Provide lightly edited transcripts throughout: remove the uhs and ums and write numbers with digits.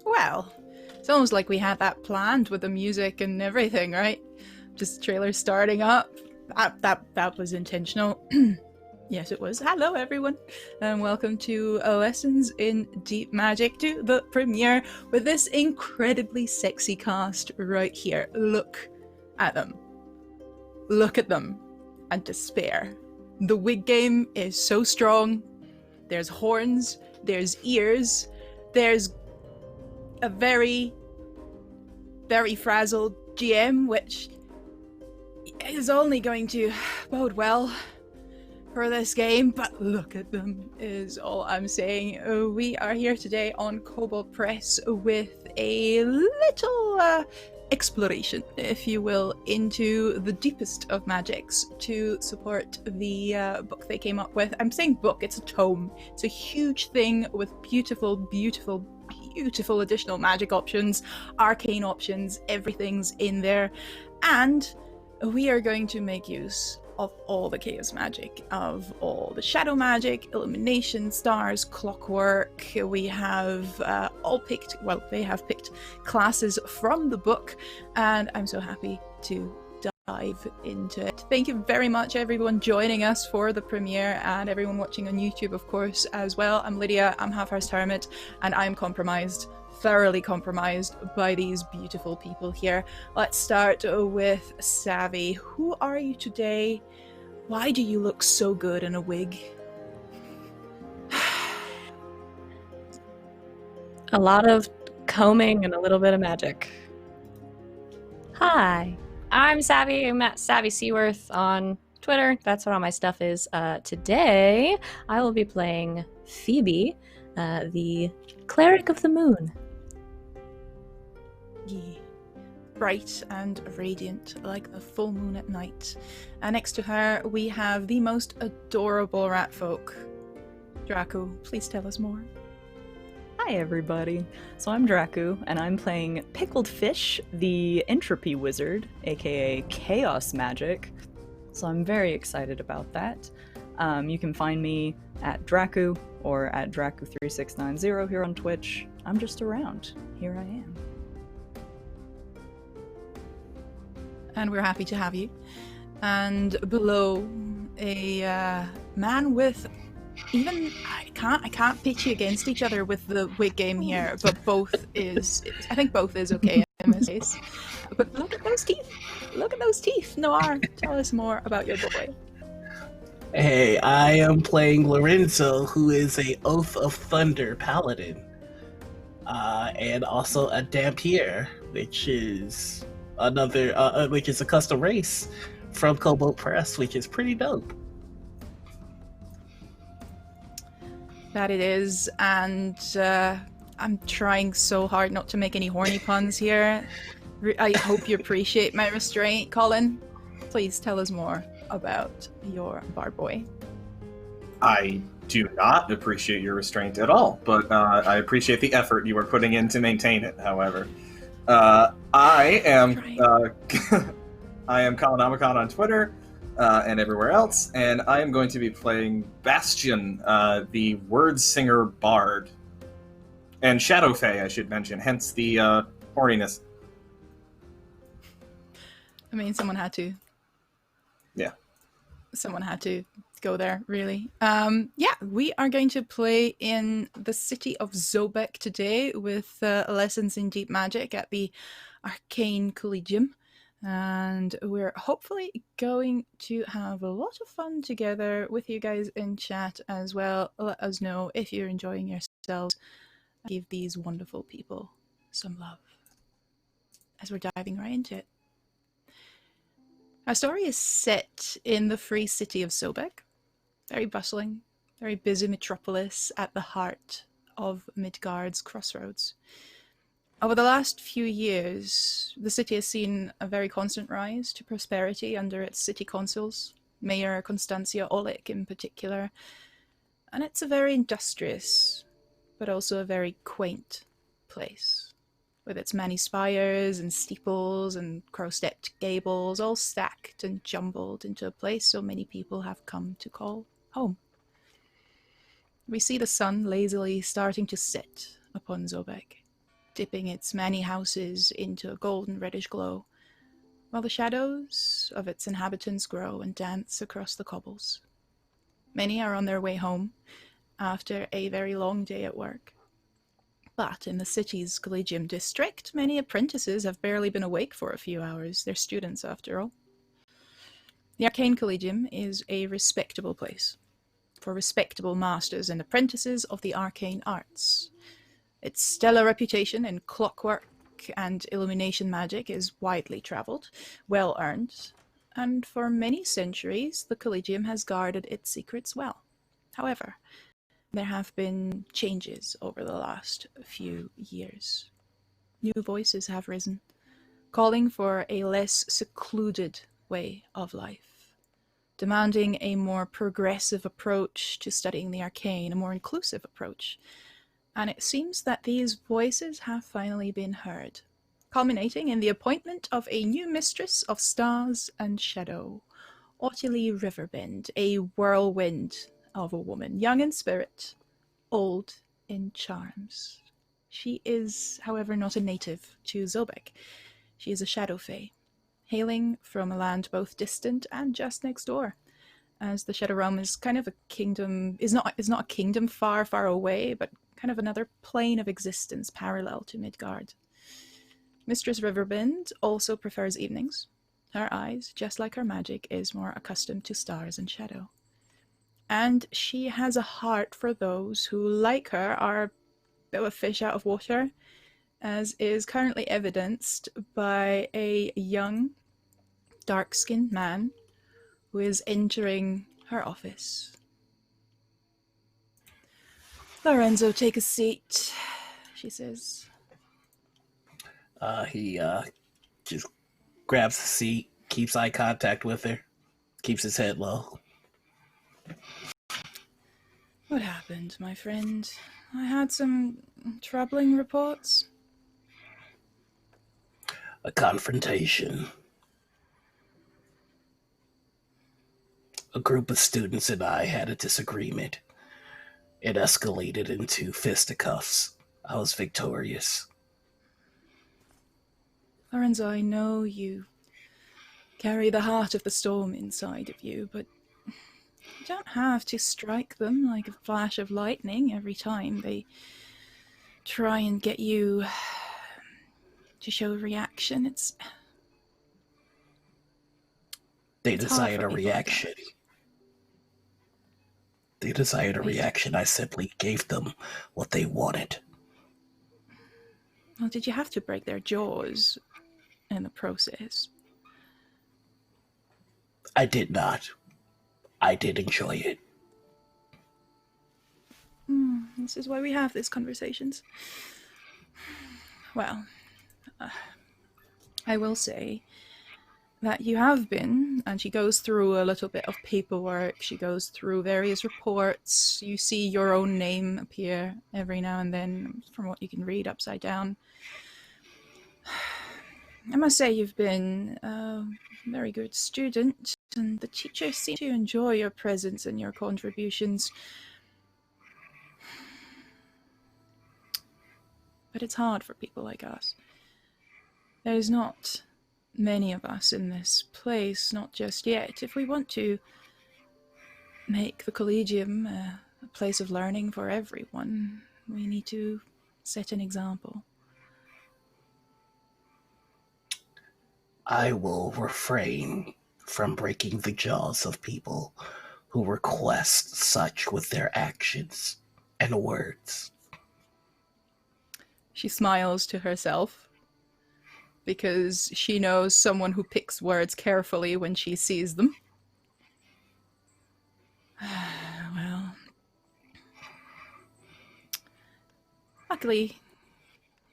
Well, it's almost like we had that planned with the music and everything, right? Just trailer starting up. That was intentional. Yes, it was. Hello, everyone, and welcome to Lessons in Deep Magic, to the premiere with this incredibly sexy cast right here. Look at them. Look at them and despair. The wig game is so strong. There's horns, there's ears, there's a very, very frazzled GM, which is only going to bode well for this game, but look at them is all I'm saying. We are here today on Kobold Press with a little exploration, if you will, into the deepest of magics to support the book they came up with. I'm saying book, it's a tome. It's a huge thing with beautiful, beautiful, beautiful additional magic options, arcane options, everything's in there. And we are going to make use of all the chaos magic, of all the shadow magic, illumination, stars, clockwork. We have all picked, well, they have picked classes from the book, and I'm so happy to dive into it. Thank you very much, everyone joining us for the premiere, and everyone watching on YouTube, of course, as well. I'm Lydia, I'm Half-Housed Hermit, and I'm compromised, thoroughly compromised by these beautiful people here. Let's start with Savvy. Who are you today? Why do you look so good in a wig? A lot of combing and a little bit of magic. Hi, I'm Savvy. I'm at Savvy Seaworth on Twitter. That's what all my stuff is. Today, I will be playing Phöebe, the Cleric of the Moon. Yeah. Bright and radiant like the full moon at night. And next to her, we have the most adorable rat folk. Draco, please tell us more. Hi everybody. So I'm Draku, and I'm playing Pickled Fish, the Entropy Wizard, aka Chaos Magic. So I'm very excited about that. You can find me at Draku or at Draku3690 here on Twitch. I'm just around. Here I am. And we're happy to have you. And below, a man with even I can't pitch you against each other with the wig game here, but both is I think both is okay in this case. But look at those teeth! Look at those teeth! Noir, tell us more about your boy. Hey, I am playing Lorenzo, who is a Oath of Thunder Paladin. And also a Dampier, which is another which is a custom race from Kobold Press, which is pretty dope. That it is, and I'm trying so hard not to make any horny puns here. I hope you appreciate my restraint, Colin. Please tell us more about your bard boy. I do not appreciate your restraint at all, but I appreciate the effort you are putting in to maintain it, however. I am I am Kalanomicon on Twitter and everywhere else, and I am going to be playing Bastien, the Wyrdsinger Bard. And Shadow Fae, I should mention, hence the horniness. I mean, someone had to. Yeah. Someone had to go there, really. Yeah, we are going to play in the City of Zobeck today with Lessons in Deep Magic at the Arcane Collegium. And we're hopefully going to have a lot of fun together with you guys in chat as well. Let us know if you're enjoying yourselves. Give these wonderful people some love as we're diving right into it. Our story is set in the free city of Zobeck. Very bustling, very busy metropolis at the heart of Midgard's crossroads. Over the last few years, the city has seen a very constant rise to prosperity under its city consuls, Mayor Constantia Oleg in particular, and it's a very industrious, but also a very quaint place, with its many spires and steeples and crow-stepped gables all stacked and jumbled into a place so many people have come to call home. We see the sun lazily starting to set upon Zobeck, dipping its many houses into a golden reddish glow, while the shadows of its inhabitants grow and dance across the cobbles. Many are on their way home after a very long day at work. But in the city's Collegium district, many apprentices have barely been awake for a few hours. They're students, after all. The Arcane Collegium is a respectable place for respectable masters and apprentices of the arcane arts. Its stellar reputation in clockwork and illumination magic is widely travelled, well earned, and for many centuries the Collegium has guarded its secrets well. However, there have been changes over the last few years. New voices have risen, calling for a less secluded way of life, demanding a more progressive approach to studying the arcane, a more inclusive approach. And it seems that these voices have finally been heard, culminating in the appointment of a new mistress of stars and shadow, Ottilie Riverbend, a whirlwind of a woman, young in spirit, old in charms. She is, however, not a native to Zobeck. She is a shadow fae, hailing from a land both distant and just next door, as the Shadow Realm is kind of a kingdom, is not a kingdom far, far away, but kind of another plane of existence parallel to Midgard. Mistress Riverbend also prefers evenings. Her eyes, just like her magic, is more accustomed to stars and shadow. And she has a heart for those who, like her, are a bit of a fish out of water, as is currently evidenced by a young, dark-skinned man who is entering her office. Lorenzo, take a seat, she says. He just grabs a seat, keeps eye contact with her, keeps his head low. What happened, my friend? I had some troubling reports. A confrontation. A group of students and I had a disagreement. It escalated into fisticuffs. I was victorious. Lorenzo, I know you carry the heart of the storm inside of you, but you don't have to strike them like a flash of lightning every time they try and get you to show a reaction. They desired a reaction. They desired a reaction. I simply gave them what they wanted. Well, did you have to break their jaws in the process? I did not. I did enjoy it. This is why we have these conversations. Well, I will say that you have been, and she goes through a little bit of paperwork, she goes through various reports, you see your own name appear every now and then, from what you can read upside down. I must say you've been a very good student, and the teachers seem to enjoy your presence and your contributions. But it's hard for people like us. There's not many of us in this place, not just yet. If we want to make the Collegium a place of learning for everyone, we need to set an example. I will refrain from breaking the jaws of people who request such with their actions and words. She smiles to herself, because she knows someone who picks words carefully when she sees them. Well, luckily,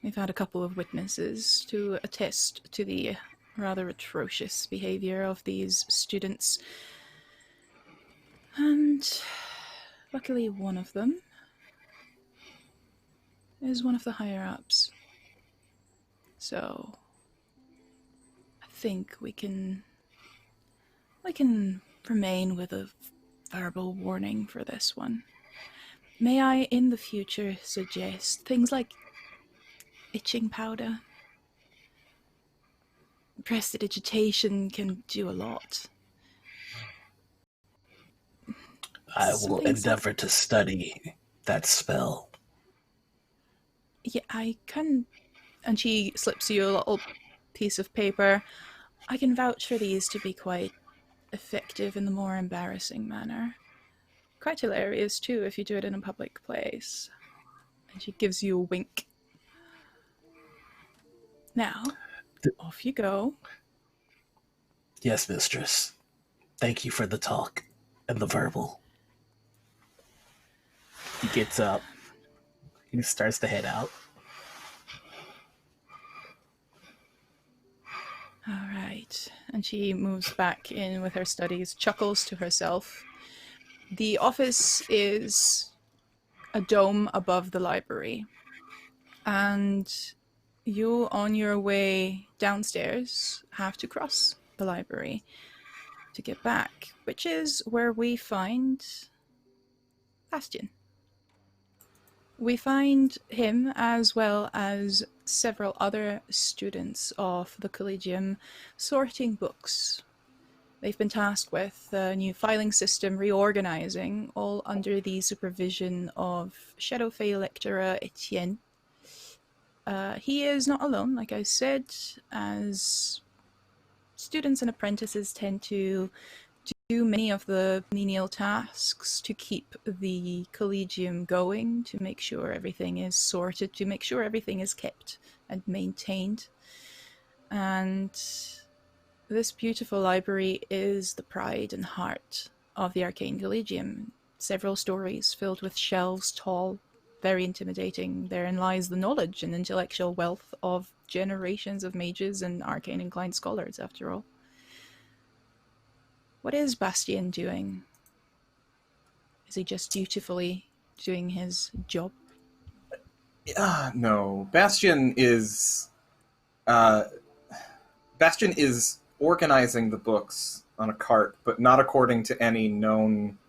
we've had a couple of witnesses to attest to the rather atrocious behavior of these students. And luckily one of them is one of the higher-ups. So I think we can remain with a verbal warning for this one. May I, in the future, suggest things like itching powder. Prestidigitation can do a lot. I will Something's endeavor to study that spell. Yeah, I can. And she slips you a little piece of paper. I can vouch for these to be quite effective in the more embarrassing manner. Quite hilarious, too, if you do it in a public place. And she gives you a wink. Now, off you go. Yes, mistress. Thank you for the talk and the verbal. He gets up. He starts to head out. All right. And she moves back in with her studies, chuckles to herself. The office is a dome above the library. And you, on your way downstairs, have to cross the library to get back, which is where we find Bastien. We find him, as well as several other students of the Collegium, sorting books. They've been tasked with a new filing system, reorganizing, all under the supervision of Shadowfey lecturer Etienne. He is not alone, like I said, as students and apprentices tend to do many of the menial tasks to keep the Collegium going, to make sure everything is sorted, to make sure everything is kept and maintained. And this beautiful library is the pride and heart of the Arcane Collegium. Several stories filled with shelves, tall, very intimidating. Therein lies the knowledge and intellectual wealth of generations of mages and arcane-inclined scholars, after all. What is Bastien doing? Is he just dutifully doing his job? No. Bastien is organizing the books on a cart, but not according to any known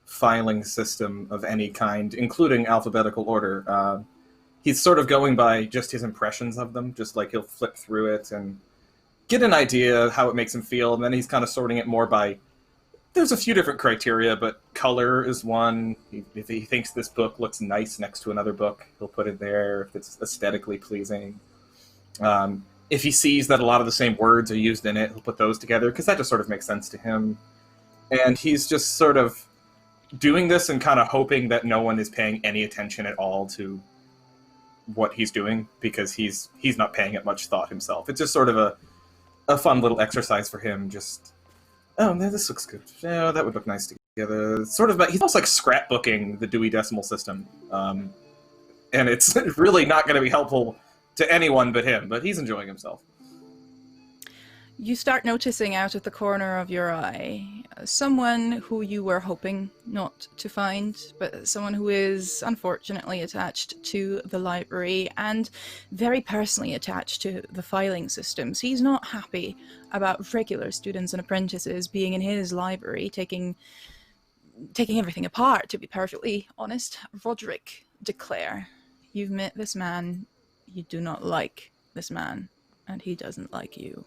filing system of any kind, including alphabetical order. He's sort of going by just his impressions of them, just like he'll flip through it and get an idea of how it makes him feel, and then he's kind of sorting it more by... There's a few different criteria, but color is one. If he thinks this book looks nice next to another book, he'll put it there if it's aesthetically pleasing. If he sees that a lot of the same words are used in it, he'll put those together, because that just sort of makes sense to him. And he's just sort of doing this and kind of hoping that no one is paying any attention at all to what he's doing, because he's not paying it much thought himself. It's just sort of a fun little exercise for him. Just, oh man, this looks good. Yeah, that would look nice together. Sort of, he's almost like scrapbooking the Dewey Decimal System, and it's really not going to be helpful to anyone but him. But he's enjoying himself. You start noticing out of the corner of your eye someone who you were hoping not to find, but someone who is unfortunately attached to the library and very personally attached to the filing systems. He's not happy about regular students and apprentices being in his library, taking everything apart, to be perfectly honest. Roderick de Clare, you've met this man, you do not like this man, and he doesn't like you.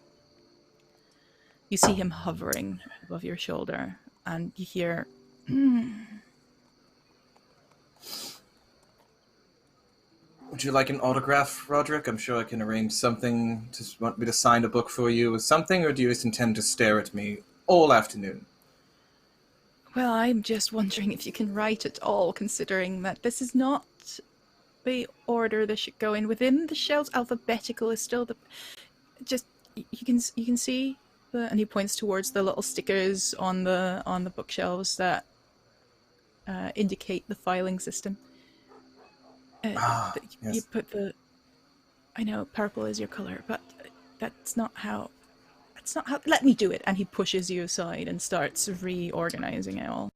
You see him hovering above your shoulder, and you hear, Would you like an autograph, Roderick? I'm sure I can arrange something. Just want me to sign a book for you or something, or do you just intend to stare at me all afternoon? Well, I'm just wondering if you can write at all, considering that this is not the order this should go in. Within the shelves, alphabetical is still the... Just, you can see... And he points towards the little stickers on the bookshelves that indicate the filing system. Yes. You put the... I know purple is your color, but that's not how... Let me do it. And he pushes you aside and starts reorganizing it all.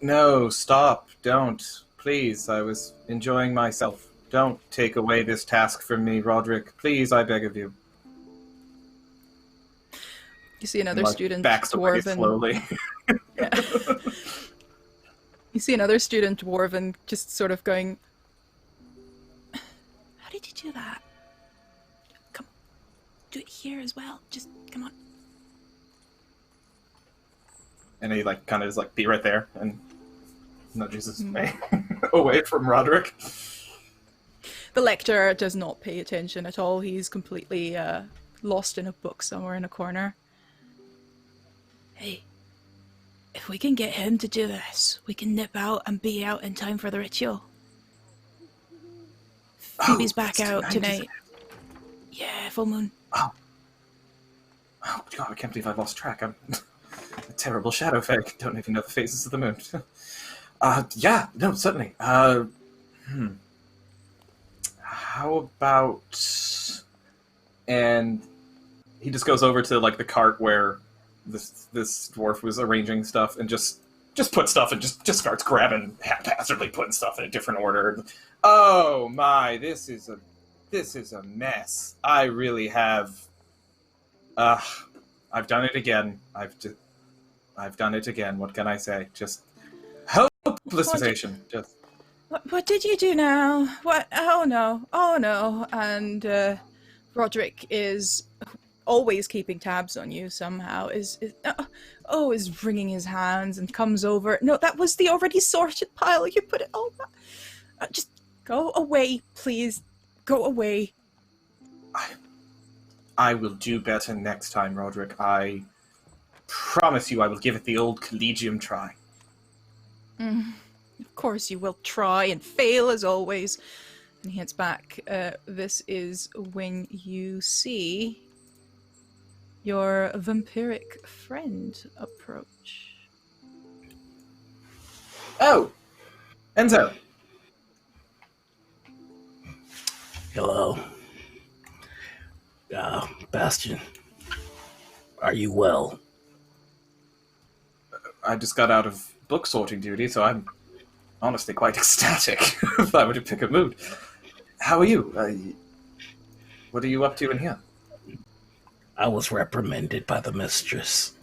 No, stop. Don't. Please, I was enjoying myself. Don't take away this task from me, Roderick. Please, I beg of you. You see another student, backs away Dwarven. Slowly. Yeah. You see another student, Dwarven, just sort of going, How did teach you that. Come, do it here as well. Just come on. And he like kind of is like, be right there, and nudges his way away from Roderick. The lector does not pay attention at all. He's completely lost in a book somewhere in a corner. Hey, if we can get him to do this, we can nip out and be out in time for the ritual. Phoebe's back out tonight. Yeah, full moon. Oh God, I can't believe I lost track. I'm a terrible shadow fake. Don't even know the phases of the moon. Yeah, no, certainly. How about... And he just goes over to like the cart where this dwarf was arranging stuff and just put stuff and just starts grabbing, haphazardly putting stuff in a different order. Oh my, this is a mess. I really have. I've done it again. I've done it again. What can I say? Just hopelessization. Just. What did you do now? What? Oh no. And Roderick is always keeping tabs on you somehow. Is wringing his hands and comes over. No, that was the already sorted pile. You put it all back. Just go away, please. Go away. I will do better next time, Roderick. I promise you I will give it the old Collegium try. Of course you will try and fail as always. And he hits back. This is when you see your vampiric friend approach. Oh! Enzo! Hello. Bastien. Are you well? I just got out of book sorting duty, so I'm honestly quite ecstatic if I were to pick a mood. How are you? What are you up to in here? I was reprimanded by the mistress.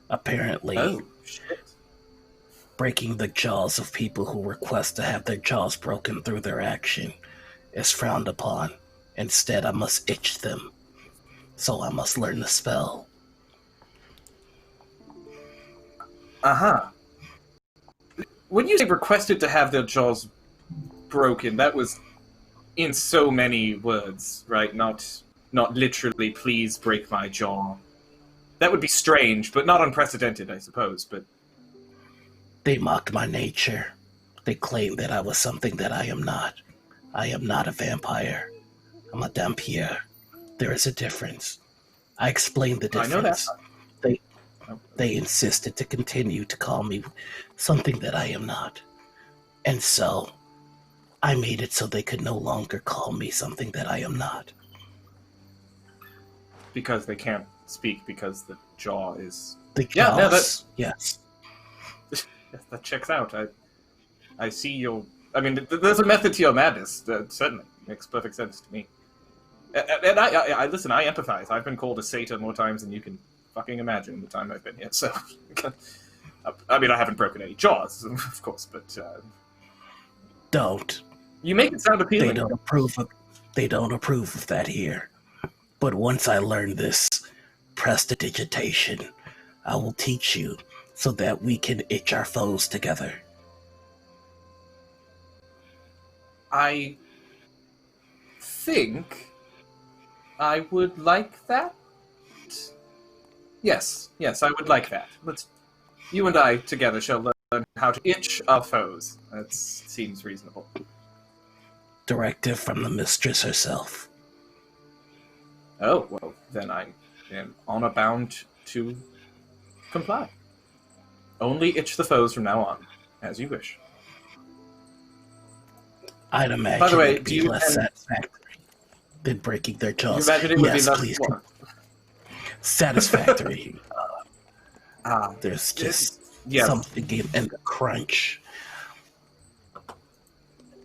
Apparently, Oh, shit. breaking the jaws of people who request to have their jaws broken through their action is frowned upon. Instead, I must itch them. So I must learn the spell. Uh-huh. When you say requested to have their jaws broken, that was in so many words, right? Not literally, please break my jaw. That would be strange, but not unprecedented, I suppose, but... They mocked my nature. They claimed that I was something that I am not. I am not a vampire. I'm a dampier. There is a difference. I explained the difference. I know that. They insisted to continue to call me something that I am not. And so, I made it so they could no longer call me something that I am not. Because they can't speak because the jaw is... The jaws, Yeah, no, that's... yes. That checks out. I see your... I mean, there's a method to your madness. That certainly makes perfect sense to me. And I listen, I empathize. I've been called a satyr more times than you can fucking imagine the time I've been here, so... I mean, I haven't broken any jaws, of course, but... Don't. You make it sound appealing. They don't approve of that here. But once I learn this prestidigitation, I will teach you so that we can itch our foes together. I think I would like that. Yes, I would like that. You and I together shall learn how to itch our foes. That seems reasonable. Directive from the mistress herself. Oh, well, then I am honor bound to comply. Only itch the foes from now on, as you wish. I'd imagine By the way, it'd be less satisfactory than breaking their jaws. You imagine it would yes, be less please. what? Satisfactory. There's just something in the crunch.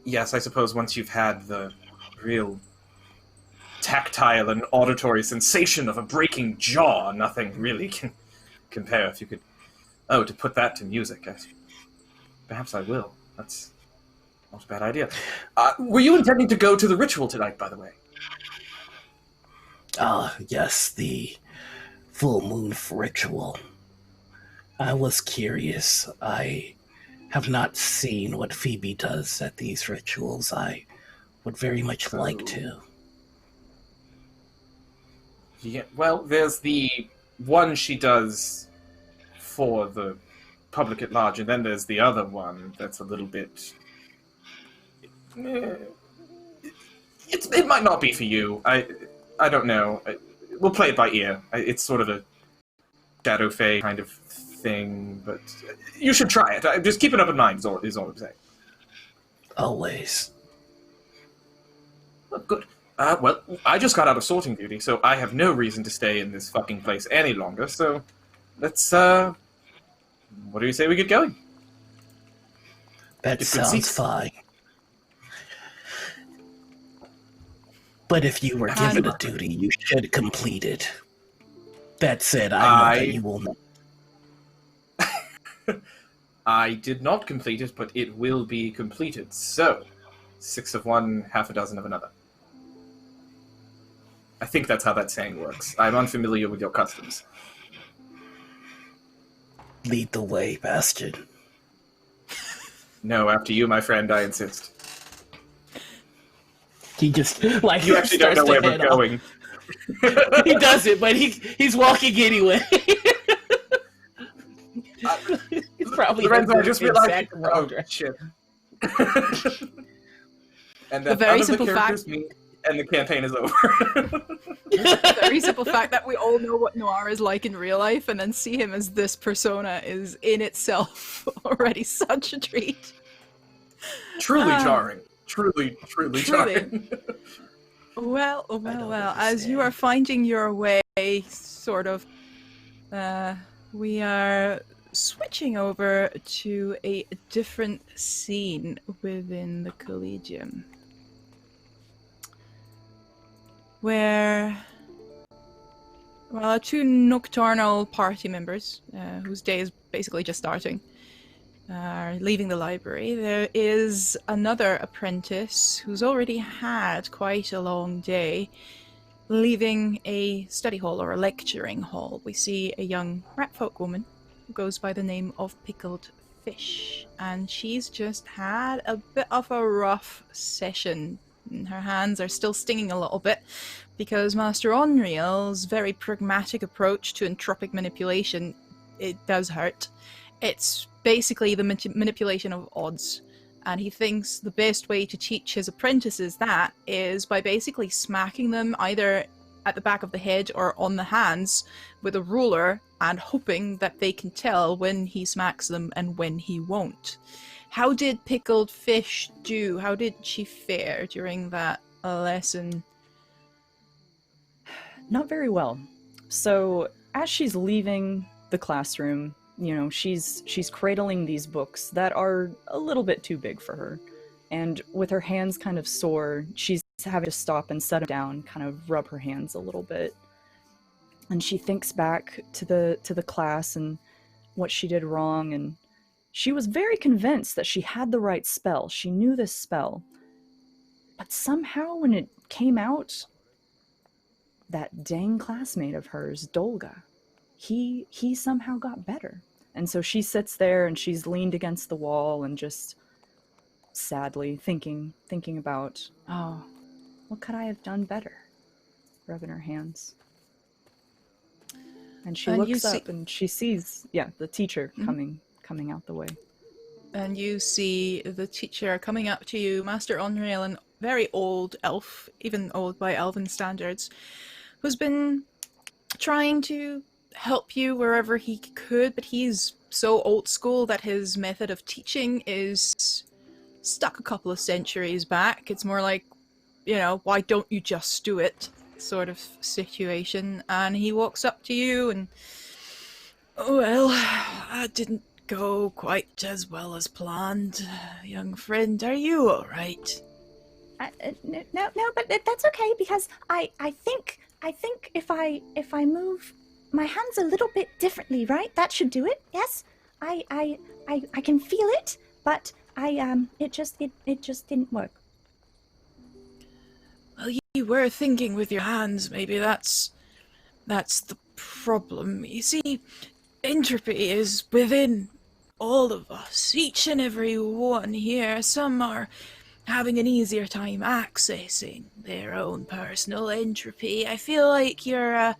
Yes, I suppose once you've had the real tactile and auditory sensation of a breaking jaw, nothing really can compare. If you could... Oh, to put that to music, perhaps I will. Not a bad idea. Were you intending to go to the ritual tonight, by the way? Yes, the full moon ritual. I was curious. I have not seen what Phoebe does at these rituals. I would very much like to. Yeah, well, there's the one she does for the public at large, and then there's the other one that's a little bit... It might not be for you. I don't know. We'll play it by ear. It's sort of a shadow fae kind of thing, but you should try it. Just keep it up in mind, is all I'm saying. Always. Oh, good. Well, I just got out of sorting duty, so I have no reason to stay in this fucking place any longer, so let's, what do you say we get going? That sounds fine. But if you were given a duty, you should complete it. That said, I know that you will not. I did not complete it, but it will be completed. So, 6 of one, half a dozen of another. I think that's how that saying works. I'm unfamiliar with your customs. Lead the way, Bastion. No, after you, my friend, I insist. He just, like, You actually don't know where we're going. He does it, but he's walking anyway. He's probably Lorenzo, I just realized... Oh, shit. And The very simple characters meet, and the campaign is over. The very simple fact that we all know what Noir is like in real life, and then see him as this persona is in itself already such a treat. Truly jarring. Truly jarring. Well. As you are finding your way, sort of, we are switching over to a different scene within the Collegium, where, well, two nocturnal party members, whose day is basically just starting, are leaving the library. There is another apprentice who's already had quite a long day, leaving a study hall or a lecturing hall. We see a young ratfolk woman who goes by the name of Pickled Fish, and she's just had a bit of a rough session. And her hands are still stinging a little bit because Master Onreal's very pragmatic approach to entropic manipulation, it does hurt. It's basically the manipulation of odds, and he thinks the best way to teach his apprentices that is by basically smacking them either at the back of the head or on the hands with a ruler and hoping that they can tell when he smacks them and when he won't. How did Pickled Fish do? How did she fare during that lesson? Not very well. So as she's leaving the classroom, you know, she's cradling these books that are a little bit too big for her. And with her hands kind of sore, she's having to stop and set them down, kind of rub her hands a little bit. And she thinks back to the class and what she did wrong, and she was very convinced that she had the right spell. She knew this spell. But somehow when it came out, that dang classmate of hers, Dolga, he somehow got better. And so she sits there and she's leaned against the wall and just sadly thinking about, oh, what could I have done better? Rubbing her hands. And she looks up and she sees, the teacher coming out the way. And you see the teacher coming up to you, Master Onreal, an very old elf, even old by elven standards, who's been trying to help you wherever he could, but he's so old school that his method of teaching is stuck a couple of centuries back. It's more like, why don't you just do it sort of situation. And he walks up to you and, well, I didn't go quite as well as planned. Young friend, are you all right? No, but that's okay, because I think if I move my hands a little bit differently, right? That should do it. Yes, I can feel it, but it just didn't work. Well, you were thinking with your hands. Maybe that's the problem. You see, entropy is within all of us, each and every one here. Some are having an easier time accessing their own personal entropy. I feel like you're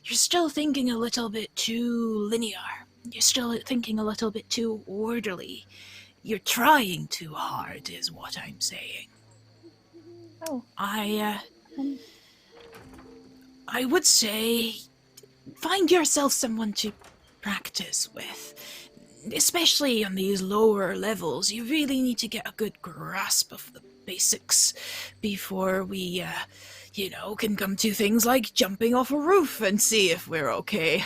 still thinking a little bit too linear. You're still thinking a little bit too orderly. You're trying too hard, is what I'm saying. Oh. I would say find yourself someone to practice with. Especially on these lower levels, you really need to get a good grasp of the basics before we, can come to things like jumping off a roof and see if we're okay.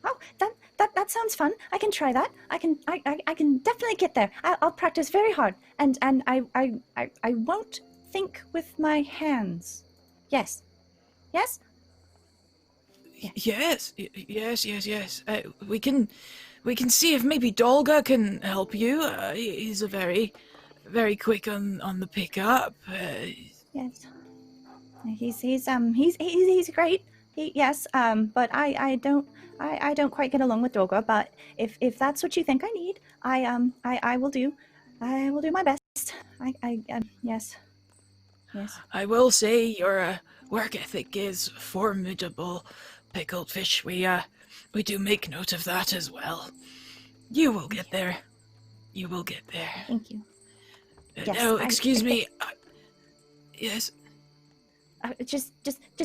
Oh, that sounds fun. I can try that. I can definitely get there. I'll practice very hard, and I won't think with my hands. Yes. Yes. Yes. We can see if maybe Dolga can help you. He's a very, very quick on the pickup. Yes. He's great. But I don't quite get along with Dolga. But if that's what you think I need, I will do my best. Yes. I will say your work ethic is formidable, Pickled Fish. We do make note of that as well. You will get there. You will get there. Thank you. Yes, No, excuse me. Yes. Just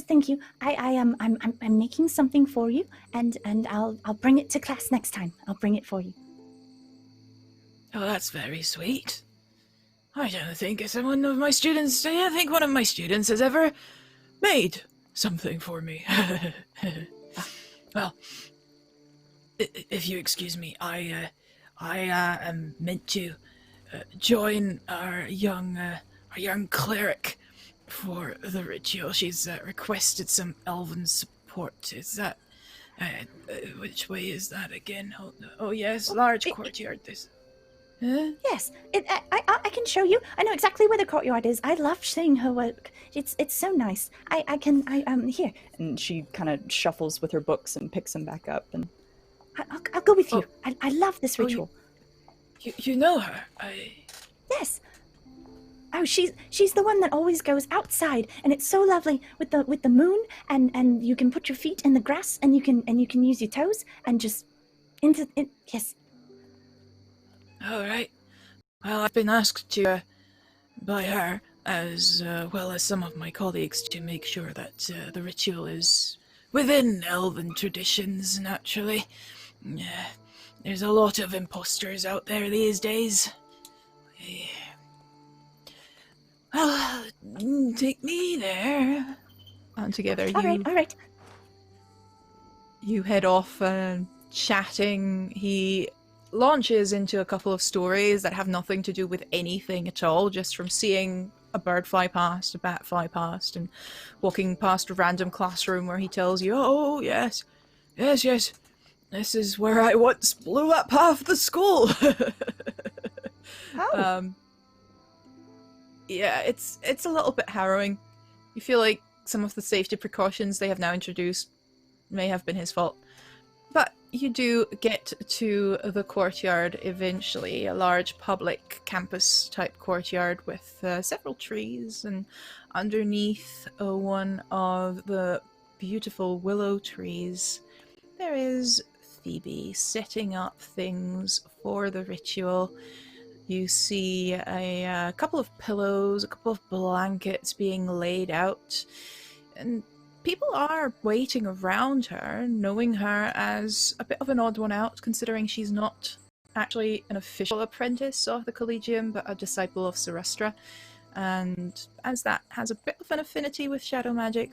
thank you. I'm making something for you, and I'll bring it to class next time. I'll bring it for you. Oh, that's very sweet. I don't think one of my students has ever made something for me. Well, if you excuse me, I am meant to join our young cleric for the ritual. She's requested some elven support. Is that which way is that again? Oh yes, large courtyard. This. Huh? Yes, I can show you. I know exactly where the courtyard is. I love seeing her work. It's so nice. I can here. And she kind of shuffles with her books and picks them back up. And I'll go with you. I love this ritual. You know her? Yes. Oh, she's the one that always goes outside, and it's so lovely with the moon, and you can put your feet in the grass, and you can use your toes and just yes. All right. Well, I've been asked to by her as well as some of my colleagues to make sure that the ritual is within elven traditions. Naturally, there's a lot of imposters out there these days. Well, take me there. And together All right. You head off chatting. He launches into a couple of stories that have nothing to do with anything at all, just from seeing a bird fly past, a bat fly past, and walking past a random classroom where he tells you, oh, yes, this is where I once blew up half the school. Oh. Yeah, it's a little bit harrowing. You feel like some of the safety precautions they have now introduced may have been his fault. But you do get to the courtyard eventually, a large public campus-type courtyard with several trees, and underneath one of the beautiful willow trees, there is Phöebe setting up things for the ritual. You see a couple of pillows, a couple of blankets being laid out, and people are waiting around her, knowing her as a bit of an odd one out, considering she's not actually an official apprentice of the Collegium, but a disciple of Sarastra. And as that has a bit of an affinity with shadow magic,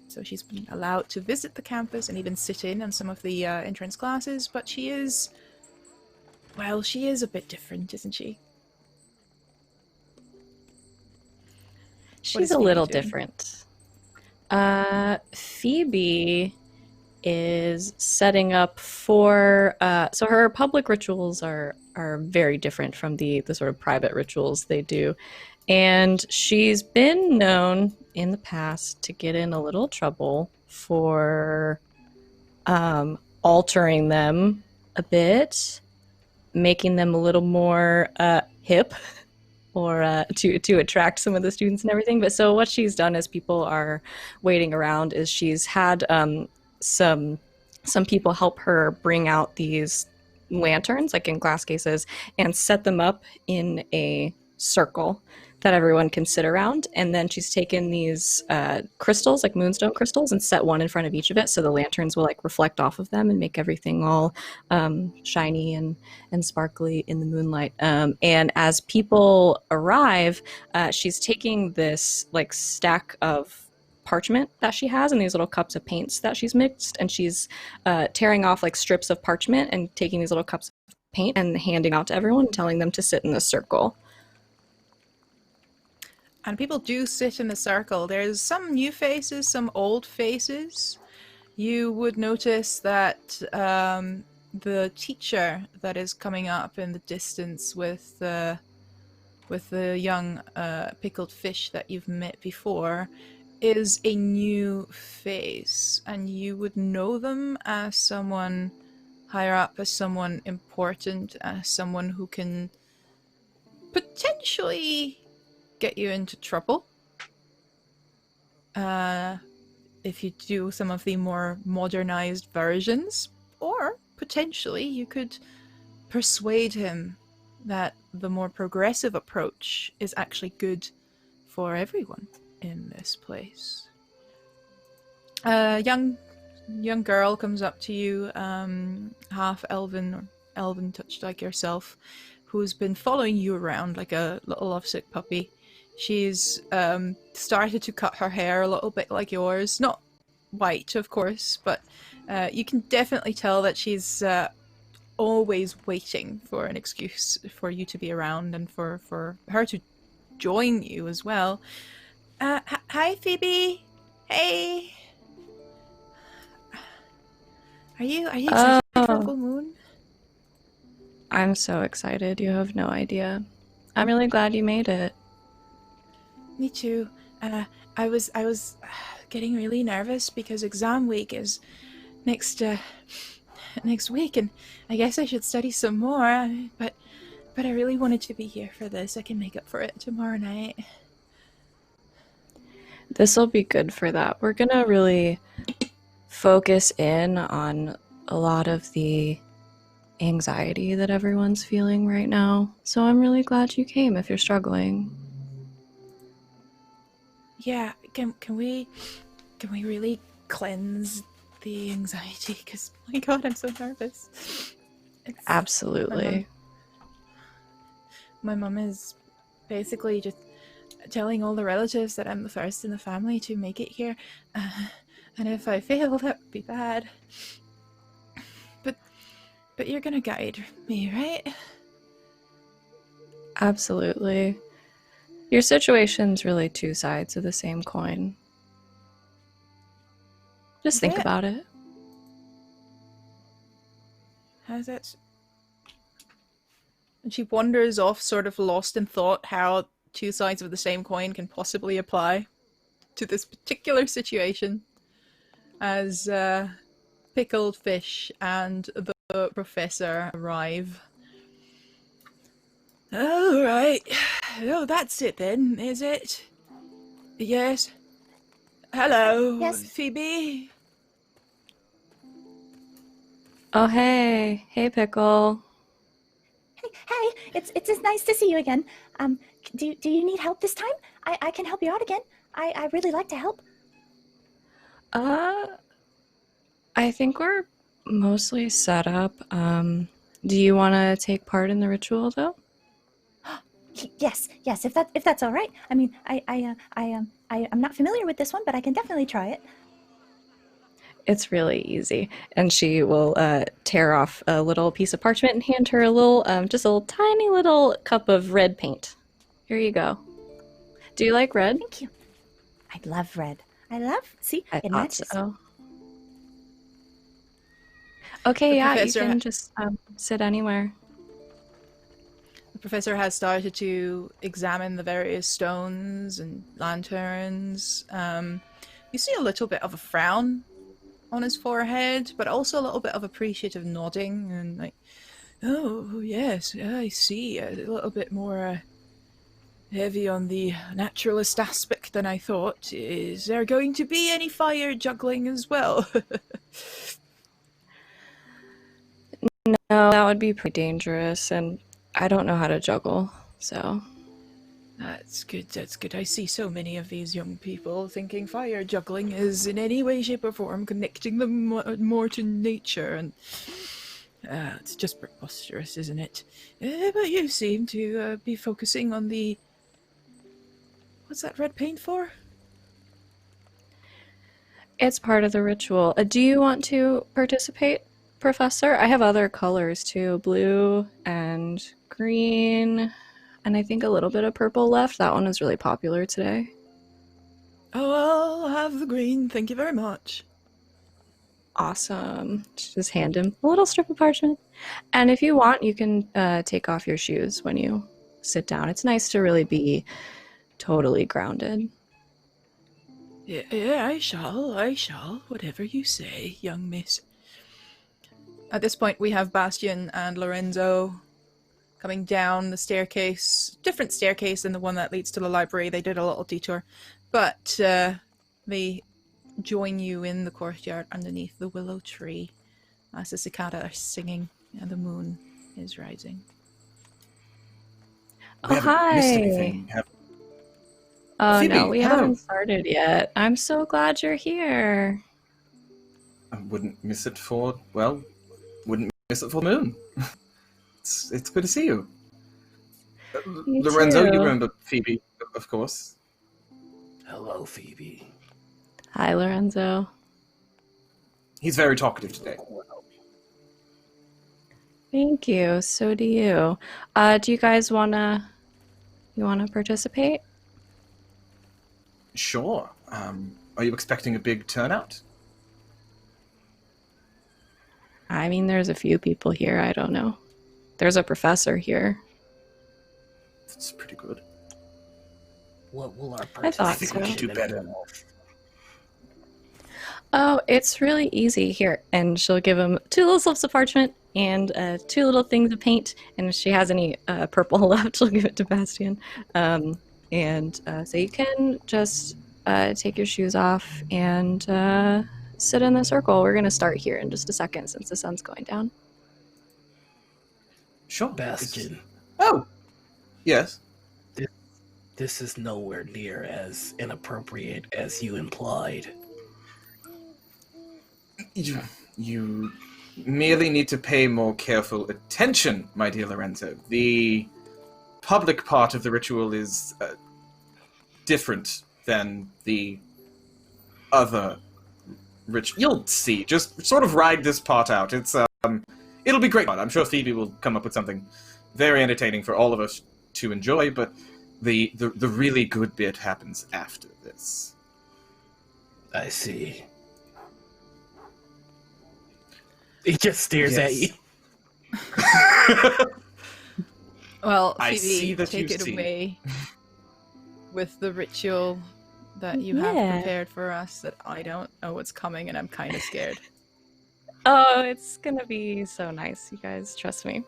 so she's been allowed to visit the campus and even sit in on some of the entrance classes, but she is a bit different, isn't she? She's a little different. Phöebe is setting up for so her public rituals are very different from the sort of private rituals they do, and she's been known in the past to get in a little trouble for altering them a bit, making them a little more hip, or to attract some of the students and everything. But so what she's done as people are waiting around is she's had some people help her bring out these lanterns, like in glass cases, and set them up in a circle that everyone can sit around. And then she's taken these crystals, like moonstone crystals, and set one in front of each of it, so the lanterns will like reflect off of them and make everything all shiny and sparkly in the moonlight. And as people arrive, she's taking this like stack of parchment that she has and these little cups of paints that she's mixed, and she's tearing off like strips of parchment and taking these little cups of paint and handing out to everyone and telling them to sit in this circle. And people do sit in the circle. There's some new faces, some old faces. You would notice that the teacher that is coming up in the distance with the young pickled fish that you've met before is a new face, and you would know them as someone higher up, as someone important, as someone who can potentially get you into trouble if you do some of the more modernized versions, or potentially you could persuade him that the more progressive approach is actually good for everyone in this place. A young girl comes up to you, half elven or elven touched like yourself, who's been following you around like a little lovesick puppy. She's started to cut her hair a little bit like yours. Not white, of course, but you can definitely tell that she's always waiting for an excuse for you to be around and for her to join you as well. Hi, Phoebe. Hey. Are you excited for full moon? I'm so excited. You have no idea. I'm really glad you made it. Me too. I was getting really nervous because exam week is next week, and I guess I should study some more. But I really wanted to be here for this. I can make up for it tomorrow night. This will be good for that. We're gonna really focus in on a lot of the anxiety that everyone's feeling right now. So I'm really glad you came if you're struggling. Yeah, can we really cleanse the anxiety? Because my God, I'm so nervous. Absolutely. My mom is basically just telling all the relatives that I'm the first in the family to make it here, and if I fail, that would be bad. But you're gonna guide me, right? Absolutely. Your situation's really two sides of the same coin. Just think about it. How's that? And she wanders off, sort of lost in thought, how two sides of the same coin can possibly apply to this particular situation, as pickled fish and the professor arrive. All right. Oh, that's it then, is it? Yes. Hello, Yes. Phoebe. Oh, hey. Hey, Pickle. Hey, it's nice to see you again. Do you need help this time? I can help you out again. I really like to help. I think we're mostly set up. Do you want to take part in the ritual, though? Yes. If that's all right. I mean, I'm not familiar with this one, but I can definitely try it. It's really easy. And she will tear off a little piece of parchment and hand her a little, just a little tiny little cup of red paint. Here you go. Do you like red? Thank you. I love red. See, I it thought matches. so. Okay, The yeah, you professor can just sit anywhere. The professor has started to examine the various stones and lanterns. You see a little bit of a frown on his forehead, but also a little bit of appreciative nodding and like, oh yes, I see. A little bit more heavy on the naturalist aspect than I thought. Is there going to be any fire juggling as well? No, that would be pretty dangerous, and I don't know how to juggle, so... That's good, that's good. I see so many of these young people thinking fire juggling is in any way, shape, or form connecting them more to nature, and it's just preposterous, isn't it? But you seem to be focusing on the... What's that red paint for? It's part of the ritual. Do you want to participate, Professor? I have other colors too, blue and green, and I think a little bit of purple left. That one is really popular today. Oh, I'll have the green, thank you very much. Awesome. Just hand him a little strip of parchment. And if you want, you can take off your shoes when you sit down. It's nice to really be totally grounded. Yeah, I shall. Whatever you say, young miss. At this point, we have Bastien and Lorenzo coming down the staircase. Different staircase than the one that leads to the library. They did a little detour. But they join you in the courtyard underneath the willow tree as the cicada are singing and the moon is rising. Oh, hi! Missed anything, have Oh, Phoebe, no, we hello. haven't started yet. I'm so glad you're here. I wouldn't miss it for, well, wouldn't miss it for the moon. It's good to see you. You Lorenzo, too. you remember Phoebe, of course. Hello, Phoebe. Hi, Lorenzo. He's very talkative today. Thank you. So do you. Do you guys wanna participate? Sure. Are you expecting a big turnout? I mean, there's a few people here. I don't know. There's a professor here. That's pretty good. What will our I thought I think we so. could do better. Oh, it's really easy. Here, and she'll give him 2 little slips of parchment and 2 little things of paint. And if she has any purple left, she'll give it to Bastien. So you can just take your shoes off and sit in the circle. We're gonna start here in just a second since the sun's going down. Sure. Bastion, Oh! Yes? this is nowhere near as inappropriate as you implied. You merely need to pay more careful attention, my dear Lorenzo. The public part of the ritual is different than the other ritual. You'll see. Just sort of ride this part out. It'll be great fun. I'm sure Phoebe will come up with something very entertaining for all of us to enjoy, but the really good bit happens after this. I see. He just stares at you. Well, I Phoebe, see that take you it see. away with the ritual that you have Yeah. prepared for us that I don't know what's coming and I'm kind of scared. Oh, it's gonna be so nice, you guys. Trust me.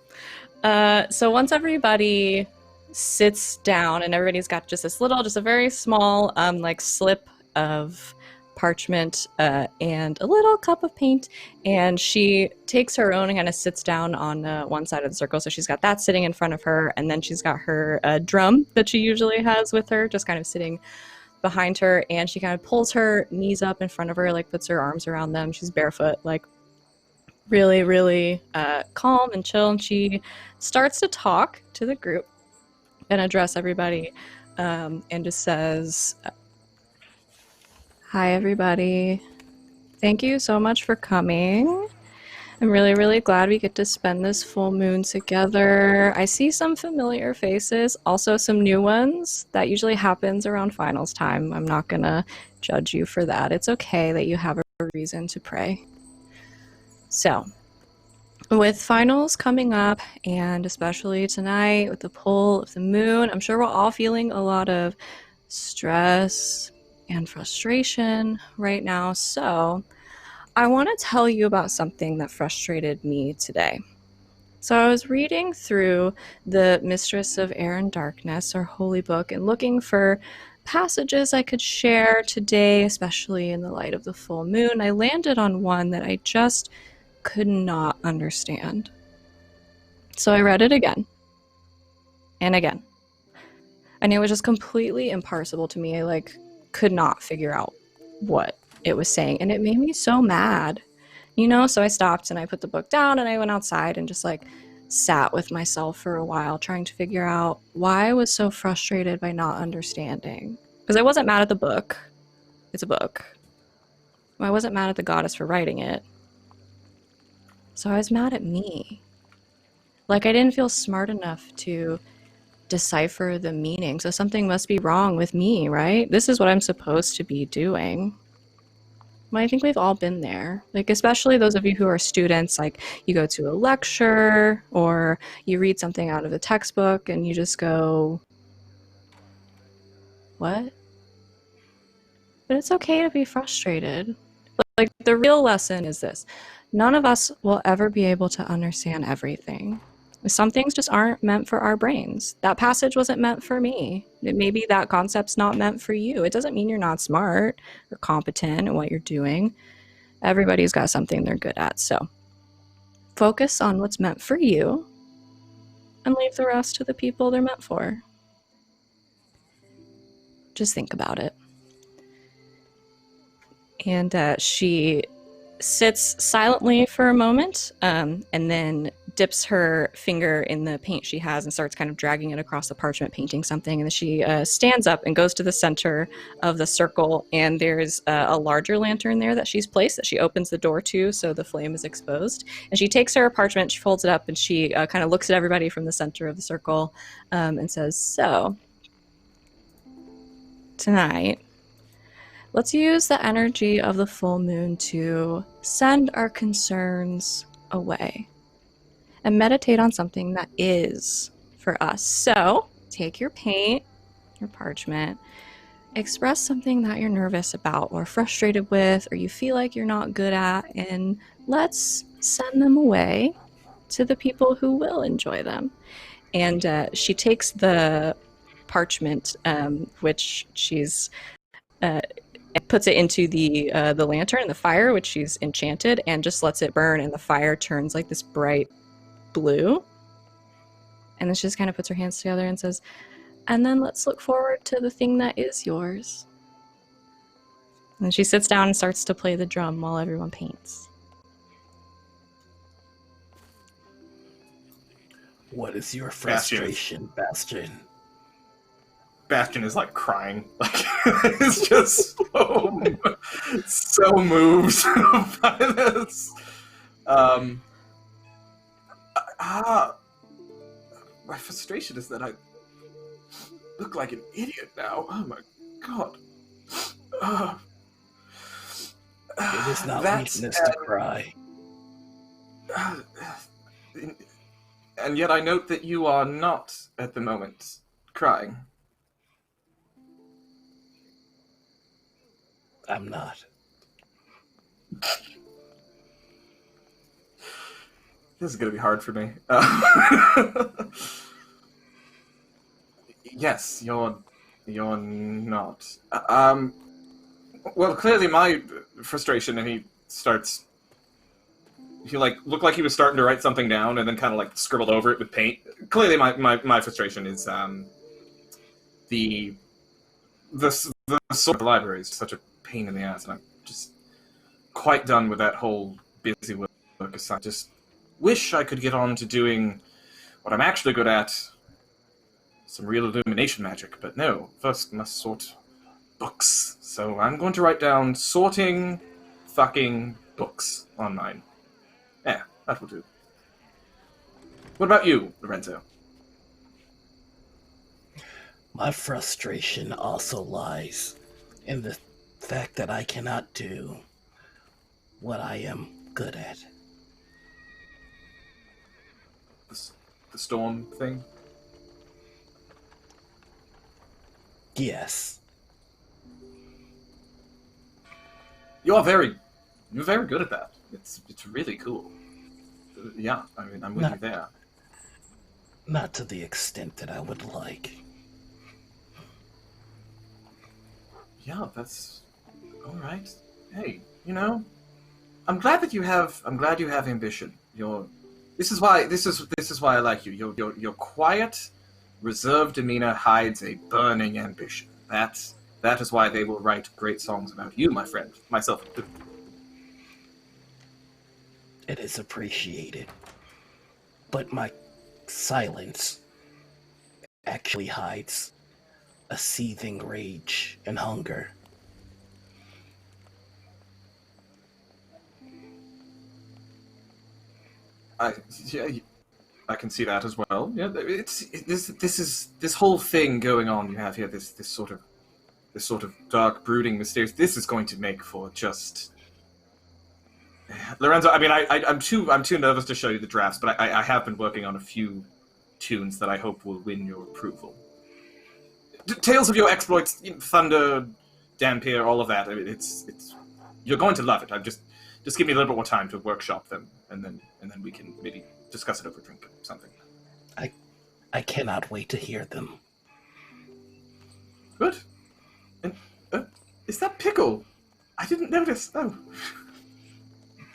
So once everybody sits down and everybody's got just a very small, slip of parchment and a little cup of paint, and she takes her own and kind of sits down on one side of the circle. So she's got that sitting in front of her, and then she's got her drum that she usually has with her, just kind of sitting behind her, and she kind of pulls her knees up in front of her, like puts her arms around them. She's barefoot, like really, really calm and chill, and she starts to talk to the group and address everybody, and just says, "Hi, everybody. Thank you so much for coming. I'm really, really glad we get to spend this full moon together. I see some familiar faces, also some new ones. That usually happens around finals time. I'm not gonna judge you for that. It's okay that you have a reason to pray. So, With finals coming up, and especially tonight with the pull of the moon, I'm sure we're all feeling a lot of stress and frustration right now. So I want to tell you about something that frustrated me today. So I was reading through the Mistress of Air and Darkness, our holy book, and looking for passages I could share today, especially in the light of the full moon. I landed on one that I just could not understand. So I read it again and again. And it was just completely imparsible to me. I could not figure out what it was saying. And it made me so mad. So I stopped and I put the book down and I went outside and just sat with myself for a while trying to figure out why I was so frustrated by not understanding. Because I wasn't mad at the book. It's a book. I wasn't mad at the goddess for writing it. So I was mad at me. I didn't feel smart enough to decipher the meaning. So something must be wrong with me, right? This is what I'm supposed to be doing. Well, I think we've all been there. Especially those of you who are students, you go to a lecture or you read something out of a textbook and you just go, what? But it's okay to be frustrated. The real lesson is this. None of us will ever be able to understand everything. Some things just aren't meant for our brains. That passage wasn't meant for me. Maybe that concept's not meant for you. It doesn't mean you're not smart or competent in what you're doing. Everybody's got something they're good at. So focus on what's meant for you and leave the rest to the people they're meant for. Just think about it. And she sits silently for a moment and then dips her finger in the paint she has and starts kind of dragging it across the parchment, painting something. And then she stands up and goes to the center of the circle, and there's a larger lantern there that she's placed that she opens the door to so the flame is exposed. And she takes her parchment, she folds it up, and she kind of looks at everybody from the center of the circle and says, so tonight, let's use the energy of the full moon to send our concerns away and meditate on something that is for us. So take your paint, your parchment, express something that you're nervous about or frustrated with or you feel like you're not good at, and let's send them away to the people who will enjoy them. And she takes the parchment, which she's puts it into the lantern and the fire, which she's enchanted, and just lets it burn, and the fire turns this bright blue. And then she just kind of puts her hands together and says, and then let's look forward to the thing that is yours. And she sits down and starts to play the drum while everyone paints. What is your frustration, Bastien? Bastien is crying. It's just so moved by this. My frustration is that I look like an idiot now. Oh my god. It is not weakness to cry. And yet I note that you are not, at the moment, crying. I'm not. This is going to be hard for me. Yes, you're not. Well, clearly my frustration, and he looked like he was starting to write something down and then kind of scribbled over it with paint. Clearly my frustration is the sort of the library is such a pain in the ass, and I'm just quite done with that whole busy work. I just wish I could get on to doing what I'm actually good at, some real illumination magic, but no, first must sort books. So I'm going to write down sorting fucking books on mine. Yeah, that will do. What about you, Lorenzo? My frustration also lies in the fact that I cannot do what I am good at. the storm thing? Yes. You're very good at that. It's really cool. Yeah, I mean, I'm with you there. Not to the extent that I would like. Yeah, that's all right. Hey, you know, I'm glad you have ambition. This is why I like you. Your quiet, reserved demeanor hides a burning ambition. That is why they will write great songs about you, my friend. Myself included. It is appreciated. But my silence actually hides a seething rage and hunger. I can see that as well. Yeah, this whole thing going on you have here. This sort of dark, brooding, mysterious. This is going to make for just Lorenzo. I mean, I'm too nervous to show you the drafts, but I have been working on a few tunes that I hope will win your approval. Tales of your exploits, Thunder, Dampier, all of that. I mean, it's you're going to love it. Just give me a little bit more time to workshop them, and then we can maybe discuss it over a drink or something. I cannot wait to hear them. Good. And is that Pickle? I didn't notice. Oh,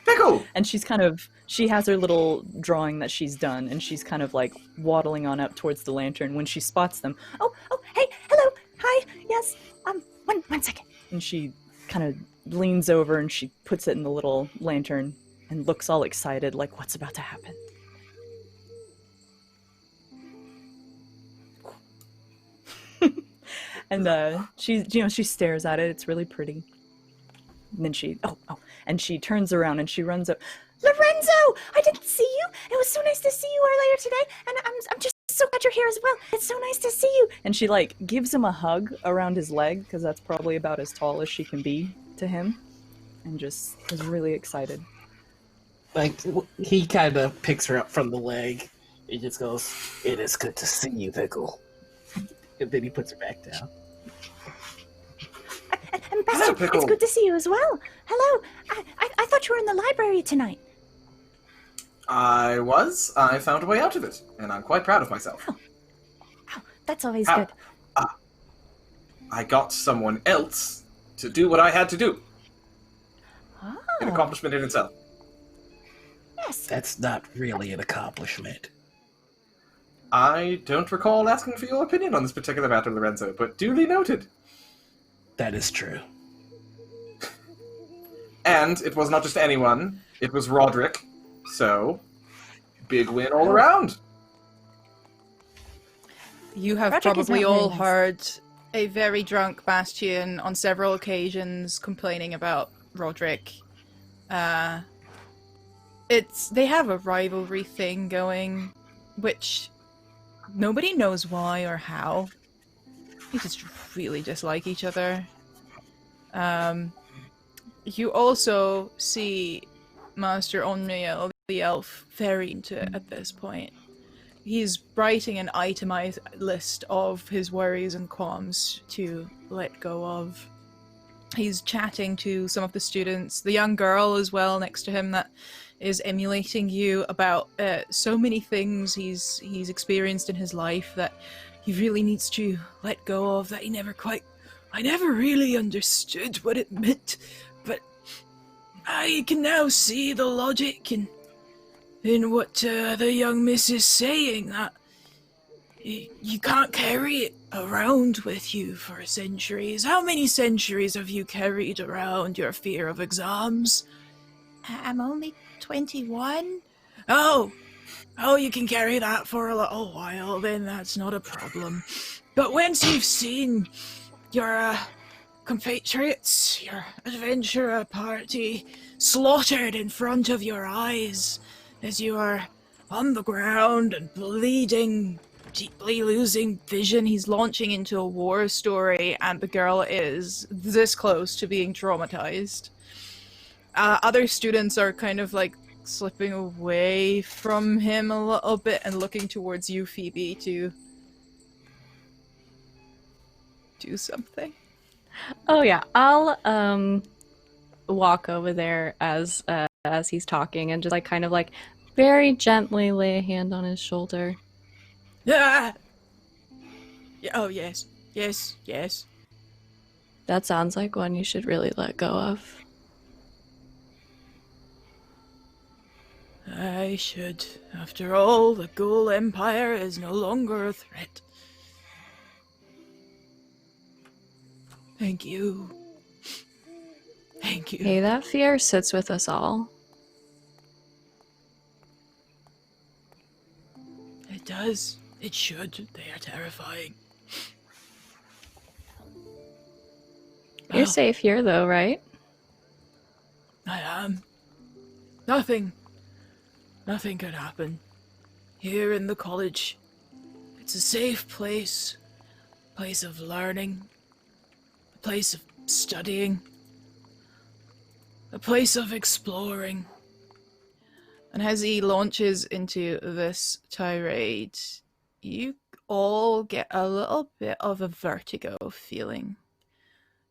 Pickle! And she has her little drawing that she's done, and she's kind of like waddling on up towards the lantern when she spots them. Oh, hey, hello, hi, yes, one second. And she kind of leans over and she puts it in the little lantern and looks all excited, like what's about to happen. And she stares at it. It's really pretty. And then she turns around and she runs up. Lorenzo, I didn't see you. It was so nice to see you earlier today, and I'm just so glad you're here as well. It's so nice to see you. And she like gives him a hug around his leg because that's probably about as tall as she can be to him, and just is really excited. Like, he kind of picks her up from the leg. He just goes, "It is good to see you, Pickle." And then he puts her back down. And Bastien, it's good to see you as well. Hello. I thought you were in the library tonight. I was. I found a way out of it, and I'm quite proud of myself. Oh, that's always good. I got someone else to do what I had to do. Oh. An accomplishment in itself. Yes. That's not really an accomplishment. I don't recall asking for your opinion on this particular matter, Lorenzo, but duly noted. That is true. And it was not just anyone, it was Roderick. So, big win all around. You have Roderick is probably not very all nice. heard a very drunk Bastien on several occasions complaining about Roderick. They have a rivalry thing going, which nobody knows why or how. They just really dislike each other. You also see Master Onriel, the elf, very into it at this point. He's writing an itemized list of his worries and qualms to let go of. He's chatting to some of the students, the young girl as well next to him that is emulating you about so many things he's experienced in his life that he really needs to let go of, that I never really understood what it meant, but I can now see the logic in what the young miss is saying, that you can't carry it around with you for centuries. How many centuries have you carried around your fear of exams? I'm only 21. Oh, you can carry that for a little while, then that's not a problem. But once you've seen your compatriots, your adventurer party, slaughtered in front of your eyes as you are on the ground and bleeding, deeply losing vision, he's launching into a war story, and the girl is this close to being traumatized. Other students are kind of like slipping away from him a little bit and looking towards you, Phoebe, to do something. Oh yeah, I'll walk over there as he's talking and just like kind of like very gently lay a hand on his shoulder. Yeah. Yeah. Oh yes, yes, yes. That sounds like one you should really let go of. I should. After all, the Ghoul Empire is no longer a threat. Thank you. Thank you. Hey, that fear sits with us all. It does. It should. They are terrifying. You're Well, safe here though, right? I am. Nothing could happen. Here in the college. It's a safe place. A place of learning. A place of studying. A place of exploring. And as he launches into this tirade, you all get a little bit of a vertigo feeling.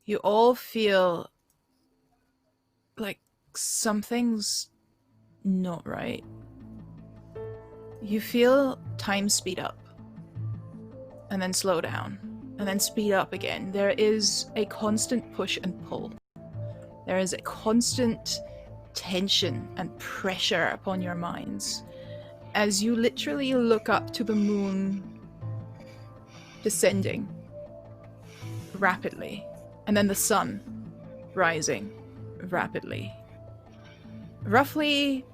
You all feel like something's not right. You feel time speed up, and then slow down, and then speed up again. There is a constant push and pull. There is a constant tension and pressure upon your minds as you literally look up to the moon descending rapidly, and then the sun rising rapidly. Roughly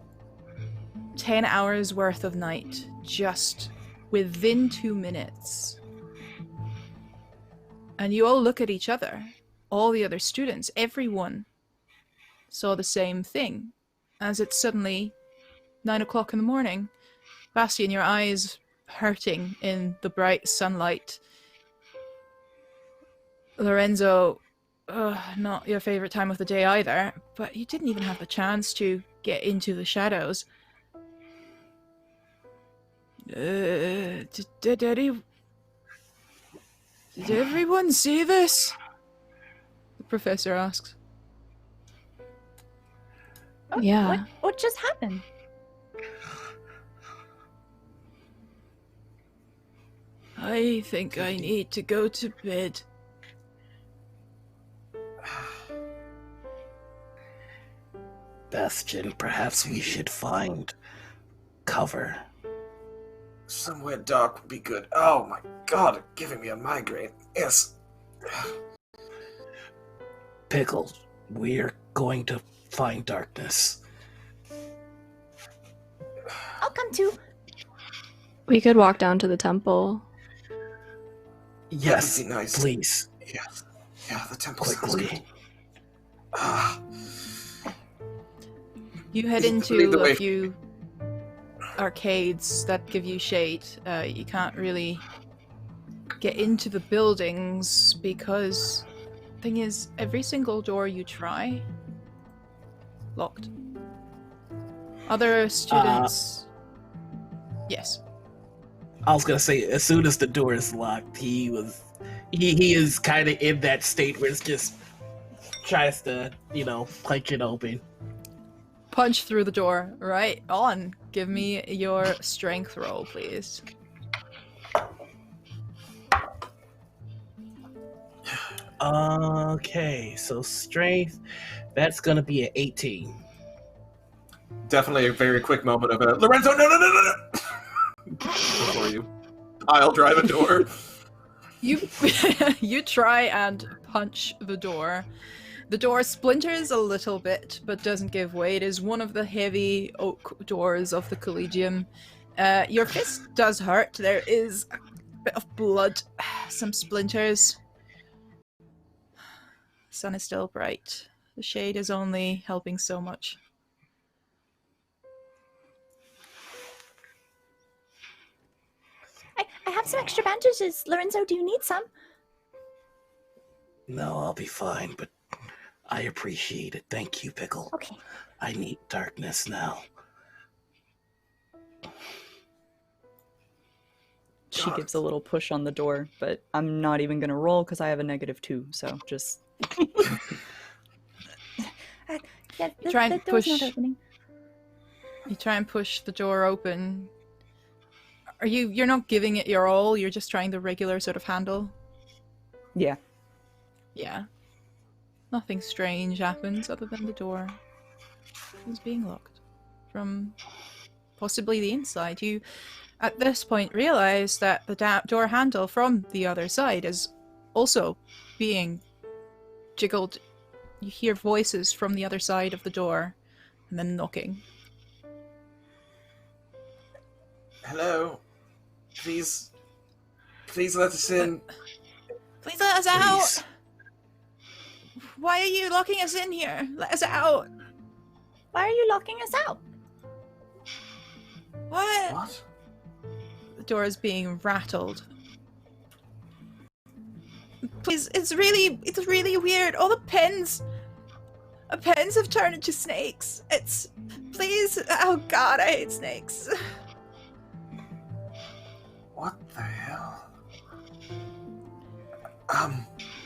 10 hours worth of night just within 2 minutes. And you all look at each other, all the other students, everyone saw the same thing. As it's suddenly 9 o'clock in the morning, Bastien, your eyes hurting in the bright sunlight. Lorenzo, not your favorite time of the day either, but you didn't even have the chance to get into the shadows. Did everyone see this? The professor asks. Yeah. What just happened? I think I need to go to bed. Bastion, perhaps we should find cover. Somewhere dark would be good. Oh my god, giving me a migraine. Yes. Pickle, we're going to find darkness. I'll come too. We could walk down to the temple. Yes, That'd be nice. please. Yes. Yeah, the temple sounds Quickly. good. Ah. You head Lead into the way. a few arcades that give you shade. You can't really get into the buildings because thing is, every single door you try, locked. Other students... Yes. I was gonna say, as soon as the door is locked, he is kind of in that state where it's just tries to, punch it open. Punch through the door. Right on. Give me your strength roll, please. Okay, so strength, that's gonna be an 18. Definitely a very quick moment of Lorenzo, no! Before you pile drive a door. You try and punch the door. The door splinters a little bit, but doesn't give way. It is one of the heavy oak doors of the Collegium. Your fist does hurt. There is a bit of blood, some splinters. The sun is still bright. The shade is only helping so much. I have some extra bandages. Lorenzo, do you need some? No, I'll be fine, but I appreciate it. Thank you, Pickle. Okay. I need darkness now. She God. gives a little push on the door, but I'm not even gonna roll because I have a -2, so just... Yeah, Try and the door's not push. opening. You try and push the door open. You're not giving it your all, you're just trying the regular sort of handle? Yeah. Yeah. Nothing strange happens other than the door is being locked from possibly the inside. You, at this point, realize that the door handle from the other side is also being jiggled. You hear voices from the other side of the door and then knocking. Hello. Please let us in. Please let us out! Why are you locking us in here? Let us out! Why are you locking us out? What? What? The door is being rattled. Please, it's really weird. All the pens have turned into snakes. Please, oh god, I hate snakes. What the hell?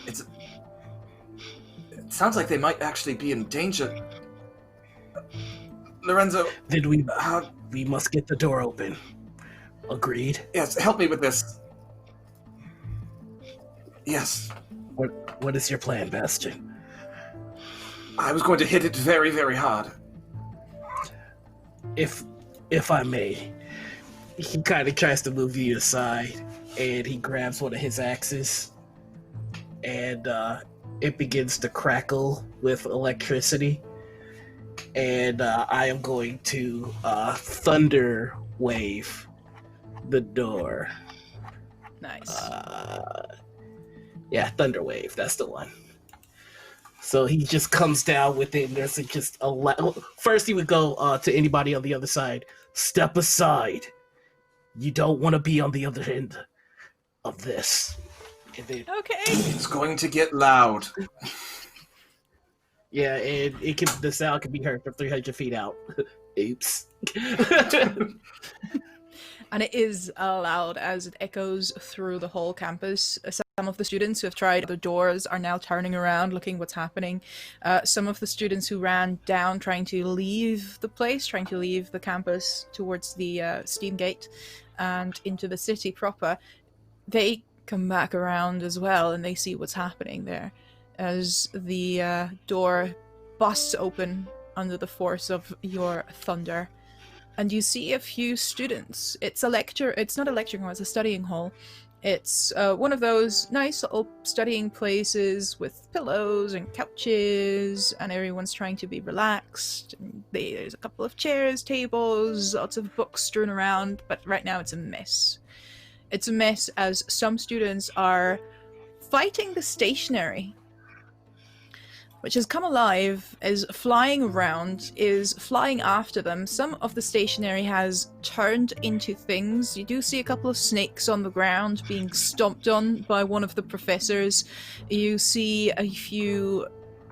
It sounds like they might actually be in danger. Lorenzo, Then we must get the door open. Agreed. yes, help me with this. Yes, What is your plan, Bastion? I was going to hit it very, very hard. If I may, he kind of tries to move you aside, and he grabs one of his axes, and it begins to crackle with electricity. And I am going to thunder wave the door. Nice. Yeah, thunder wave. That's the one. So he just comes down with it, and there's just first he would go to anybody on the other side. Step aside. You don't want to be on the other end of this. And then, Okay. It's going to get loud. yeah, and the sound can be heard from 300 feet out. Oops. And it is loud as it echoes through the whole campus. Some of the students who have tried the doors are now turning around, looking what's happening. Some of the students who ran down trying to leave the place, trying to leave the campus towards the steam gate and into the city proper, they come back around as well, and they see what's happening there as the door busts open under the force of your thunder. And you see a few students. It's not a lecture hall, it's a studying hall. It's one of those nice little studying places with pillows and couches, and everyone's trying to be relaxed. And there's a couple of chairs, tables, lots of books strewn around, but right now it's a mess. It's a mess as some students are fighting the stationery, which has come alive, is flying around, is flying after them. Some of the stationery has turned into things. You do see a couple of snakes on the ground being stomped on by one of the professors. You see a few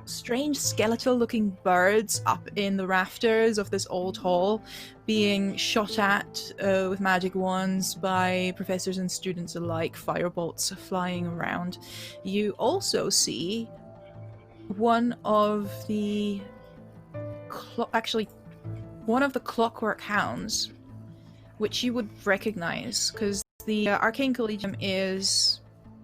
strange skeletal-looking birds up in the rafters of this old hall being shot at with magic wands by professors and students alike, firebolts flying around. You also see one of the clockwork hounds, which you would recognize because the Arcane Collegium is,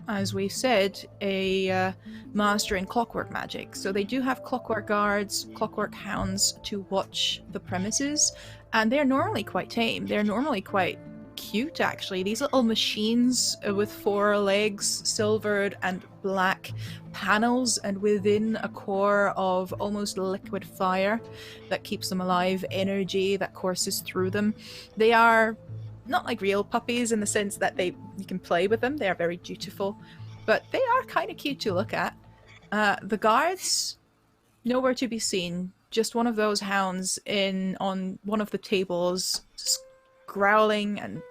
as we've said, a master in clockwork magic. So they do have clockwork guards, clockwork hounds to watch the premises, and they're normally quite tame. They're normally quite cute, actually. These little machines with 4 legs, silvered and black panels, and within a core of almost liquid fire that keeps them alive, energy that courses through them. They are not like real puppies in the sense that you can play with them. They are very dutiful, but they are kind of cute to look at. The guards, nowhere to be seen. Just one of those hounds on one of the tables, growling and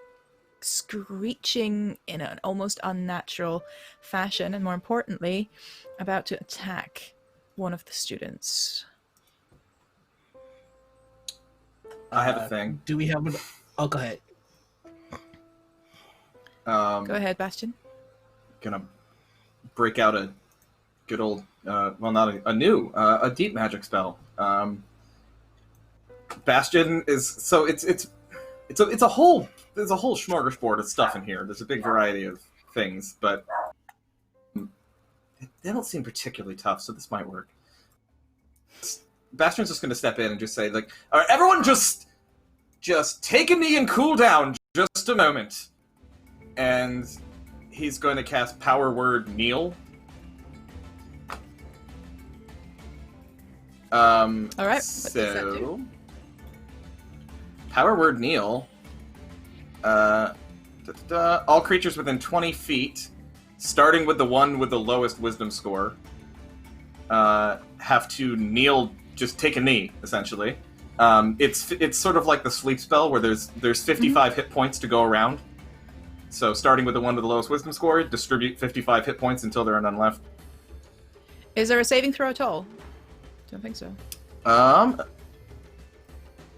screeching in an almost unnatural fashion, and more importantly, about to attack one of the students. I have a thing. Do we have Oh, go ahead. Go ahead, Bastion. Gonna break out a good old, well, not a deep magic spell. Bastion is so it's a whole smorgasbord of stuff in here. There's a big variety of things, but they don't seem particularly tough, so this might work. Bastion's just going to step in and just say, like, all right, everyone just take a knee and cool down just a moment. And he's going to cast Power Word Kneel. All right. What does that do? Power Word Kneel. All creatures within 20 feet, starting with the one with the lowest wisdom score, have to kneel. Just take a knee, essentially. It's sort of like the sleep spell where there's 55 hit points to go around. So starting with the one with the lowest wisdom score, distribute 55 hit points until there are none left. Is there a saving throw at all? Don't think so.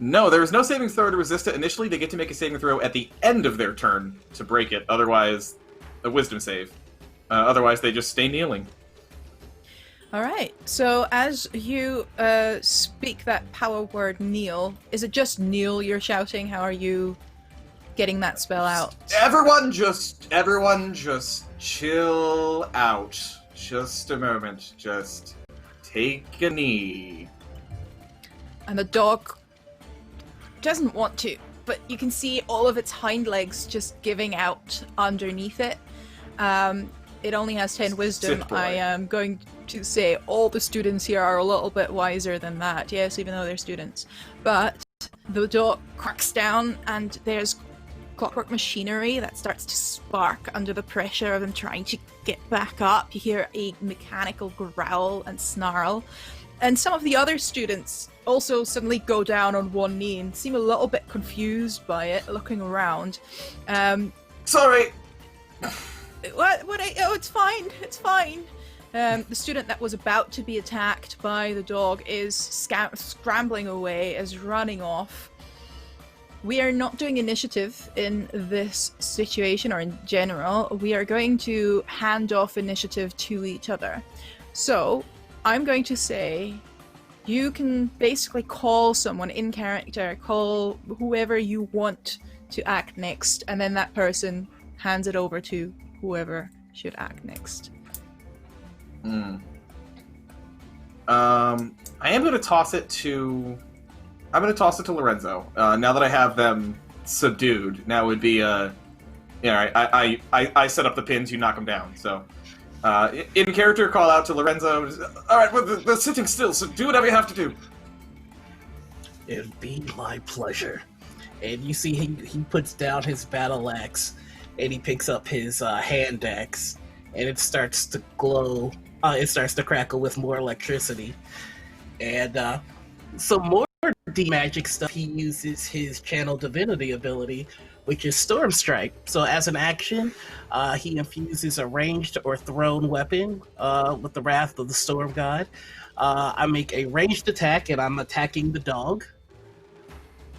No, there is no saving throw to resist it initially. They get to make a saving throw at the end of their turn to break it. Otherwise, a wisdom save. Otherwise, they just stay kneeling. All right. So as you speak that power word kneel, is it just kneel you're shouting? How are you getting that spell out? Everyone just chill out. Just a moment. Just take a knee. And the dog doesn't want to, but you can see all of its hind legs just giving out underneath it. It only has 10 wisdom. I am going to say all the students here are a little bit wiser than that. Yes, even though they're students. But the dog cracks down and there's clockwork machinery that starts to spark under the pressure of them trying to get back up. You hear a mechanical growl and snarl. And some of the other students also suddenly go down on one knee and seem a little bit confused by it, looking around. Sorry! Oh, it's fine. It's fine. The student that was about to be attacked by the dog is scrambling away, is running off. We are not doing initiative in this situation, or in general. We are going to hand off initiative to each other. So, I'm going to say you can basically call someone in character, call whoever you want to act next, and then that person hands it over to whoever should act next. I am going to toss it to... I'm going to toss it to Lorenzo. Now that I have them subdued, now would be I set up the pins, you knock them down. So, in character, call out to Lorenzo. All right, well, they're sitting still, so do whatever you have to do. It'd be my pleasure. And you see he puts down his battle axe, and he picks up his hand axe, and it starts to glow. It starts to crackle with more electricity. And some more deep magic stuff, he uses his Channel Divinity ability, which is Storm Strike. So as an action, he infuses a ranged or thrown weapon with the Wrath of the Storm God. I make a ranged attack, and I'm attacking the dog.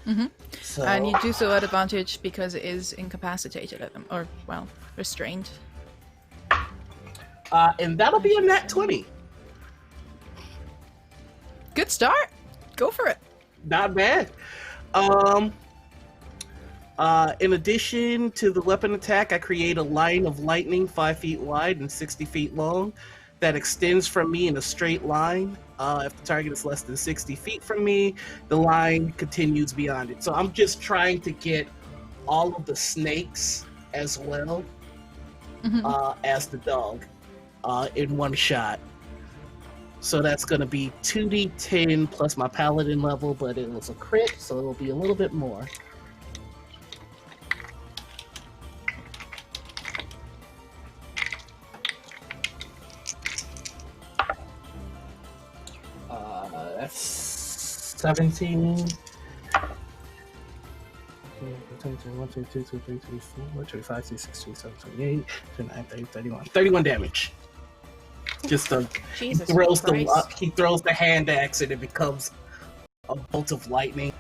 Mm-hmm. So, and you do so at advantage because it is incapacitated at them, or, well, restrained. and that'll be a nat 20. Good start. Go for it. Not bad. In addition to the weapon attack, I create a line of lightning 5 feet wide and 60 feet long that extends from me in a straight line. If the target is less than 60 feet from me, the line continues beyond it. So I'm just trying to get all of the snakes as well as the dog in one shot. So that's going to be 2d10 plus my paladin level, but it was a crit, so it'll be a little bit more. That's 17. 31 damage. Just Jesus throws Christ. he throws the hand axe and it becomes a bolt of lightning.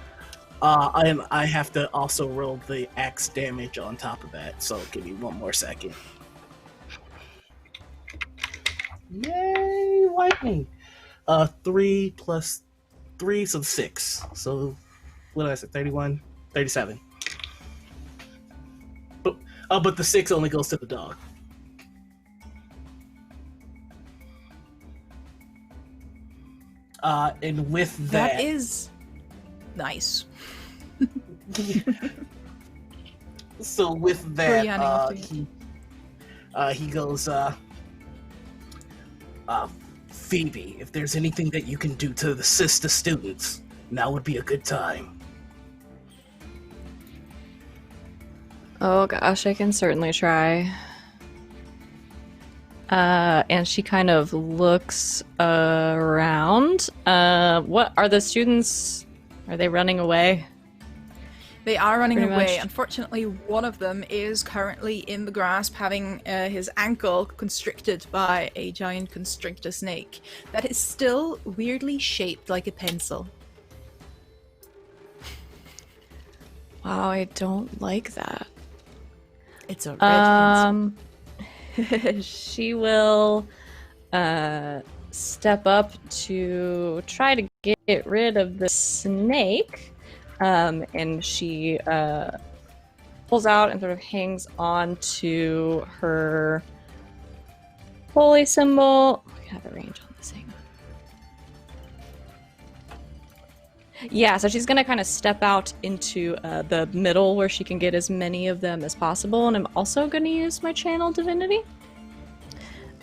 I have to also roll the axe damage on top of that, so give me one more second. Yay, lightning! 3 plus 3, so 6. So, what did I say, 31? 37. But the 6 only goes to the dog. And with that... That is nice. So with that, he goes, Phoebe, if there's anything that you can do to assist the students, now would be a good time. Oh gosh, I can certainly try. And she kind of looks around. What are the students? Are they running away? They are running Pretty away. much. Unfortunately, one of them is currently in the grasp, having his ankle constricted by a giant constrictor snake that is still weirdly shaped like a pencil. Wow, I don't like that. It's a red pencil. She will step up to try to get rid of the snake, and she pulls out and sort of hangs on to her holy symbol. We have a range on this, hang on. Yeah, so she's gonna kind of step out into the middle where she can get as many of them as possible, and I'm also gonna use my channel divinity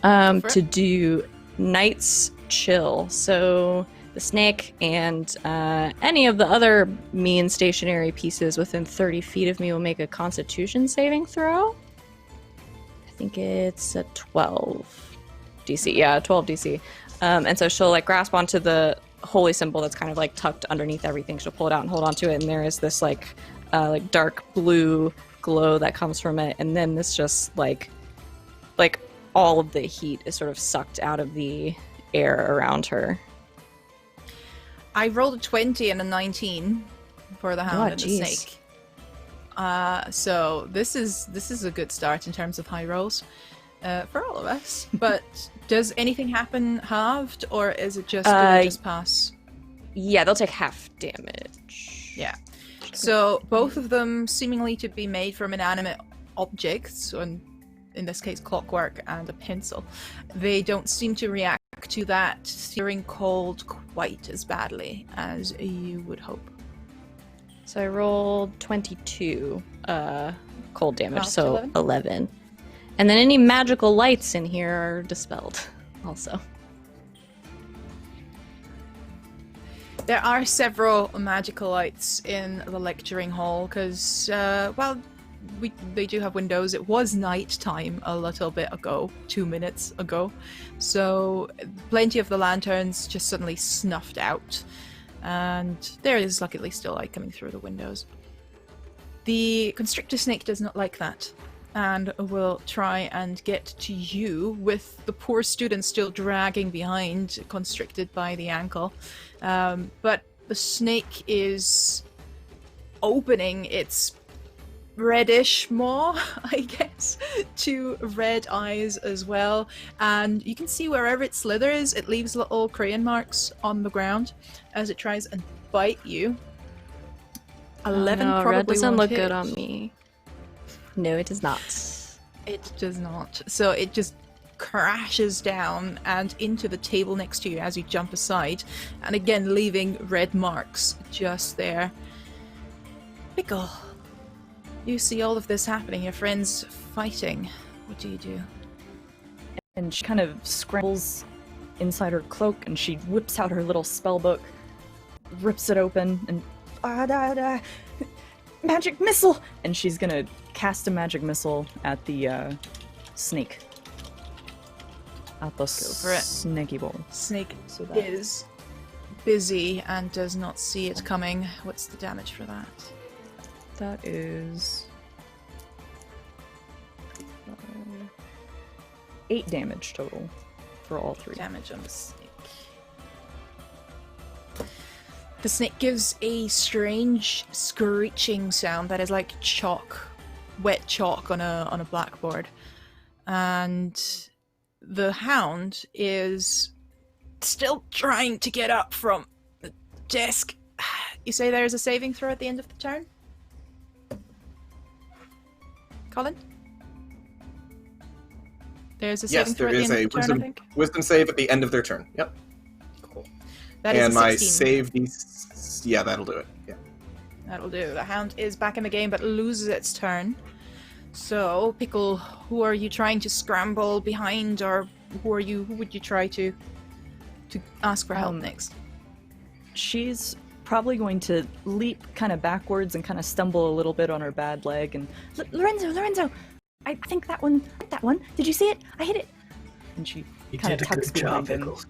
to do Night's Chill. So the snake and any of the other mean stationary pieces within 30 feet of me will make a Constitution saving throw. I think it's a 12 DC. Yeah, 12 DC. And so she'll like grasp onto the holy symbol that's kind of like tucked underneath everything. She'll pull it out and hold on to it, and there is this like dark blue glow that comes from it, and then this just like all of the heat is sort of sucked out of the air around her. I rolled a 20 and a 19 for the hound and the geez. snake. So this is a good start in terms of high rolls for all of us. But does anything happen halved, or is it just gonna just pass? Yeah, they'll take half damage. Yeah. So both of them seemingly to be made from inanimate objects, and in this case clockwork and a pencil. They don't seem to react to that searing cold quite as badly as you would hope. So I rolled 22 cold damage, Past so 11? 11. And then any magical lights in here are dispelled also. There are several magical lights in the lecturing hall because, they do have windows. It was night time a little bit ago, 2 minutes ago. So plenty of the lanterns just suddenly snuffed out. And there is luckily still light coming through the windows. The constrictor snake does not like that, and will try and get to you with the poor student still dragging behind, constricted by the ankle. But the snake is opening its reddish maw, I guess, to red eyes as well. And you can see wherever it slithers, it leaves little crayon marks on the ground as it tries and bite you. 11 no, probably red doesn't won't look hit. good on me. No, it does not. It does not. So it just crashes down and into the table next to you as you jump aside, and again leaving red marks just there. Pickle, you see all of this happening, your friends fighting. What do you do? And she kind of scrambles inside her cloak, and she whips out her little spell book, rips it open, and magic missile! And she's gonna cast a magic missile at the snake. At the for it. snaky bowl. Snake So that is busy and does not see it coming. What's the damage for that? That is 8 damage total for all 3. Damage on the snake. The snake gives a strange screeching sound that is like chalk, wet chalk on a blackboard. And the hound is still trying to get up from the desk. You say there's a saving throw at the end of the turn? Colin? There's a saving throw at the end of the turn, I think? Wisdom save at the end of their turn. Yep. Cool. That is and a 16. my save, yeah, that'll do it. Yeah. That'll do. The hound is back in the game, but loses its turn. So, Pickle, who are you trying to scramble behind, or who would you try to ask for help next? She's probably going to leap kind of backwards and kind of stumble a little bit on her bad leg and Lorenzo! I think that one. Did you see it? I hit it. And she You kind of did a tucks good job, behind him. Pickles.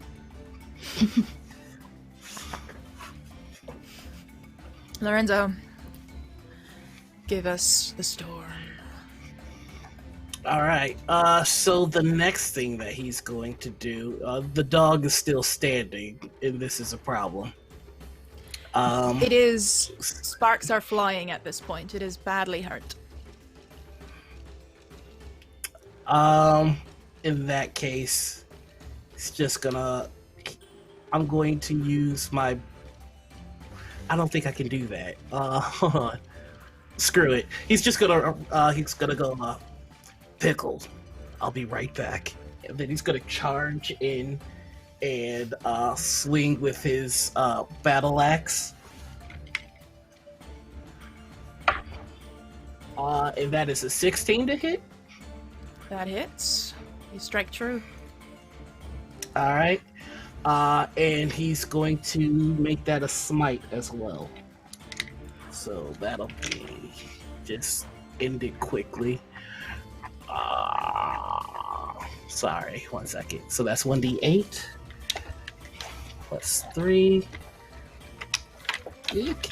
Lorenzo, give us the storm. All right. So the next thing that he's going to do, the dog is still standing, and this is a problem. It is. Sparks are flying at this point. It is badly hurt. In that case, it's just gonna. I'm going to use my. I don't think I can do that. Hold on. Screw it. He's just gonna. He's gonna go. Pickle. I'll be right back. And then he's gonna charge in and swing with his battle axe. And that is a 16 to hit. That hits. You strike true. All right. And he's going to make that a smite as well. So that'll be just end it quickly. Sorry, 1 second. So that's 1d8 plus 3. Eek.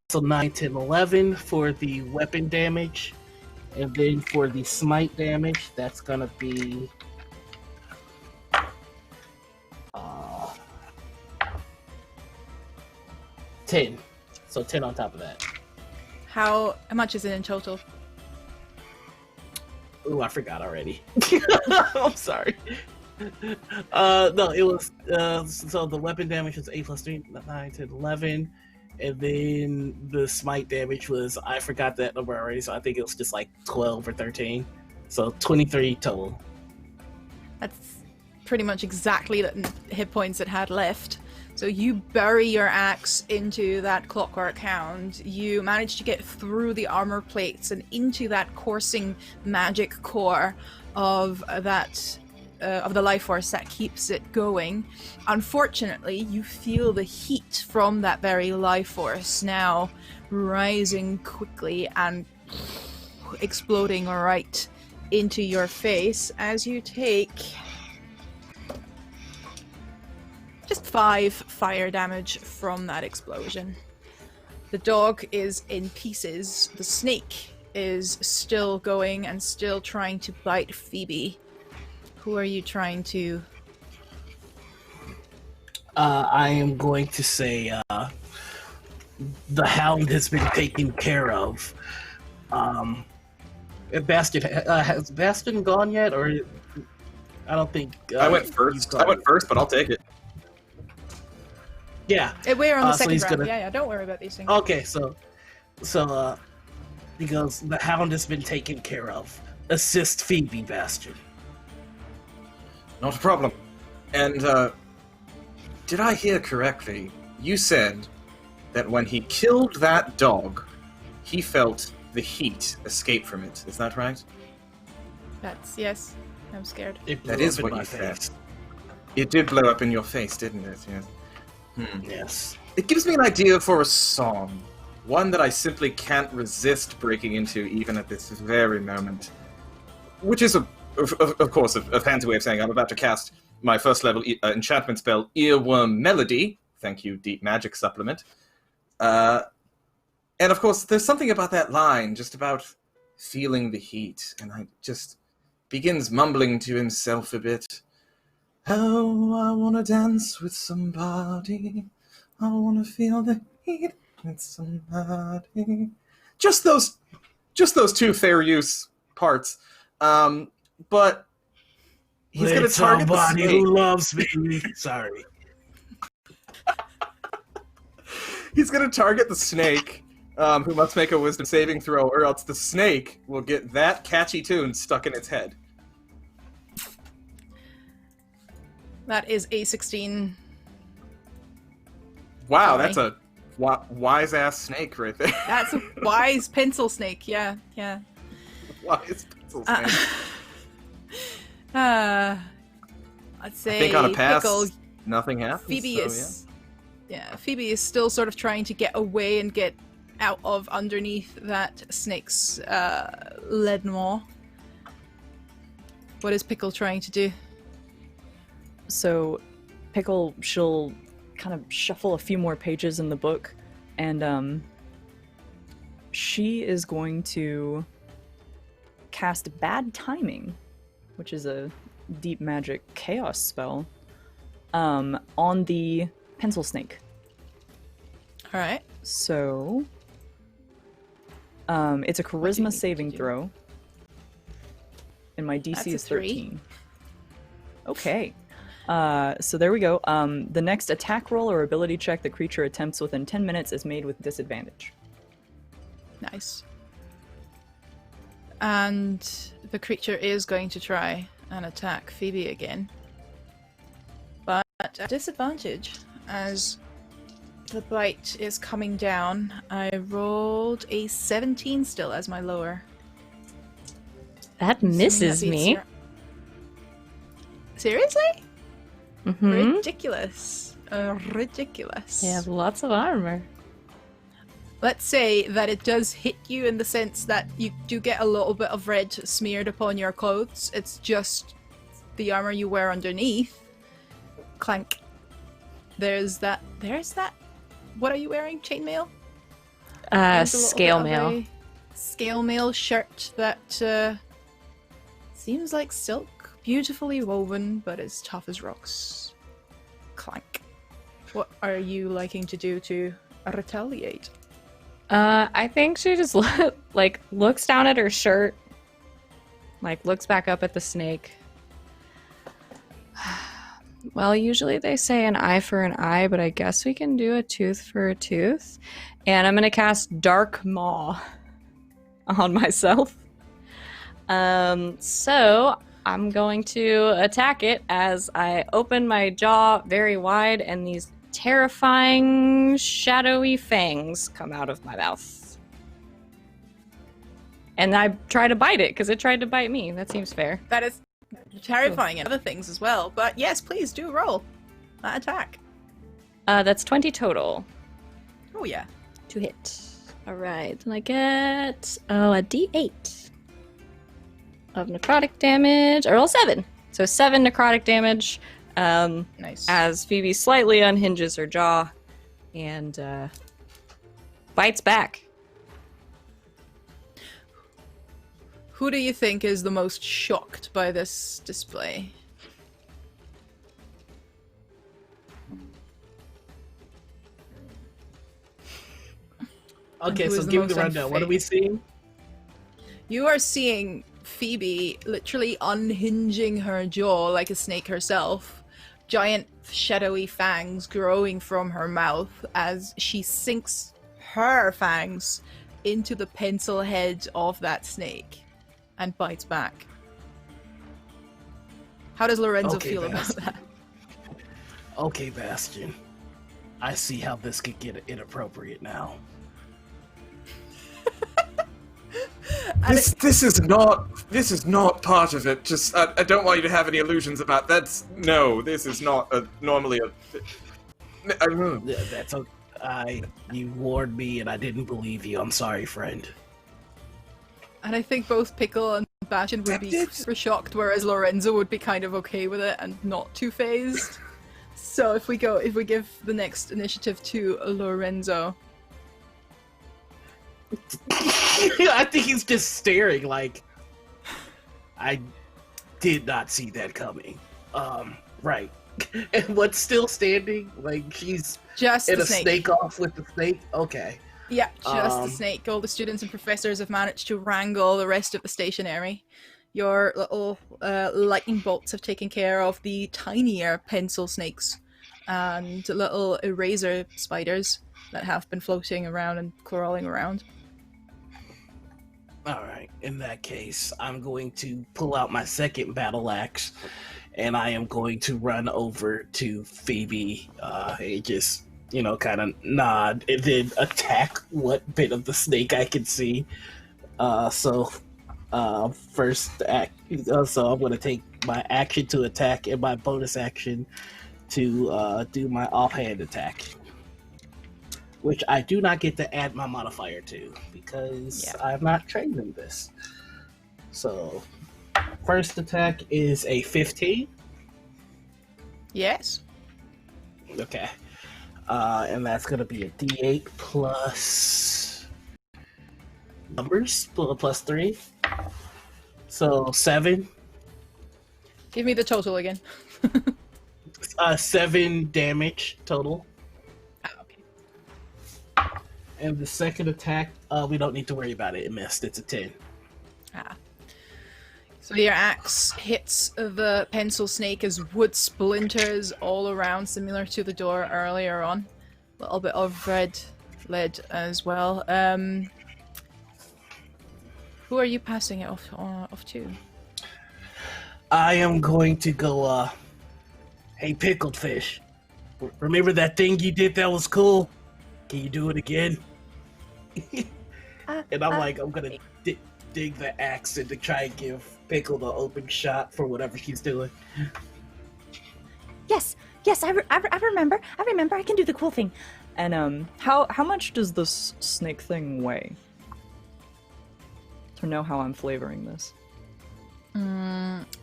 So 9, 10, 11 for the weapon damage. And then for the smite damage, that's gonna be 10. So 10 on top of that. How much is it in total? Ooh, I forgot already. I'm sorry. No, it was so the weapon damage was 8 plus 3, 9, 10, 11. And then the smite damage was, I forgot that number already, so I think it was just like 12 or 13. So 23 total. That's pretty much exactly the hit points it had left. So you bury your axe into that clockwork hound. You manage to get through the armor plates and into that coursing magic core of that of the life force that keeps it going. Unfortunately, you feel the heat from that very life force now rising quickly and exploding right into your face as you take just 5 fire damage from that explosion. The dog is in pieces. The snake is still going and still trying to bite Phöebe. Who are you trying to? I am going to say the hound has been taken care of. Bastien, has Bastien gone yet, or I don't think I went first. But I'll take it. Yeah, We're on the so second he's round. gonna- Yeah, don't worry about these things. Okay, so because the hound has been taken care of. Assist Phöebe, Bastien. Not a problem. And, did I hear correctly? You said that when he killed that dog, he felt the heat escape from it. Is that right? Yes. I'm scared. It That blew is up in what my you said. face. It did blow up in your face, didn't it? Yes. Yes. It gives me an idea for a song. One that I simply can't resist breaking into even at this very moment. Which is, of course, a fancy way of saying I'm about to cast my first level enchantment spell, Earworm Melody. Thank you, Deep Magic Supplement. And of course, there's something about that line, just about feeling the heat. And I just begins mumbling to himself a bit. Oh, I wanna dance with somebody. I wanna feel the heat with somebody. Just those two fair use parts. But he's gonna target the somebody snake. who loves me. Sorry. He's gonna target the snake, who must make a wisdom saving throw, or else the snake will get that catchy tune stuck in its head. That is a 16. Wow, Sorry. that's a wise ass snake right there. That's a wise pencil snake. Yeah. Wise pencil snake. I'd say I think on a pass, Pickle, nothing happens. Phoebe so, is Phoebe is still sort of trying to get away and get out of underneath that snake's lead maw. What is Pickle trying to do? So, Pickle, she'll kind of shuffle a few more pages in the book, and she is going to cast Bad Timing, which is a deep magic chaos spell, on the pencil snake. All right. So, it's a What do you charisma need saving to do? throw, and my DC That's a is 3. 13. Okay. So there we go. The next attack roll or ability check the creature attempts within 10 minutes is made with disadvantage. Nice. And the creature is going to try and attack Phoebe again. But at disadvantage, as the bite is coming down. I rolled a 17 still as my lower. That Assuming misses that beats me. your- Seriously? Mm-hmm. Ridiculous. Ridiculous. They have lots of armor. Let's say that it does hit you in the sense that you do get a little bit of red smeared upon your clothes. It's just the armor you wear underneath. Clank. There's that. What are you wearing? Chainmail? There's a little Scale bit of mail. a Scale mail shirt that seems like silk, beautifully woven, but as tough as rocks. Clank. What are you liking to do to retaliate? I think she just looks down at her shirt, looks back up at the snake. Well, usually they say an eye for an eye, but I guess we can do a tooth for a tooth. And I'm gonna cast Dark Maw on myself. So I'm going to attack it as I open my jaw very wide, and these terrifying, shadowy fangs come out of my mouth. And I try to bite it, because it tried to bite me. That seems fair. That is terrifying and other things as well. But yes, please do roll that attack. That's 20 total Oh yeah. to hit. Alright, and I get, a d8 of necrotic damage. I roll 7. So 7 necrotic damage. Nice. As Phoebe slightly unhinges her jaw and bites back. Who do you think is the most shocked by this display? Okay, Who so is the give me the most rundown. What are unfazed? we seeing? You are seeing Phoebe literally unhinging her jaw like a snake herself. Giant shadowy fangs growing from her mouth as she sinks her fangs into the pencil head of that snake and bites back. How does Lorenzo Okay, feel about Bastien. that? Okay, Bastion. I see how this could get inappropriate now. This is not part of it. Just I don't want you to have any illusions about that. No, this is not normally a. Yeah, that's okay. You warned me and I didn't believe you. I'm sorry, friend. And I think both Pickle and Bastion would be super shocked, whereas Lorenzo would be kind of okay with it and not too phased. So if we give the next initiative to Lorenzo. I think he's just staring like I did not see that coming. Right. And what's still standing? Like she's Just in the a snake. snake off with the snake? Okay. Yeah, just the Um, snake. All the students and professors have managed to wrangle the rest of the stationery. Your little lightning bolts have taken care of the tinier pencil snakes and little eraser spiders that have been floating around and crawling around. Alright, in that case, I'm going to pull out my second battle axe and I am going to run over to Phoebe and just, kind of nod and then attack what bit of the snake I can see. First act, so I'm going to take my action to attack and my bonus action to do my offhand attack, which I do not get to add my modifier to because I'm not trained in this. So, first attack is a 15. Yes. Okay. And that's going to be a d8 plus numbers, plus 3. So, 7. Give me the total again. 7 damage total. Ah, okay. And the second attack, we don't need to worry about it. It missed. It's a 10. Ah. So your axe hits the pencil snake as wood splinters all around, similar to the door earlier on. A little bit of red lead as well. Who are you passing it off to? I am going to go, hey, Pickled Fish. Remember that thing you did that was cool? Can you do it again? And I'm gonna dig the axe in to try and give Pickle the open shot for whatever she's doing. Yes, I remember. I remember. I can do the cool thing. And how much does this snake thing weigh? To know how I'm flavoring this.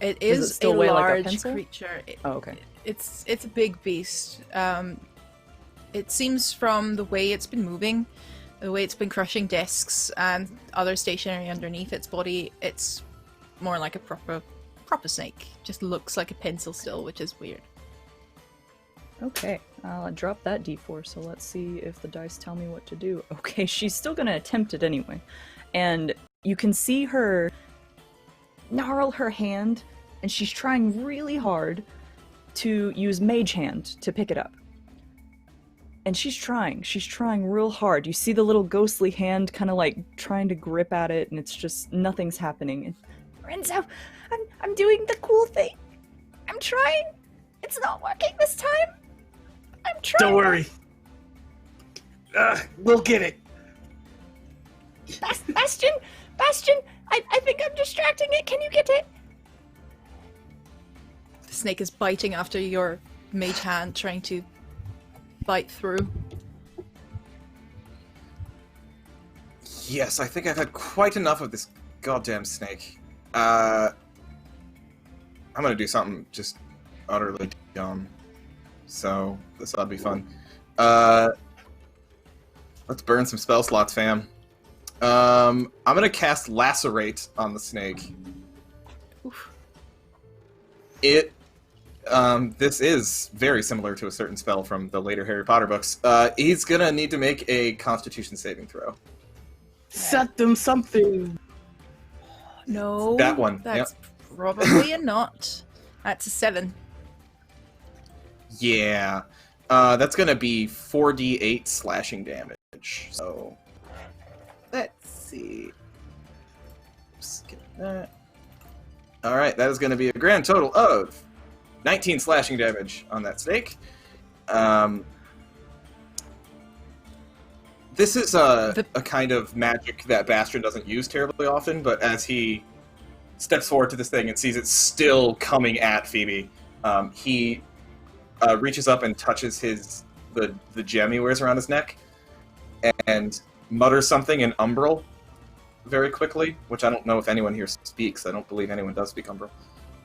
It Does is it still a weigh like a large pencil? creature. Oh, okay. It's a big beast. It seems from the way it's been moving, the way it's been crushing desks and other stationery underneath its body, it's more like a proper snake. Just looks like a pencil still, which is weird. Okay, I'll drop that d4, so let's see if the dice tell me what to do. Okay, she's still gonna attempt it anyway. And you can see her gnarl her hand, and she's trying really hard to use Mage Hand to pick it up. And she's trying real hard. You see the little ghostly hand kind of like trying to grip at it, and it's just, nothing's happening. And Lorenzo, I'm doing the cool thing. I'm trying. It's not working this time. I'm trying. Don't worry. We'll get it. Bastien, I think I'm distracting it. Can you get it? The snake is biting after your mage hand, trying to bite through. Yes, I think I've had quite enough of this goddamn snake. I'm gonna do something just utterly dumb. So, this ought to be fun. Let's burn some spell slots, fam. I'm gonna cast Lacerate on the snake. Oof. This is very similar to a certain spell from the later Harry Potter books. He's gonna need to make a Constitution saving throw. Set them something. No. That one, That's probably a not. That's a 7. Yeah. That's gonna be 4d8 slashing damage. So, let's see. Just get that. Alright, that is gonna be a grand total of 19 slashing damage on that snake. This is a kind of magic that Bastien doesn't use terribly often, but as he steps forward to this thing and sees it still coming at Phoebe, he reaches up and touches the gem he wears around his neck and mutters something in Umbral very quickly, which I don't know if anyone here speaks. I don't believe anyone does speak Umbral.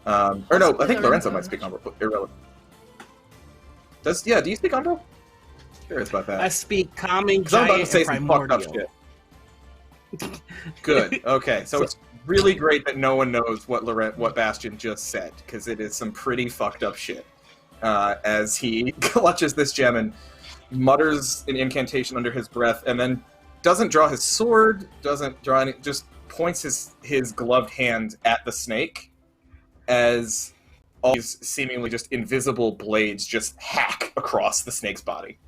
Or no, I think Lorenzo might speak Umbral, but irrelevant. Do you speak Umbral? Curious about that. I speak Common, Because I'm about to Giant, say and some fucked up Primordial. shit. Good. Okay, so it's really great that no one knows what Bastien just said, because it is some pretty fucked up shit. as he clutches this gem and mutters an incantation under his breath, and then doesn't draw his sword, doesn't draw any, just points his gloved hand at the snake as all these seemingly just invisible blades just hack across the snake's body.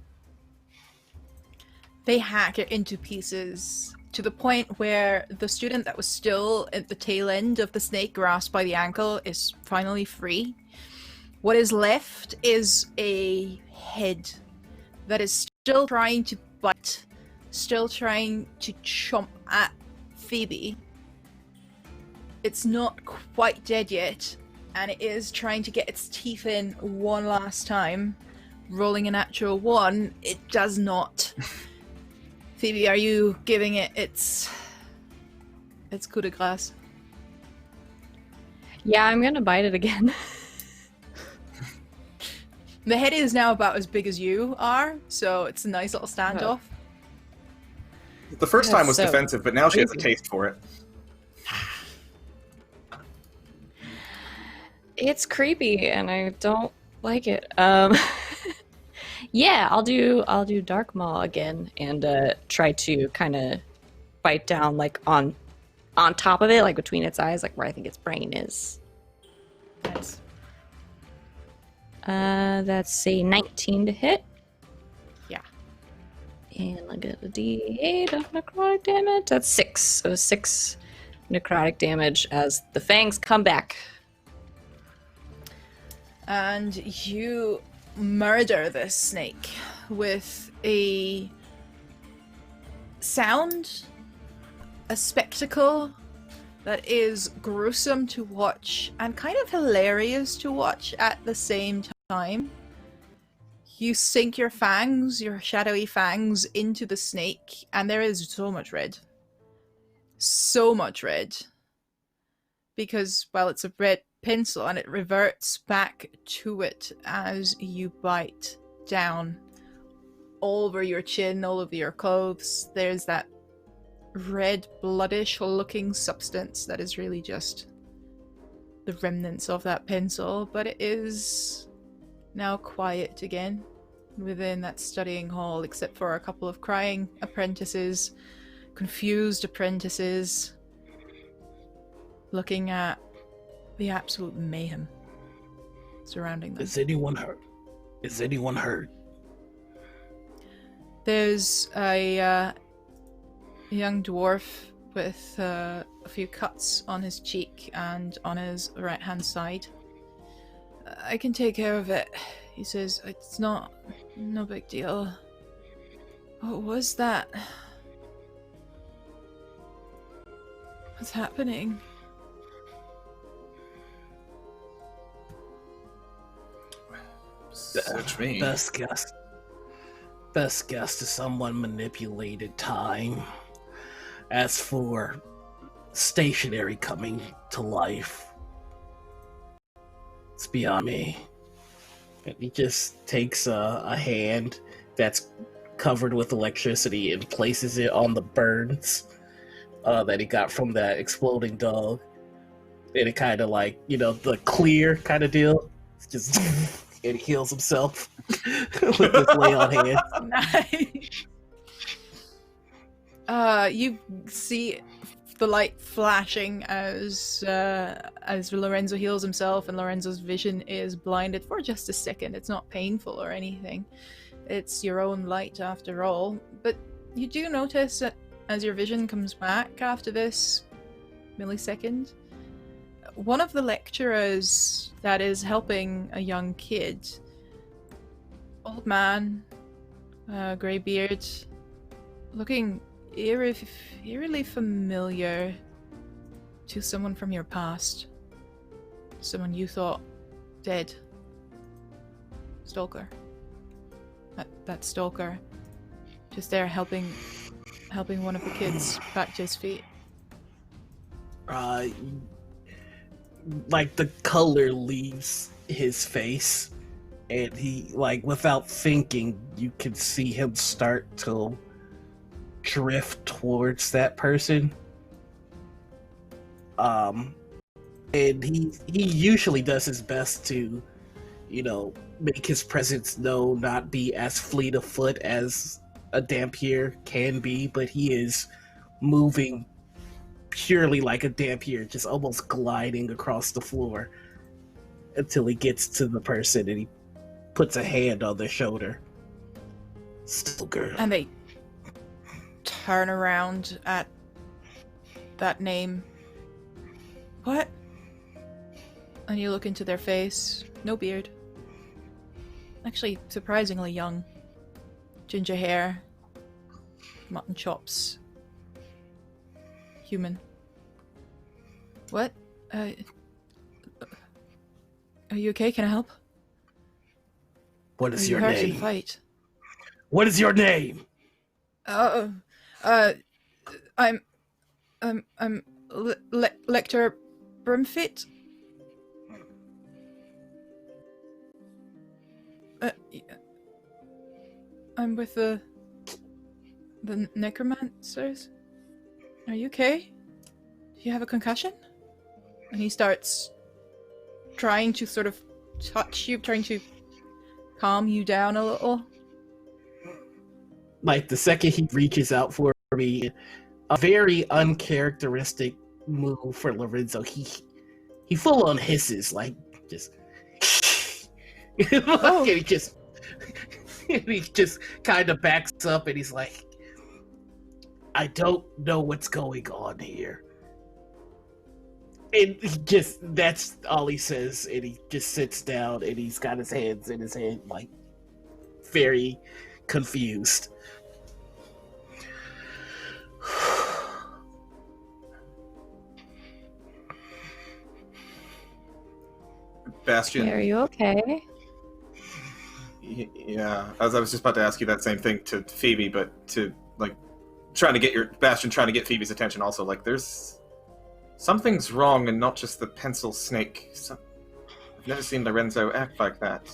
They hack it into pieces to the point where the student that was still at the tail end of the snake grasped by the ankle is finally free. What is left is a head that is still trying to bite, still trying to chomp at Phoebe. It's not quite dead yet, and it is trying to get its teeth in one last time. Rolling a natural 1, it does not. Phoebe, are you giving it its coup de grace? Yeah, I'm gonna bite it again. The head is now about as big as you are, so it's a nice little standoff. The first time was so defensive, but now she has a taste for it. It's creepy, and I don't like it. Yeah, I'll do Dark Maw again and try to kind of bite down like on top of it, like between its eyes, like where I think its brain is. Nice. That's a 19 to hit. Yeah. And I get a D8 of necrotic damage. That's 6. So 6 necrotic damage as the fangs come back. And you murder this snake with a sound, a spectacle that is gruesome to watch and kind of hilarious to watch at the same time. You sink your fangs, your shadowy fangs, into the snake, and there is so much red. So much red. Because, well, it's a red pencil and it reverts back to it as you bite down all over your chin, all over your clothes. There's that red bloodish looking substance that is really just the remnants of that pencil, but it is now quiet again within that studying hall, except for a couple of crying apprentices, confused apprentices, looking at the absolute mayhem surrounding them. Is anyone hurt? Is anyone hurt? There's a young dwarf with a few cuts on his cheek and on his right hand side. I can take care of it, he says. It's no big deal. What was that? What's happening? Search me. Best guess is someone manipulated time. As for stationary coming to life, it's beyond me. And he just takes a hand that's covered with electricity and places it on the burns that he got from that exploding dog. And it kind of like, the clear kind of deal. It's just, and he heals himself with this lay on hand. Nice. You see the light flashing as Lorenzo heals himself, and Lorenzo's vision is blinded for just a second. It's not painful or anything. It's your own light after all. But you do notice that as your vision comes back after this millisecond, one of the lecturers that is helping a young kid, old man, grey beard, looking eerily familiar to someone from your past. Someone you thought dead. Stalker. That stalker. Just there helping one of the kids back to his feet. Like the color leaves his face, and he, like, without thinking, you can see him start to drift towards that person. And he usually does his best to, make his presence known, not be as fleet of foot as a Dampier can be, but he is moving purely like a Dampier, just almost gliding across the floor until he gets to the person and he puts a hand on their shoulder. Still girl. And they turn around at that name. What? And you look into their face. No beard. Actually, surprisingly young. Ginger hair. Mutton chops. Human. What? Are you okay? Can I help? What is Are your you hurt in name? fight? What is your name? I'm Lecter Brimfit. I'm with the necromancers. Are you okay? Do you have a concussion? And he starts trying to sort of touch you, trying to calm you down a little. Like, the second he reaches out for me, a very uncharacteristic move for Lorenzo. He full on hisses, like, just Oh. and he just kind of backs up and he's like, I don't know what's going on here. And that's all he says, and he just sits down and he's got his hands in his head, like, very confused. Bastion. Are you okay? Yeah, as I was just about to ask you that same thing to Phoebe, but to, like, trying to get Phoebe's attention also, like, there's something's wrong and not just the pencil snake. I've never seen Lorenzo act like that.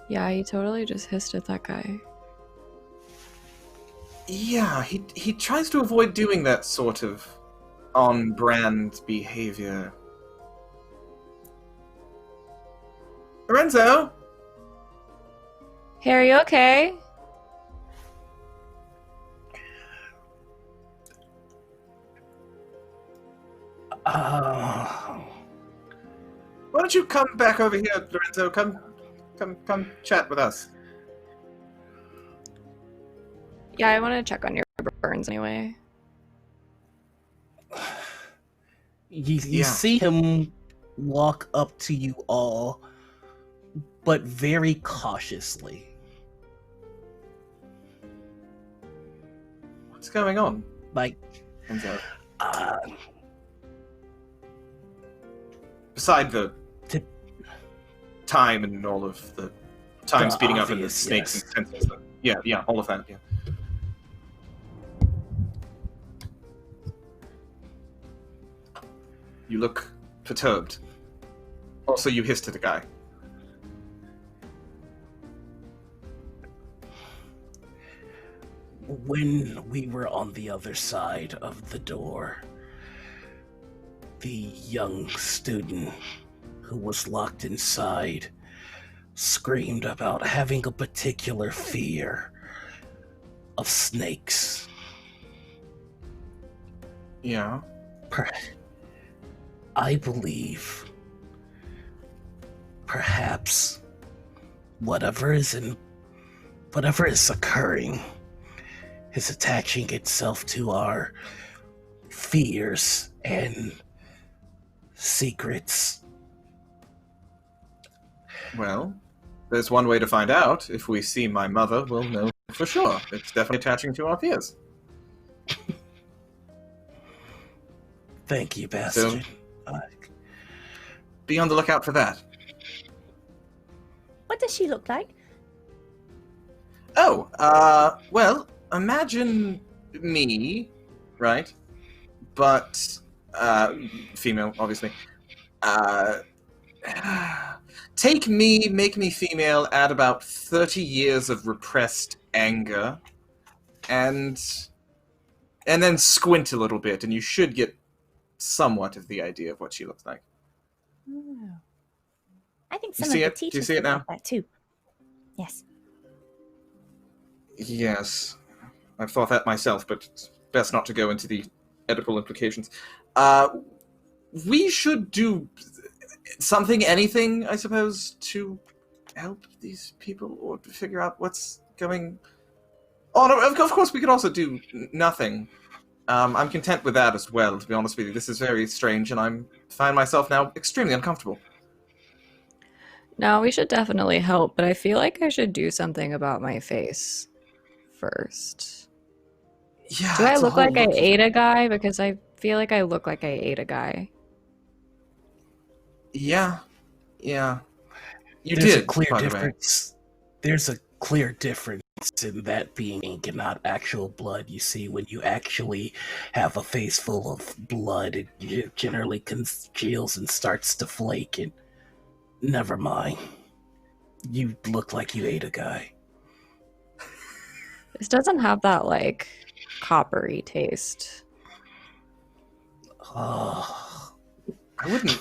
Yeah, he totally just hissed at that guy. Yeah, he tries to avoid doing that sort of on-brand behavior. Lorenzo! Hey, are you okay? Why don't you come back over here, Lorenzo? Come chat with us. Yeah, I want to check on your burns anyway. You see him walk up to you all, but very cautiously. What's going on? Like, Lorenzo? uh, Beside the time and all of the time The speeding up and the obvious, snakes yes. and pencils. Yeah, all of that, yeah. You look perturbed. Also, you hissed at the guy. when we were on the other side of the door, the young student who was locked inside screamed about having a particular fear of snakes. Yeah. I believe perhaps whatever is occurring is attaching itself to our fears and secrets. Well, there's one way to find out. If we see my mother, we'll know for sure. It's definitely attaching to our fears. Thank you, Bastien. Be on the lookout for that. What does she look like? Oh, well, imagine me, right? But, female, obviously. Take me, make me female, add about 30 years of repressed anger, and then squint a little bit, and you should get somewhat of the idea of what she looks like. I think You some see of the it? Do you teachers see it think now? like that too. Yes. Yes. I've thought that myself, but it's best not to go into the edible implications. We should do something, anything, I suppose, to help these people or to figure out what's going. Oh no! Of course, we could also do nothing. I'm content with that as well. To be honest with you, this is very strange, and I find myself now extremely uncomfortable. No, we should definitely help, but I feel like I should do something about my face first. Yeah. Do I it's a look whole like I look- ate a guy? Because I feel like I look like I ate a guy. Yeah. Yeah. You There's did, a clear by the way. difference. There's a clear difference in that being ink and not actual blood. You see, when you actually have a face full of blood, it generally congeals and starts to flake. And never mind, you look like you ate a guy. This doesn't have that, like, coppery taste. Oh, I wouldn't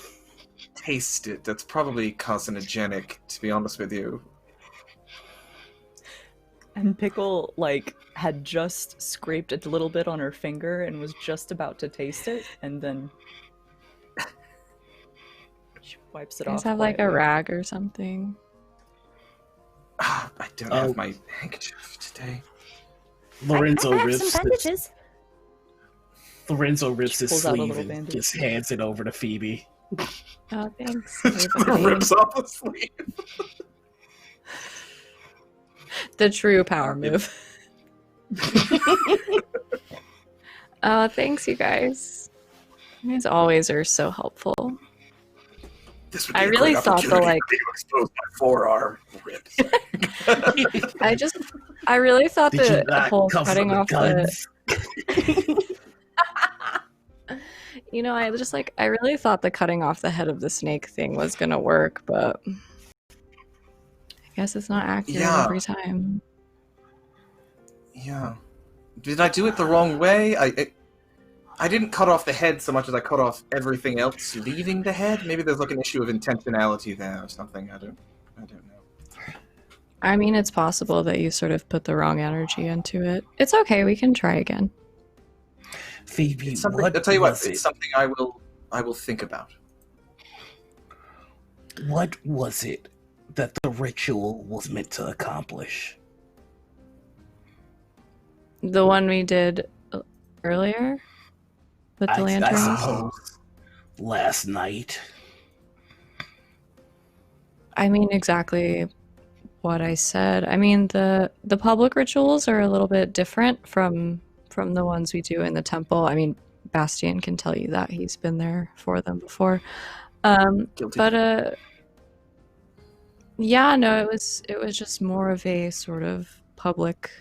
taste it. That's probably carcinogenic, to be honest with you. And Pickle, like, had just scraped a little bit on her finger and was just about to taste it, and then she wipes it You off. guys have, like, a quietly. rag or something? I don't have my handkerchief today. Lorenzo I have rips some this. bandages. Lorenzo rips She his pulls out a sleeve little and bandage. just hands it over to Phoebe. Oh, thanks. everybody. Rips off the sleeve. The true power move. Oh, thanks, you guys. You guys always are so helpful. This would be I a really great thought the, opportunity like- for me to expose my forearm rips. I really thought Did you the not whole come cutting from the off the. guns? You know, I really thought the cutting off the head of the snake thing was gonna work, but I guess it's not accurate Yeah. every time. Yeah. Did I do it the wrong way? I didn't cut off the head so much as I cut off everything else, leaving the head. Maybe there's like an issue of intentionality there or something. I don't know. I mean, it's possible that you sort of put the wrong energy into it. It's okay, we can try again. Phoebe, It's something, what I'll tell you what. was It's it? something I will think about. What was it that the ritual was meant to accomplish? The one we did earlier with the I lanterns. suppose last night. I mean, exactly what I said. I mean, the public rituals are a little bit different from the ones we do in the temple. I mean, Bastien can tell you that he's been there for them before. Guilty. But yeah, no, it was just more of a sort of public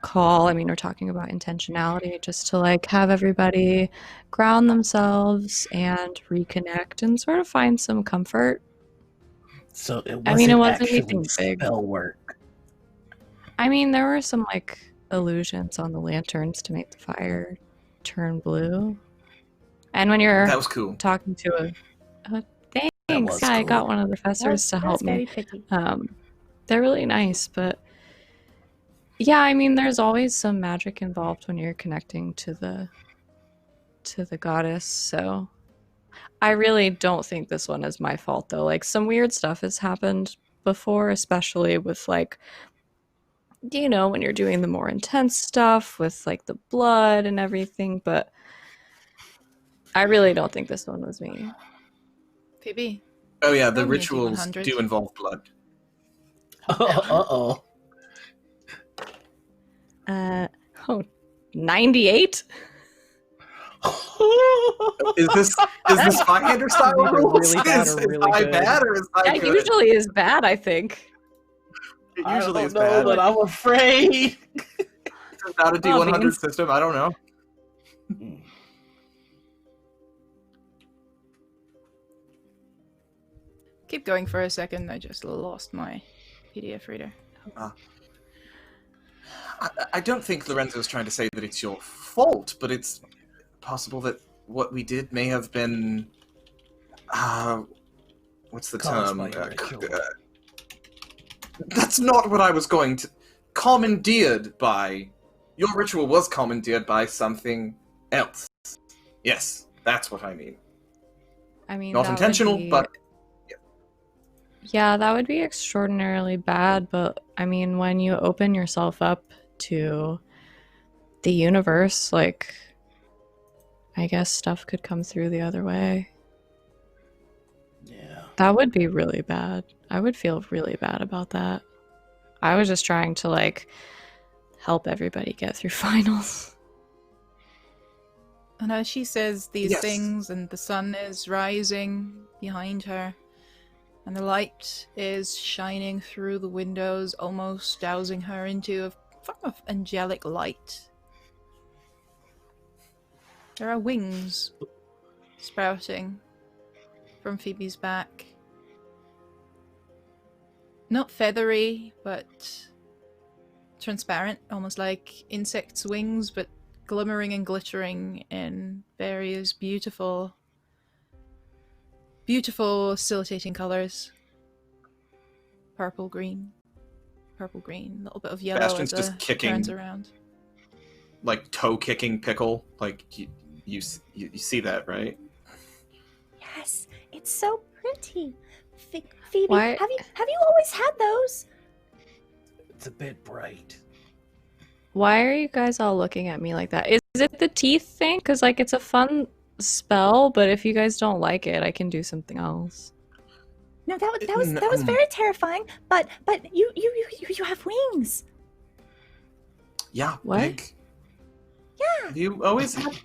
call. I mean, we're talking about intentionality, just to like have everybody ground themselves and reconnect and sort of find some comfort. So it wasn't, I mean, it wasn't actually anything big. spell work. I mean, there were some like illusions on the lanterns to make the fire turn blue. And when you're That was cool. talking to thanks, was yeah, I got cool. one of the professors to help me. Very pretty. They're really nice, but yeah, I mean, there's always some magic involved when you're connecting to the goddess. So I really don't think this one is my fault, though. Like, some weird stuff has happened before, especially with like, you know, when you're doing the more intense stuff with like the blood and everything. But I really don't think this one was me. Phoebe. Oh yeah, the Roll me a rituals D100. do involve blood. Uh-oh. Oh, 98? Is this Finder style Either rules? really bad Is or really I good. bad or is I That good? usually is bad, I think. It I usually don't is know, bad. but I'm afraid. It's not a D100 beans. system. I don't know. Keep going for a second. I just lost my PDF reader. I don't think Lorenzo's trying to say that it's your fault, but it's possible that what we did may have been what's the Caused term? by a ritual. That's not what I was going to... Commandeered by... Your ritual was commandeered by something else. Yes, that's what I mean. I mean, Not that would intentional, be- but... Yeah, that would be extraordinarily bad, but I mean, when you open yourself up to the universe, like, I guess stuff could come through the other way. Yeah. That would be really bad. I would feel really bad about that. I was just trying to, like, help everybody get through finals. And as she says these Yes. things, and the sun is rising behind her, and the light is shining through the windows, almost dousing her into a form of angelic light. There are wings sprouting from Phoebe's back. Not feathery, but transparent, almost like insects' wings, but glimmering and glittering in various beautiful oscillating colors. Purple, green, a little bit of yellow Bastion's as just it kicking- turns around. Like, toe-kicking pickle. Like, you see that, right? Yes, it's so pretty. Phoebe, Why- have you always had those? It's a bit bright. Why are you guys all looking at me like that? Is it the teeth thing? Because, like, it's a fun spell, but if you guys don't like it, I can do something else. No, that was very terrifying. But you have wings. Yeah, What? big. Yeah. Have you always had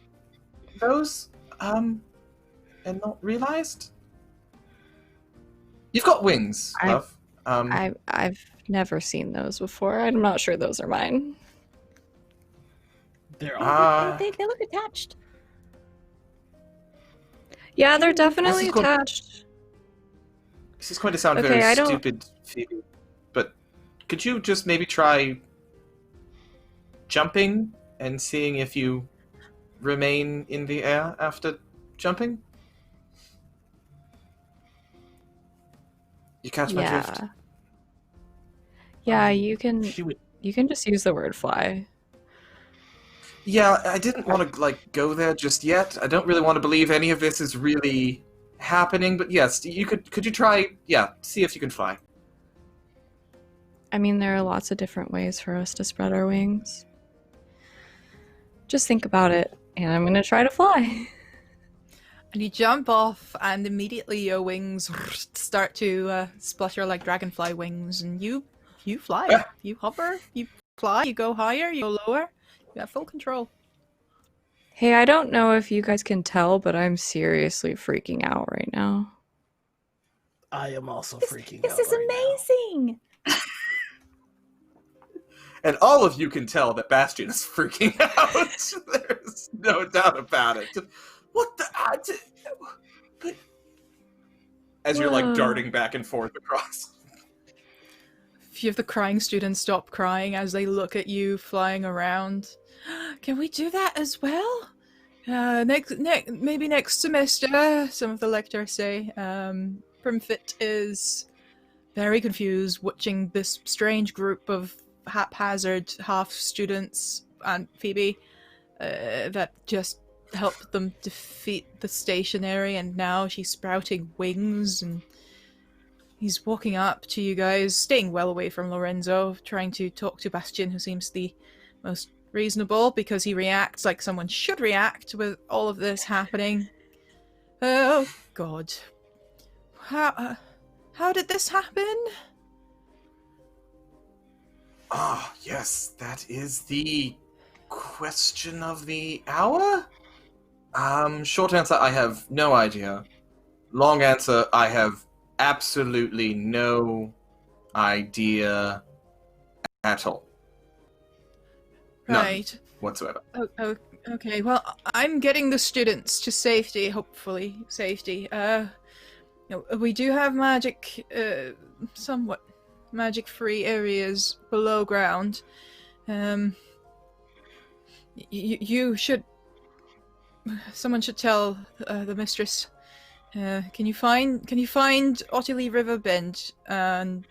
those? And not realized? You've got wings, I- love. I've never seen those before. I'm not sure those are mine. They're all Ah. They look attached. Yeah, they're definitely This is good. attached. This is going to sound Okay, very I don't- stupid, Phoebe, but could you just maybe try jumping and seeing if you remain in the air after jumping? You catch my drift? Yeah. Yeah, you can She would. just use the word fly. Yeah, I didn't want to like go there just yet. I don't really want to believe any of this is really happening, but yes, you could you try, see if you can fly. I mean, there are lots of different ways for us to spread our wings. Just think about it, and I'm gonna try to fly. And you jump off, and immediately your wings start to splutter like dragonfly wings, and you fly. Yeah. You hover, you fly, you go higher, you go lower. You have full control. Hey, I don't know if you guys can tell, but I'm seriously freaking out right now. I am also freaking This out. is right now. amazing. And all of you can tell that Bastion is freaking out. There's no doubt about it. What the? But as you're like Whoa. darting back and forth across. A few of the crying students stop crying as they look at you flying around. Can we do that as well? Maybe next semester, some of the lectors say. Primfit is very confused watching this strange group of haphazard half students and Phoebe that just helped them defeat the stationary, and now she's sprouting wings, and he's walking up to you guys, staying well away from Lorenzo, trying to talk to Bastien, who seems the most reasonable because he reacts like someone should react with all of this happening. Oh God, how did this happen? Ah, yes, that is the question of the hour? Short answer, I have no idea. Long answer, I have absolutely no idea at all. None Right. whatsoever. Oh, okay. Well, I'm getting the students to safety. Hopefully, safety. We do have magic, somewhat magic-free areas below ground. You should. Someone should tell the mistress Can you find Ottilie Riverbend? And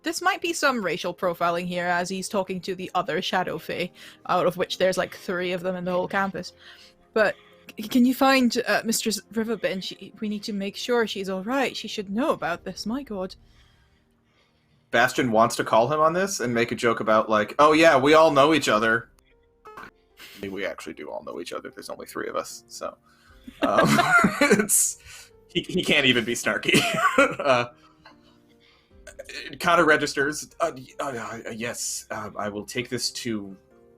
this might be some racial profiling here, as he's talking to the other Shadow Fae, out of which there's like 3 of them in the whole campus. But can you find Mistress Riverbend? We need to make sure she's all right. She should know about this. My God. Bastion wants to call him on this and make a joke about, like, oh yeah, we all know each other. I mean, we actually do all know each other. There's only 3 of us, so he can't even be snarky. Connor registers. Yes, I will take this to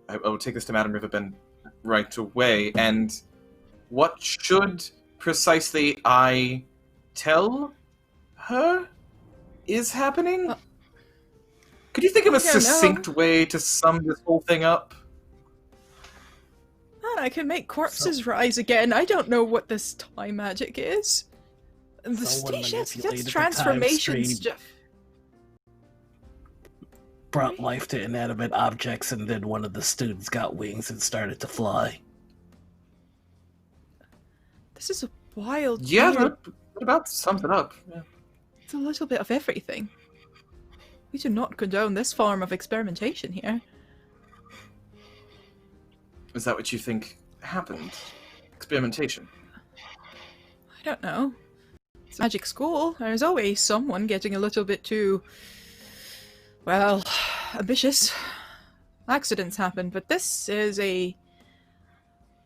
Madame Riverbend right away. And what should precisely I tell her is happening? Could you think of a succinct way to sum this whole thing up? I can make corpses rise again. I don't know what this time magic is. The station, that's transformation stuff. Brought life to inanimate objects, and then one of the students got wings and started to fly. This is a wild. Yeah, that about sums it up. Yeah. It's a little bit of everything. We do not condone this form of experimentation here. Is that what you think happened? Experimentation? I don't know. It's a magic school. There's always someone getting a little bit too, well, ambitious. Accidents happen, but this is a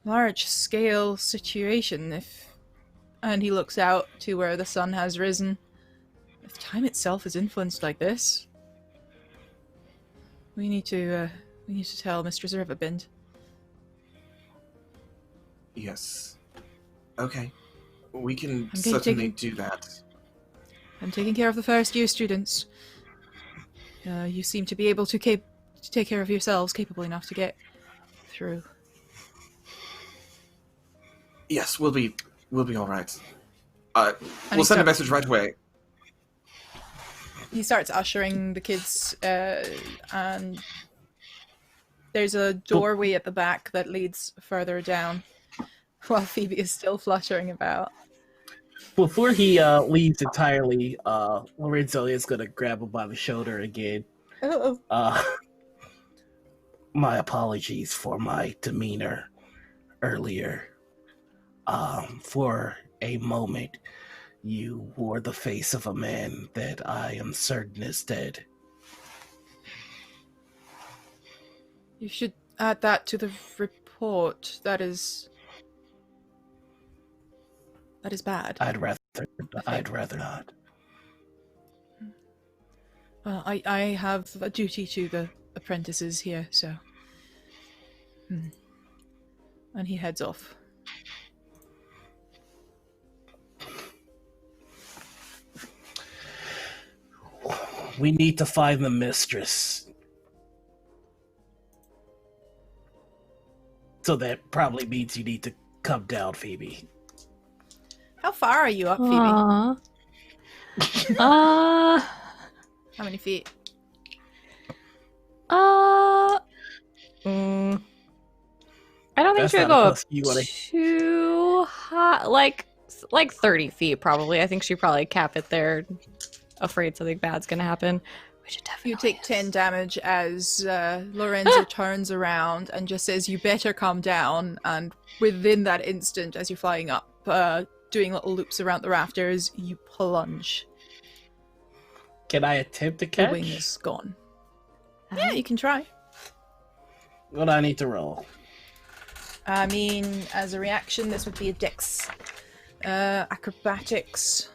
large-scale situation. And he looks out to where the sun has risen. If time itself is influenced like this, we need to tell Mistress Riverbend. Yes. Okay. We can certainly do that. I'm taking care of the first year students. You seem to be able to take care of yourselves, capable enough to get through. Yes, we'll be all right. We'll send a message right away. He starts ushering the kids, and there's a doorway at the back that leads further down, while Phoebe is still fluttering about. Before he leaves entirely, Lorenzo is going to grab him by the shoulder again. Oh. My apologies for my demeanor earlier. For a moment, you wore the face of a man that I am certain is dead. You should add that to the report. That is bad. I'd rather not. Well, I have a duty to the apprentices here, so. And he heads off. We need to find the mistress. So that probably means you need to come down, Phoebe. How far are you up, Phoebe? How many feet? I don't think she'll go up too high. Like 30 feet, probably. I think she probably cap it there. Afraid something bad's gonna happen. We should definitely. You take 10 damage as Lorenzo turns around and just says, "You better calm down." And within that instant, as you're flying up, doing little loops around the rafters, you plunge. Can I attempt to catch? The wing is gone. Yeah, you can try. What do I need to roll? I mean, as a reaction, this would be a Dex acrobatics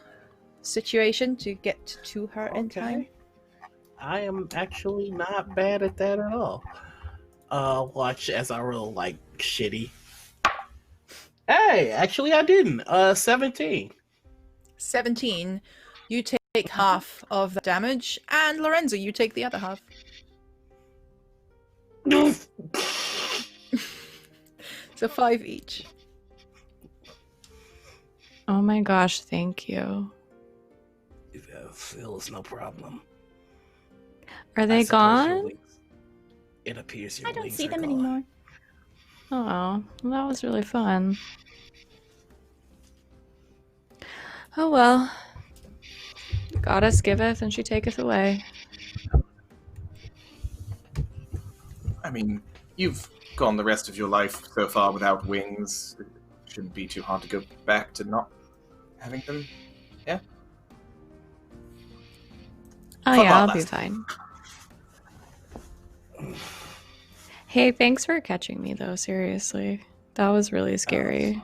situation to get to her in time. I am actually not bad at that at all. Watch as I roll like shitty. Hey, actually I didn't. 17. 17. You take half of the damage, and Lorenzo, you take the other half. So 5 each. Oh my gosh, thank you. Feels no problem. Are they gone? It appears your I don't wings see are them gone. anymore. Oh, well, that was really fun. Oh well. Goddess giveth and she taketh away. I mean, you've gone the rest of your life so far without wings. It shouldn't be too hard to go back to not having them. Yeah? Oh Football yeah, I'll be Bastien. fine. Hey, thanks for catching me though, seriously. That was really scary.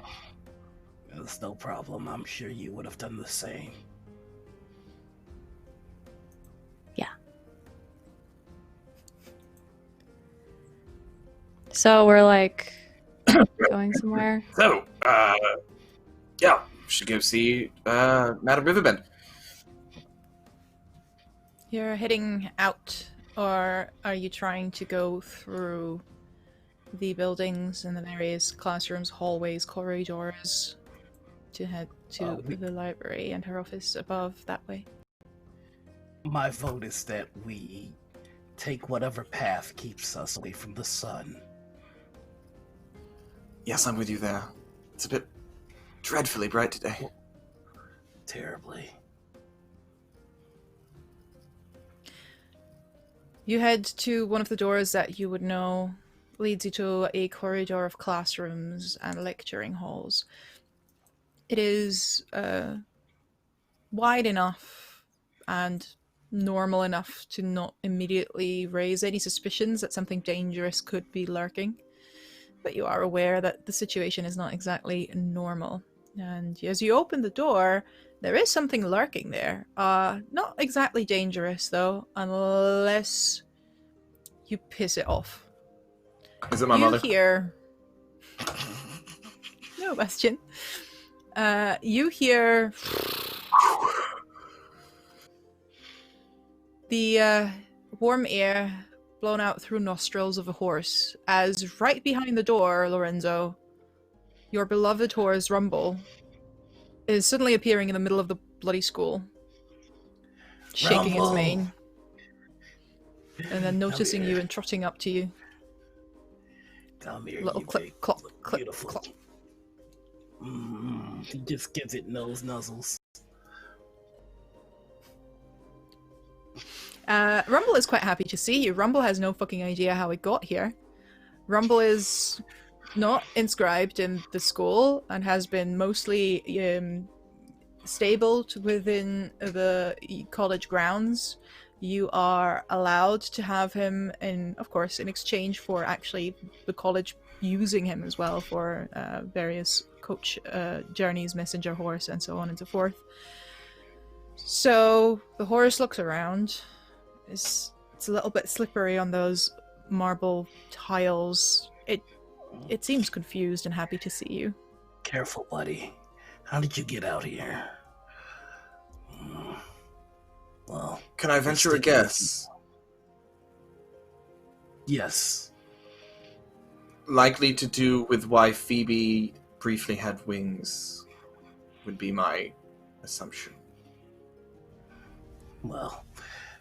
It's no problem. I'm sure you would have done the same. Yeah. So we're like going somewhere. So, yeah, we should go see Madam Riverbend. You're heading out, or are you trying to go through the buildings and the various classrooms, hallways, corridors to head to the library and her office above that way? My vote is that we take whatever path keeps us away from the sun. Yes, I'm with you there. It's a bit dreadfully bright today. Terribly. You head to one of the doors that you would know leads you to a corridor of classrooms and lecturing halls. It is wide enough and normal enough to not immediately raise any suspicions that something dangerous could be lurking. But you are aware that the situation is not exactly normal. And as you open the door, there is something lurking there. Not exactly dangerous, though, unless you piss it off. Is it my You mother? hear... No, Bastien. You hear... the warm air blown out through nostrils of a horse, as right behind the door, Lorenzo, your beloved horse, Rumble, is suddenly appearing in the middle of the bloody school, shaking its Rumble. mane, and then noticing you and trotting up to you. Come here, Little you clip, big, clop, clip, beautiful. clop. He just gives it nose nuzzles. Rumble is quite happy to see you. Rumble has no fucking idea how it got here. Rumble is not inscribed in the school and has been mostly stabled within the college grounds. You are allowed to have him in, of course, in exchange for actually the college using him as well for various coach journeys, messenger horse, and so on and so forth. So the horse looks around. It's a little bit slippery on those marble tiles. It seems confused and happy to see you. Careful, buddy. How did you get out here? Well, Can I venture a guess? yes. Likely to do with why Phoebe briefly had wings, would be my assumption. Well,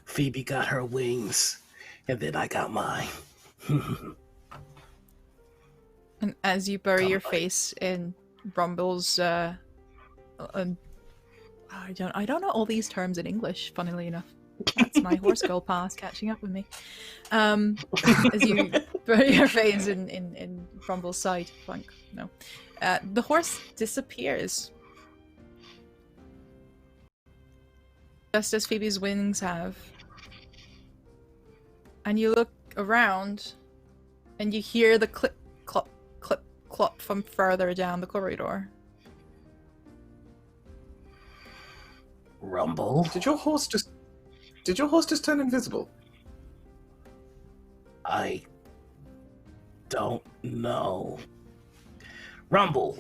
Phoebe got her wings, and then I got mine. And as you bury Come your on. face in Rumble's, I don't know all these terms in English. Funnily enough, that's my horse girl past catching up with me. As you bury your face in Rumble's side flank, no, the horse disappears, just as Phoebe's wings have. And you look around, and you hear the clip, clop, clip, clop from further down the corridor. Rumble? Did your horse just turn invisible? I don't know. Rumble!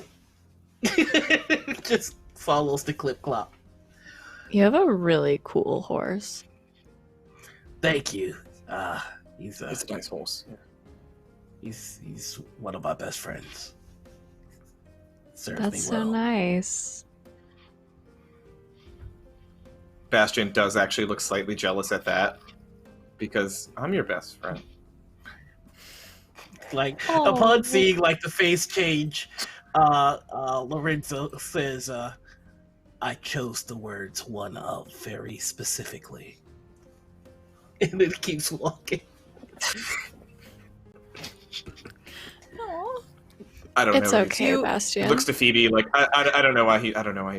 Just follows the clip clop. You have a really cool horse. Thank you. He's It's a nice horse. Yeah. he's one of my best friends. Serves That's me so well. nice. Bastien does actually look slightly jealous at that, because I'm your best friend. Like Oh. upon seeing like the face change, Lorenzo says, I chose the words one of very specifically. And it keeps walking. Aw. I don't It's know. okay, You- Bastien. Looks to Phoebe like I don't know why he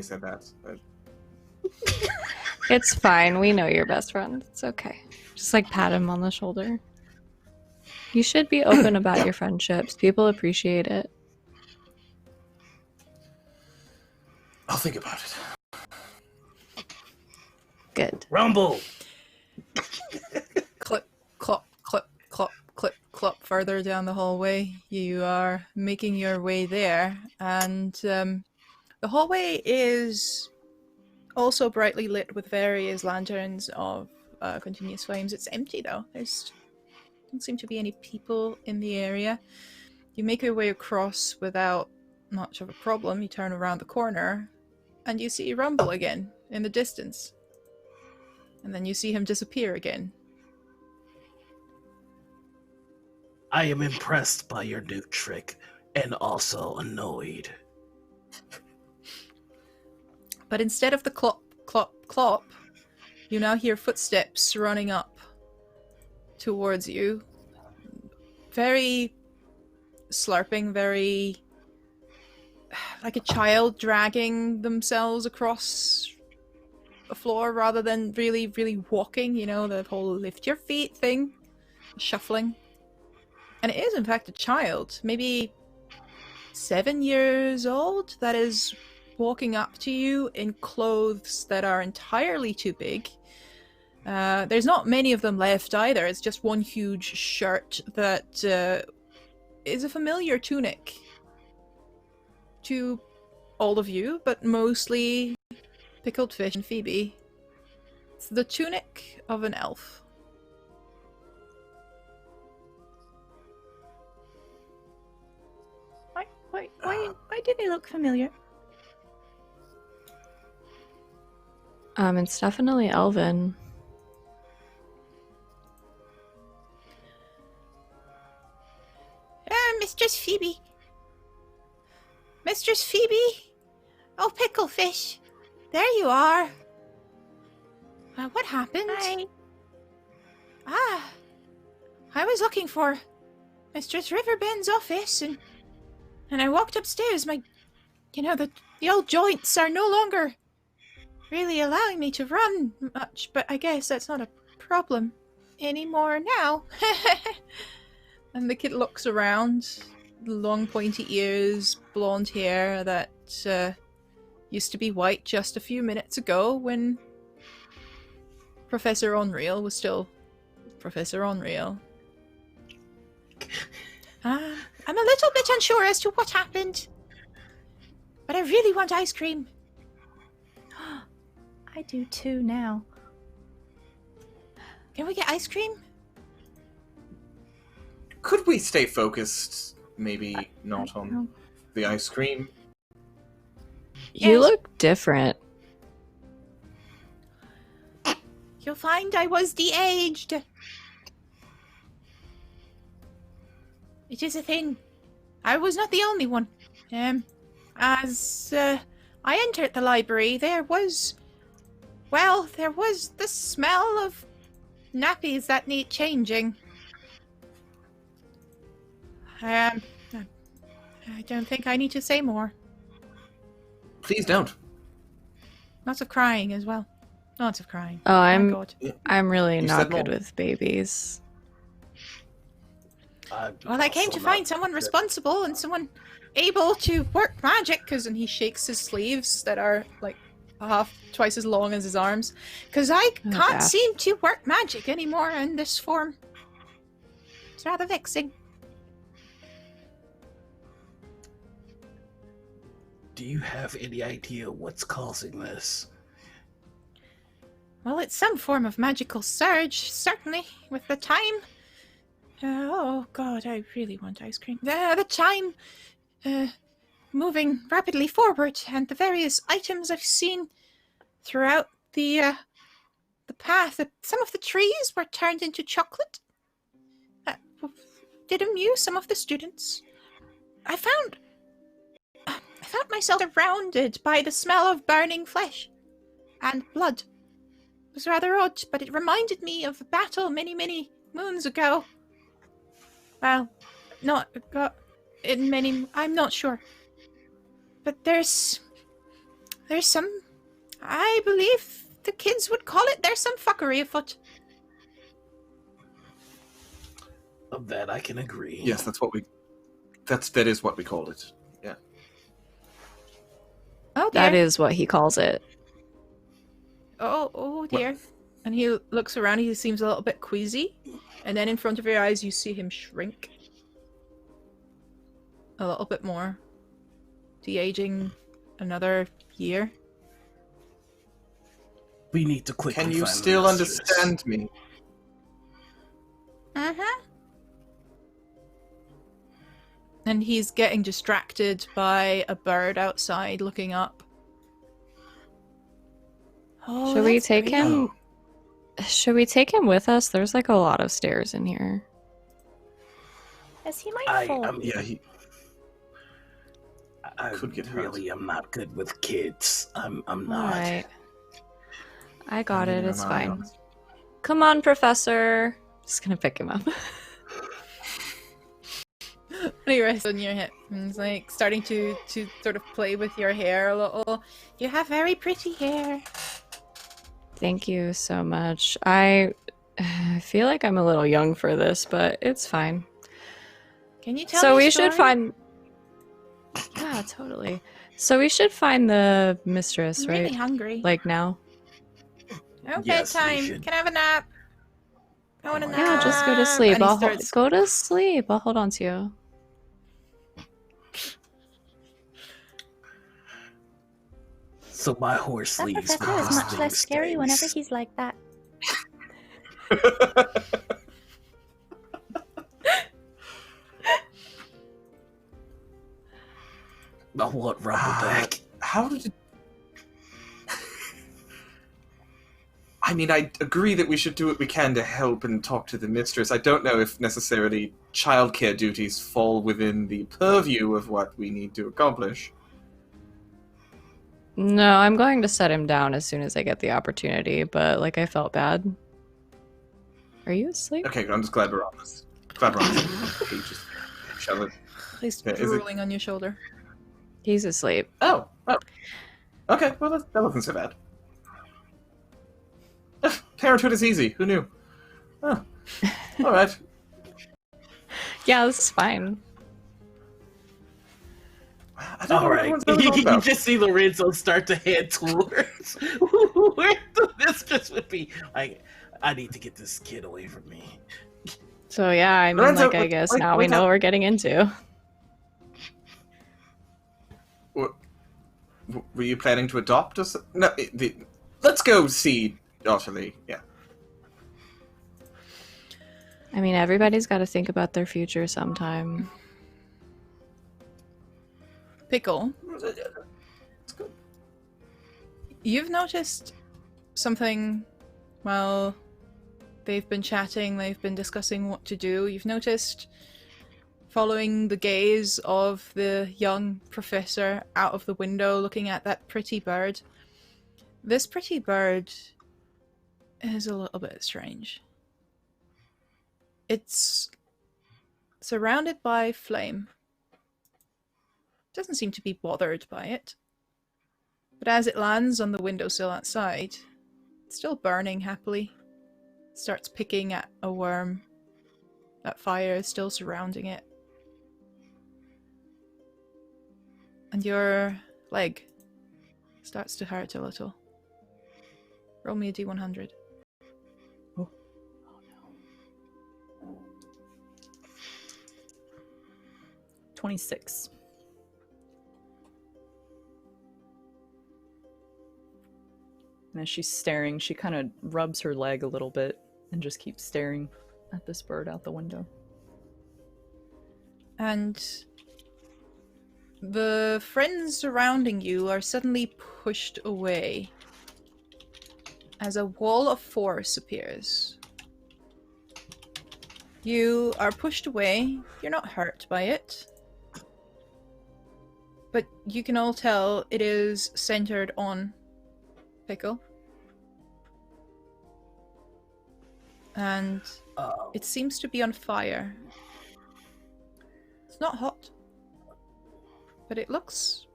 said that. But It's fine. We know you're best friend. It's okay. Just like pat him on the shoulder. You should be open about your friendships. People appreciate it. I'll think about it. Good. Rumble! Clip, clop, clip, clop, clip, clop. Further down the hallway, you are making your way there, and the hallway is also brightly lit with various lanterns of continuous flames. It's empty though. There's don't seem to be any people in the area. You make your way across without much of a problem. You turn around the corner, and you see Rumble again in the distance. And then you see him disappear again. I am impressed by your new trick, and also annoyed. But instead of the clop, clop, clop, you now hear footsteps running up towards you. Very slurping, very like a child dragging themselves across a floor rather than really, really walking, you know, the whole lift your feet thing, shuffling. And it is, in fact, a child, maybe 7 years old, that is walking up to you in clothes that are entirely too big. There's not many of them left either. It's just one huge shirt that is a familiar tunic to all of you, but mostly Pickled Fish and Phoebe. It's the tunic of an elf. Why do they look familiar? It's definitely Elven. Mistress Phoebe. Mistress Phoebe? Oh, Picklefish. There you are. What happened? Hi. I was looking for Mistress Riverbend's office, and I walked upstairs. The old joints are no longer really allowing me to run much, but I guess that's not a problem anymore now. And the kid looks around. Long pointy ears, blonde hair that used to be white just a few minutes ago when Professor Unreal was still Professor Unreal. I'm a little bit unsure as to what happened, but I really want ice cream. I do too now. Can we get ice cream? Could we stay focused? Maybe not on the ice cream. You Yes. look different. You'll find I was de-aged. It is a thing. I was not the only one. As I entered the library, there was the smell of nappies that need changing. I don't think I need to say more. Please don't. Lots of crying as well. Lots of crying. Oh, My God. I'm really You not said good more. with babies. Well, I came to find someone responsible and someone able to work magic, and he shakes his sleeves that are like twice as long as his arms, because I Oh, can't gosh. seem to work magic anymore in this form. It's rather vexing. Do you have any idea what's causing this? Well, it's some form of magical surge, certainly, with the time. Oh God, I really want ice cream. The time moving rapidly forward, and the various items I've seen throughout the path. Some of the trees were turned into chocolate. Did amuse some of the students. I felt myself surrounded by the smell of burning flesh and blood. It was rather odd, but it reminded me of a battle many, many moons ago. Well, not in many. I'm not sure, but there's some. I believe the kids would call it. There's some fuckery afoot. Of that I can agree. Yes, that is what we called it. Yeah. Oh dear. That is what he calls it. Oh dear. And he looks around, he seems a little bit queasy. And then in front of your eyes you see him shrink. A little bit more. De-aging another year. We need to quickly Can you find the still mistress. understand me? Uh-huh. And he's getting distracted by a bird outside looking up. Oh, Should we that's take great. him? Should we take him with us? There's like a lot of stairs in here. As he might fall. I Could get hurt. really am not good with kids. I'm not. Alright. I got it, Neither it's am I, fine. honestly. Come on, Professor. Just gonna pick him up. And he rests on your hip. And he's like starting to sort of play with your hair a little. You have very pretty hair. Thank you so much. I feel like I'm a little young for this, but it's fine. Can you tell So me a we should story? find. Yeah, totally. So we should find the mistress, I'm right? really hungry. Like now. Okay, Yes, we time. should. Can I have a nap? I want a nap. Yeah, just go to sleep. And he I'll starts- go to sleep. I'll hold on to you. So my horse That leaves. professor is much less scary whenever he's like that. I want Rumbleback. How did it... I mean, I agree that we should do what we can to help and talk to the mistress. I don't know if necessarily childcare duties fall within the purview of what we need to accomplish. No, I'm going to set him down as soon as I get the opportunity, but like I felt bad. Are you asleep? Okay, I'm just glad we're on this. Glad we're on this. Okay, just shove it. He's Yeah, is it- drooling on your shoulder. He's asleep. Oh. Okay, well, that wasn't so bad. Parenthood is easy. Who knew? Oh. All right. Yeah, this is fine. I don't know All what right. everyone's really You talking about. just see Lorenzo start to head towards where the mistress would be. Like, I need to get this kid away from me. So yeah, I mean, Lorenzo, like I guess wait, now we wait, know what we're getting into. Were you planning to adopt us? No. Let's go see Ottilie. Yeah. I mean, everybody's got to think about their future sometime. Pickle, It's good. you've noticed something while they've been chatting, they've been discussing what to do. You've noticed, following the gaze of the young professor out of the window looking at that pretty bird, this pretty bird is a little bit strange. It's surrounded by flame. Doesn't seem to be bothered by it. But as it lands on the windowsill outside, it's still burning happily. Starts picking at a worm. That fire is still surrounding it. And your leg starts to hurt a little. Roll me a d100. 26. And as she's staring, she kind of rubs her leg a little bit and just keeps staring at this bird out the window. And the friends surrounding you are suddenly pushed away as a wall of force appears. You are pushed away. You're not hurt by it. But you can all tell it is centered on Pickle. And it seems to be on fire. It's not hot, but it looks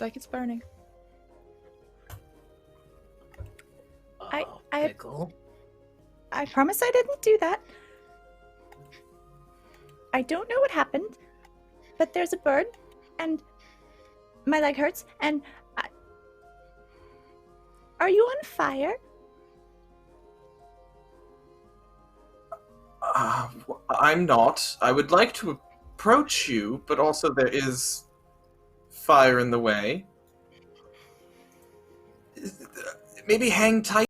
like it's burning. Pickle. I promise I didn't do that. I don't know what happened, but there's a bird, and my leg hurts, and Are you on fire? I'm not. I would like to approach you, but also there is fire in the way. Maybe hang tight.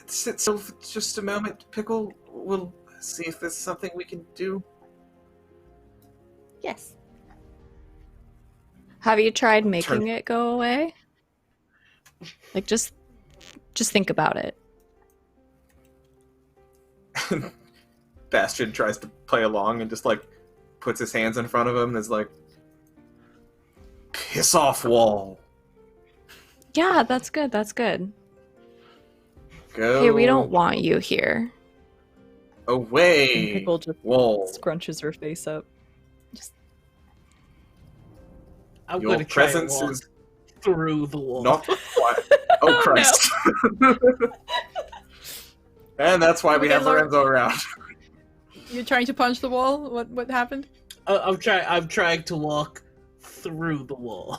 Sit still for just a moment, Pickle. We'll see if there's something we can do. Yes. Have you tried making it go away? Like, just think about it. Bastien tries to play along and just, like, puts his hands in front of him and is like, piss off, wall. Yeah, that's good, that's good. Go Hey, we don't want you here. away, And Pickle just wall. scrunches her face up. I'm Your going to try and presence walk is through the wall. not required. Oh, Christ. And that's why we Okay, have Lorenzo around. You're trying to punch the wall? What happened? I'm trying to walk through the wall.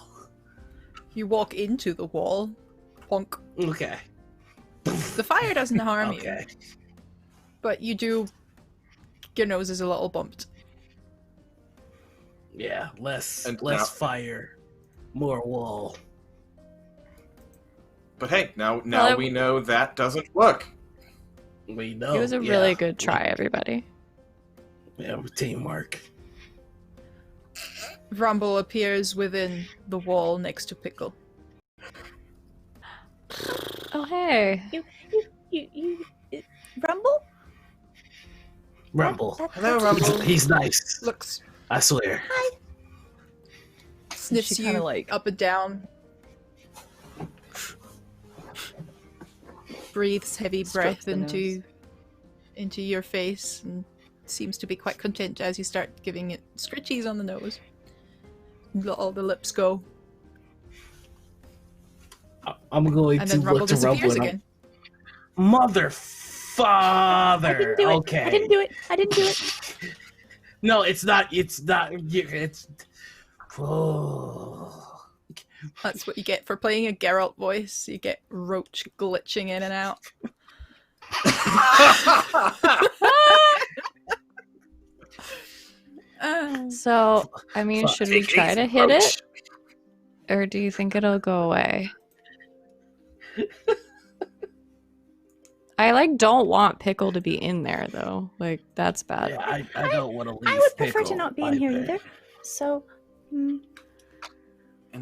You walk into the wall. Honk. Okay. The fire doesn't harm you, Okay. but you do. Your nose is a little bumped. Yeah, less And less now- fire, more wall. But hey, now Well, we know that doesn't work. We know. It was a really good try, everybody. Yeah, teamwork. Rumble appears within the wall next to Pickle. Oh, hey. You Rumble? Rumble. Hello, Rumble. He's nice. Looks, I swear. sniffs She you kinda like- up and down. Breathes heavy Strokes breath the into your face and seems to be quite content as you start giving it scritchies on the nose. All the lips go, I'm going and to then Rumble look to Rumble. disappears And again. Mother I father. didn't do it. Okay. I didn't do it. I didn't do it. No, it's not. It's not. It's. Oh. That's what you get for playing a Geralt voice. You get Roach glitching in and out. So, I mean, Fuck. should we try to hit it? Or do you think it'll go away? I, like, don't want Pickle to be in there, though. Like, that's bad. Yeah, I don't want to leave. I would prefer to Pickle not be in here either. either. So, And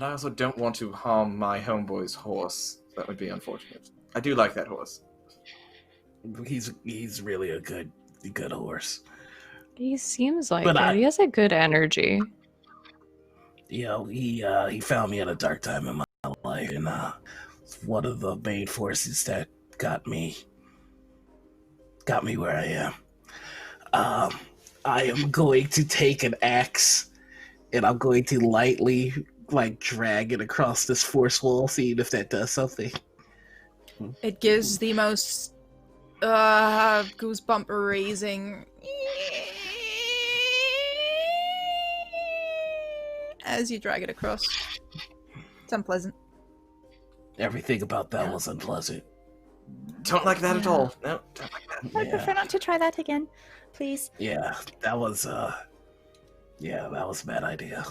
I also don't want to harm my homeboy's horse. That would be unfortunate. I do like that horse. He's really a good horse. He seems like But it. He has a good energy. You know, he found me at a dark time in my life, and it's one of the main forces that got me where I am. I am going to take an axe, and I'm going to lightly drag it across this force wall, seeing if that does something. It gives the most goosebump raising as you drag it across. It's unpleasant. Everything about that was unpleasant. Don't like that at all. No, don't like that. I'd prefer not to try that again, please. Yeah, that was a bad idea.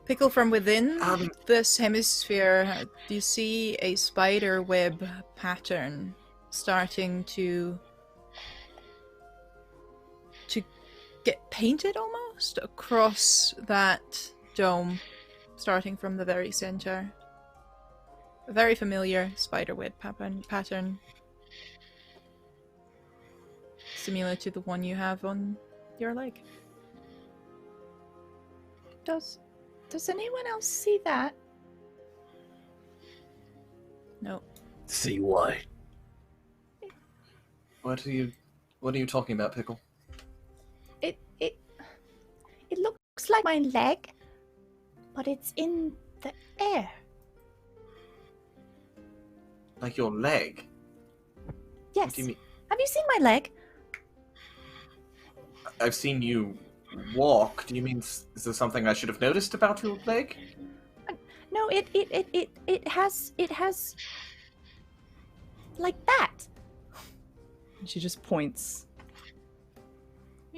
Pickle, from within Um, this hemisphere, you see a spider web pattern starting to get painted almost across that dome, starting from the very center. A very familiar spider web pattern, similar to the one you have on your leg. Does anyone else see that? No. See what? What are you talking about, Pickle? It looks like my leg, but it's in the air. Like your leg? Yes. What do you mean? Have you seen my leg? I've seen you walk. Do you mean is there something I should have noticed about your leg? No, it has like that. She just points.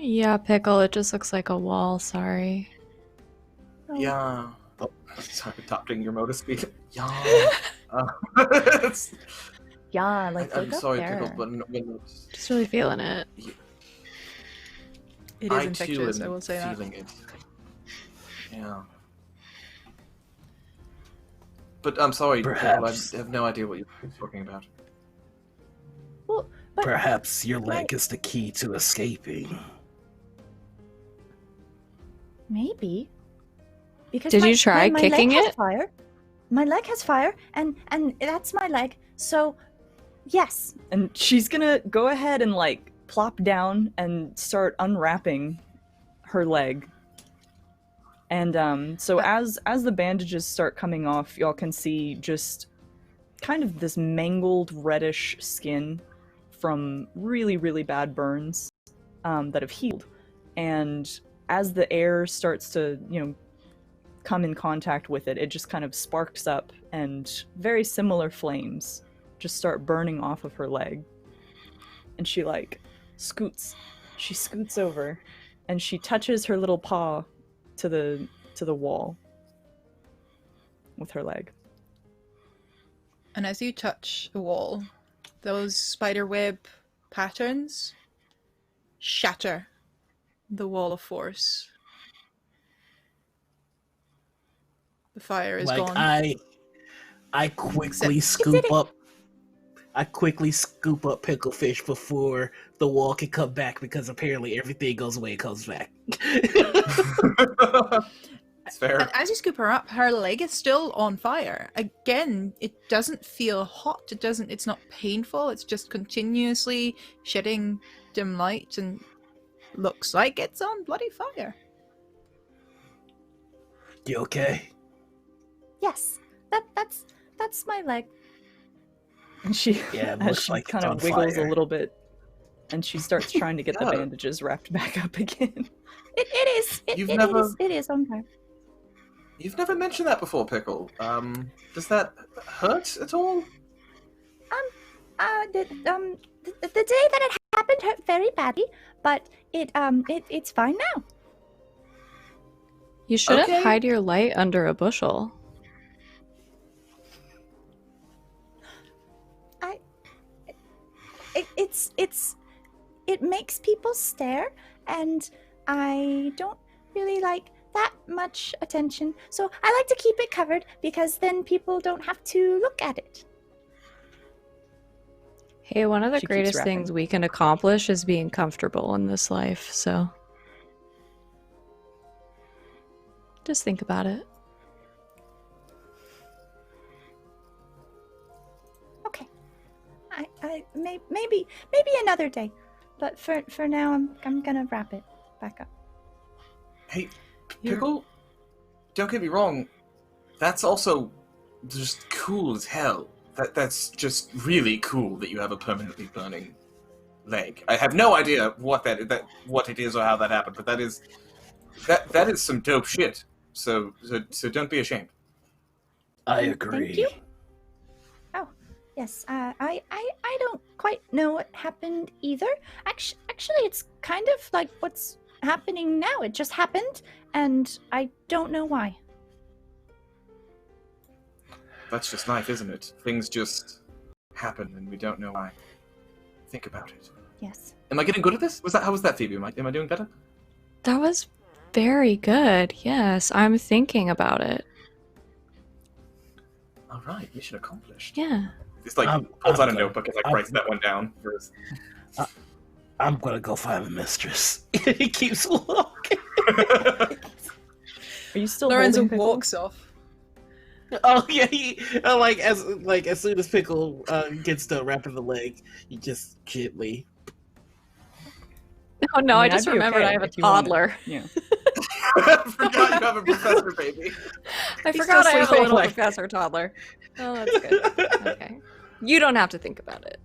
Yeah, Pickle, it just looks like a wall, sorry. Oh. Yeah. Oh, sorry, adopting your motor speed. Yeah. Yeah, like I'm look up sorry, there. Pickle, but Just really feeling it. It is I infectious, too I am will say that. feeling it. Yeah. But I'm sorry, Pickle, Perhaps. I have no idea what you're talking about. Well, but Perhaps your leg is the key to escaping. maybe. Because Did you try my kicking leg has it? fire. My leg has fire, and that's my leg. So, yes. And she's gonna go ahead and like plop down and start unwrapping her leg. And so as the bandages start coming off, y'all can see just kind of this mangled reddish skin from really, really bad burns that have healed. And as the air starts to, come in contact with it, it just kind of sparks up, and very similar flames just start burning off of her leg. And she scoots over, and she touches her little paw to the wall with her leg. And as you touch the wall, those spiderweb patterns shatter the wall of force. The fire is Like gone. I quickly scoop up Pickle Fish before the wall can come back, because apparently everything goes away and comes back. It's fair. And as you scoop her up, her leg is still on fire. Again, it doesn't feel hot. It's not painful. It's just continuously shedding dim light and looks like it's on bloody fire. You okay? Yes. That's my leg. And she, Yeah, it as looks she like it's kind on of wiggles fire. a little bit, and she starts trying to get the Yeah. bandages wrapped back up again. It is on fire. You've never mentioned that before, Pickle. Does that hurt at all? The day that it happened hurt very badly, but it's fine now. You shouldn't Okay. hide your light under a bushel. It makes people stare, and I don't really like that much attention. So I like to keep it covered, because then people don't have to look at it. Hey, one of the She keeps greatest wrapping. things we can accomplish is being comfortable in this life, so just think about it. Okay. I maybe another day, but for now I'm gonna wrap it back up. Hey, Pickle, don't get me wrong. That's also just cool as hell. That's just really cool that you have a permanently burning leg. I have no idea what it is or how that happened, but that is some dope shit. So don't be ashamed. I Thank agree. you. Oh, yes. I don't quite know what happened either. Actually, it's kind of like what's happening now. It just happened, and I don't know why. That's just life, isn't it? Things just happen and we don't know why. Think about it. Yes. Am I getting good at this? How was that, Phoebe? Am I doing better? That was very good. Yes, I'm thinking about it. All right, mission accomplished. Yeah. It's like I'm pulls out a good. notebook and like writes that one down. First. I'm gonna go find the mistress. He keeps walking. Are Are you still Lorenzo holding Pickle? walks off. Oh yeah, as soon as Pickle gets done wrapping the leg, he just gently. Oh no, I I, mean, just I'd be remembered okay I have a if you wanted- toddler. Yeah. Forgot you have a professor baby. I He's forgot I still have a little sleeping. professor toddler. Oh, that's good. Okay. You don't have to think about it.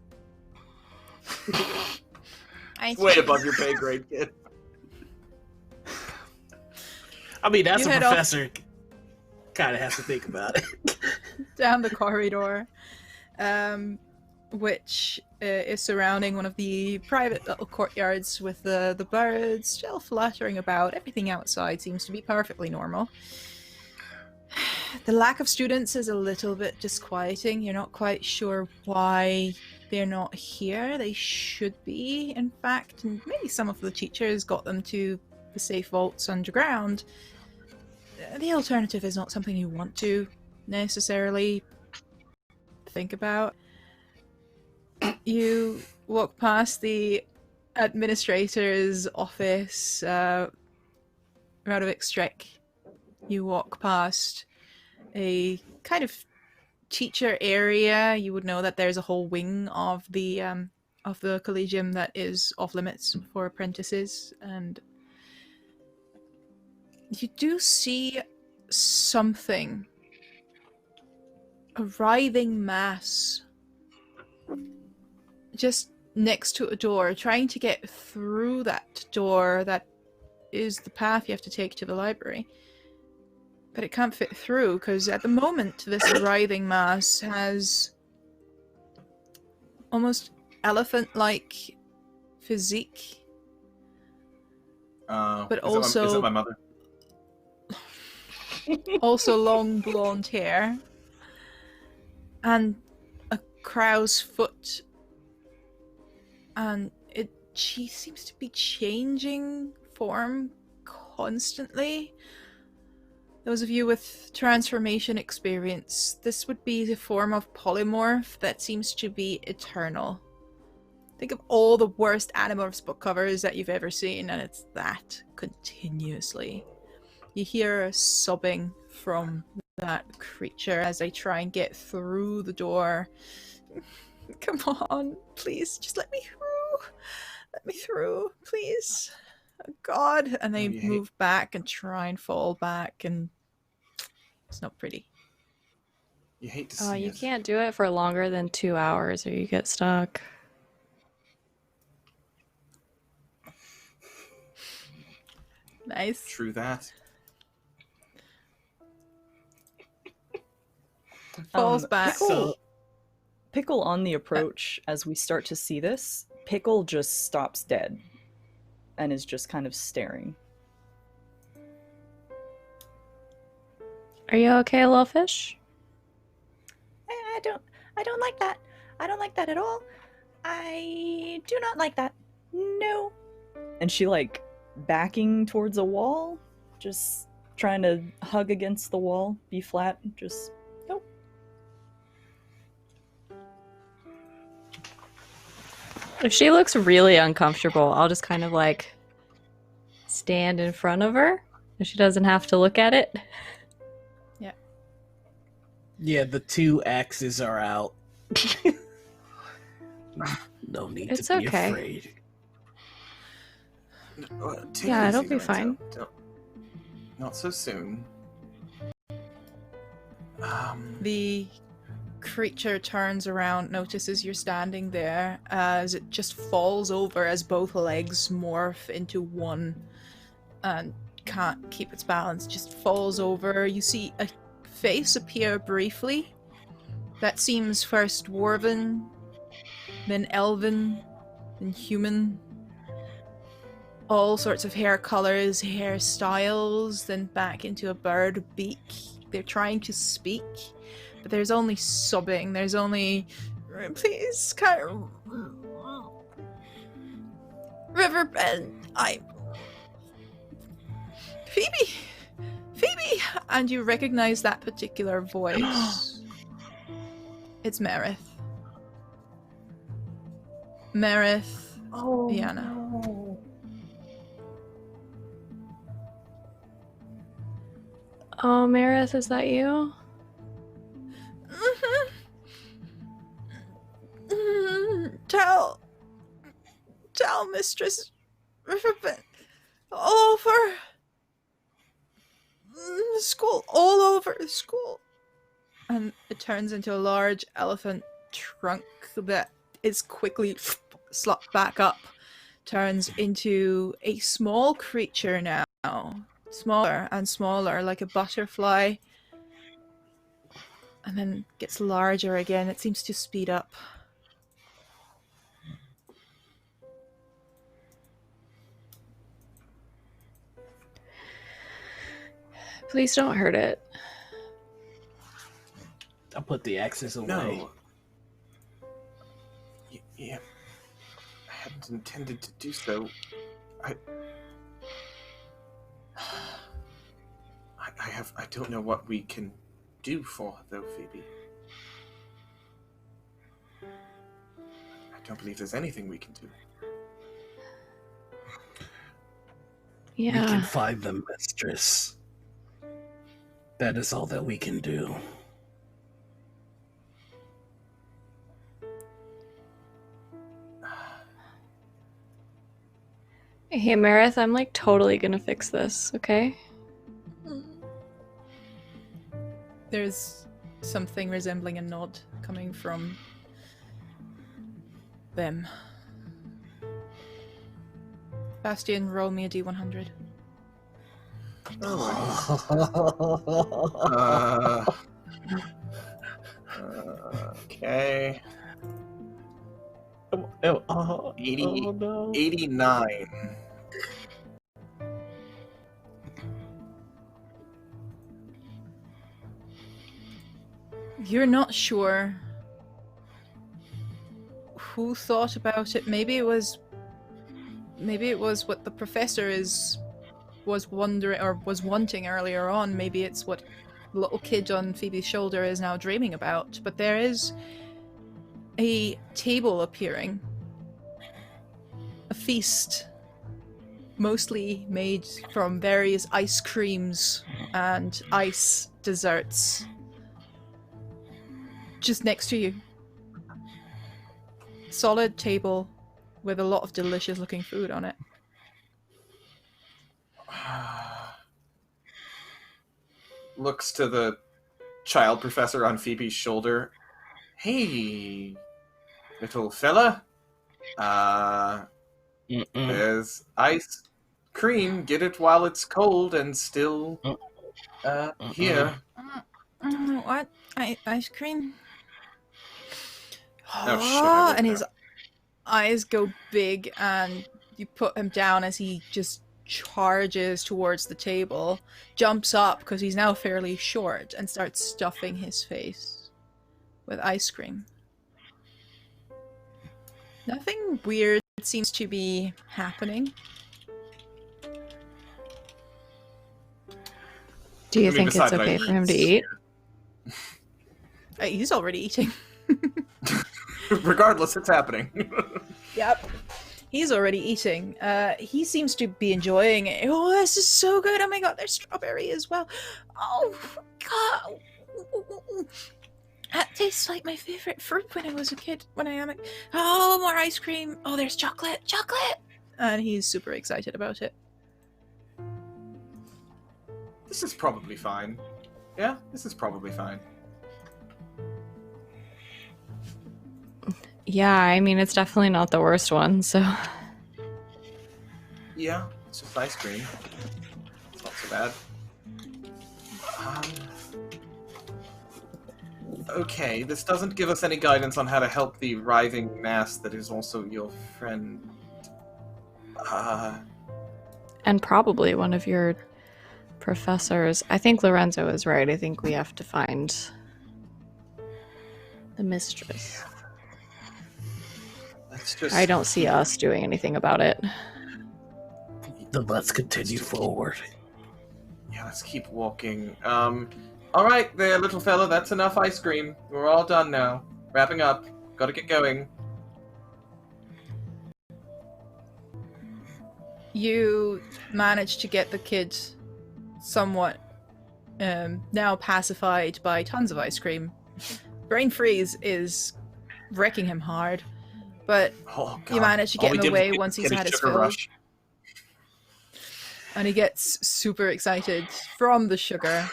Way above your pay grade, kid. I mean, that's You a head off. professor. Kind of has to think about it. Down the corridor, which is surrounding one of the private little courtyards with the birds still fluttering about. Everything outside seems to be perfectly normal. The lack of students is a little bit disquieting. You're not quite sure why they're not here. They should be, in fact, and maybe some of the teachers got them to the safe vaults underground. The alternative is not something you want to necessarily think about. You walk past the administrator's office, Radovic Strick. You walk past a kind of teacher area. You would know that there's a whole wing of the Collegium that is off limits for apprentices, and you do see something. A writhing mass just next to a door, trying to get through that door that is the path you have to take to the library. But it can't fit through, because at the moment this writhing mass has almost elephant-like physique. But is also that my mother? also long blonde hair, and a crow's foot, and she seems to be changing form constantly. Those of you with transformation experience, this would be the form of polymorph that seems to be eternal. Think of all the worst Animorphs book covers that you've ever seen, and it's that continuously. You hear sobbing from that creature as they try and get through the door. Come on, please, just let me through. Let me through, please. Oh, God. And they move back and try and fall back, and it's not pretty. You hate to see Oh, you it. can't do it for longer than 2 hours or you get stuck. Nice. True that. Falls back. Pickle on the approach, as we start to see this, Pickle just stops dead and is just kind of staring. Are you okay, little fish? I don't like that. I don't like that at all. I do not like that. No. And she, like, backing towards a wall, just trying to hug against the wall, be flat, just nope. If she looks really uncomfortable, I'll just kind of like stand in front of her and she doesn't have to look at it. Yeah, the 2 axes are out. No need It's to be okay. afraid. Take Yeah, it it'll easy, be Lorenzo. fine. Not so soon. The creature turns around, notices you're standing there, as it just falls over as both legs morph into one and can't keep its balance, just falls over. You see a face appear briefly that seems first dwarven, then elven, then human. All sorts of hair colors, hairstyles, then back into a bird beak. They're trying to speak, but there's only sobbing. There's only, please, Riverbend, Phoebe! And you recognize that particular voice. It's Merith. Iana. No. Oh, Marith, is that you? Tell Mistress Riverbend all over the school, all over the school. And it turns into a large elephant trunk that is quickly slopped back up, turns into a small creature now, smaller and smaller, like a butterfly, and then gets larger again. It seems to speed up. Please don't hurt it. I'll put the axes away. No. Yeah. I hadn't intended to do so. I don't know what we can do for her, though, Phoebe. I don't believe there's anything we can do. Yeah. We can find them, mistress. That is all that we can do. Hey, Marith, I'm like totally gonna fix this, okay? There's something resembling a nod coming from them. Bastien, roll me a d100. Okay. 89. You're not sure who thought about it. Maybe it was what the professor was wondering or was wanting earlier on. Maybe it's what the little kid on Phoebe's shoulder is now dreaming about. But there is a table appearing. A feast, mostly made from various ice creams and ice desserts. Just next to you. Solid table with a lot of delicious looking food on it. Looks to the child professor on Phoebe's shoulder. Hey, little fella. There's ice cream. Get it while it's cold and still here. What? Ice cream? Oh, shit, I wrote and that. his eyes go big, and you put him down as he just charges towards the table, jumps up because he's now fairly short, and starts stuffing his face with ice cream. Nothing weird seems to be happening. Do you I mean, think it's besides that, okay for him to eat? He's already eating. Regardless, it's happening. Yep. He's already eating. He seems to be enjoying it. Oh, this is so good. Oh my god, there's strawberry as well. Oh, god. That tastes like my favorite fruit when I was a kid. When I am a... Oh, more ice cream. Oh, there's chocolate. Chocolate! And he's super excited about it. This is probably fine. Yeah, this is probably fine. Yeah, I mean, it's definitely not the worst one, so... Yeah, it's just ice cream. It's not so bad. Okay, this doesn't give us any guidance on how to help the writhing mass that is also your friend. And probably one of your professors. I think Lorenzo is right. I think we have to find the mistress. Let's just... I don't see us doing anything about it. Then let's continue forward. Yeah, let's keep walking. Alright there, little fella, that's enough ice cream. We're all done now. Wrapping up. Gotta get going. You manage to get the kid somewhat now pacified by tons of ice cream. Brain freeze is wrecking him hard, but Oh, God. you manage to All get we him did was away get once the he's kitty had his sugar fill. rush. And he gets super excited from the sugar,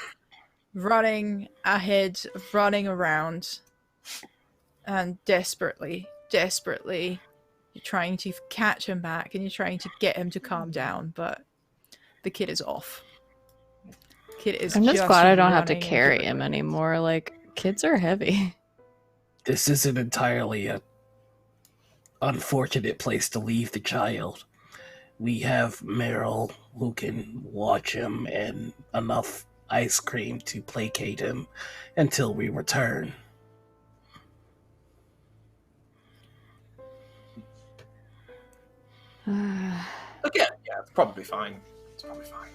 running ahead, running around, and desperately, you're trying to catch him back and you're trying to get him to calm down, but the kid is off. Kid is I'm just glad I don't have to running and carry jumping him around. anymore. Like, kids are heavy. This isn't entirely a unfortunate place to leave the child. We have Meryl who can watch him and enough ice cream to placate him until we return. Again, yeah, it's probably fine. It's probably fine.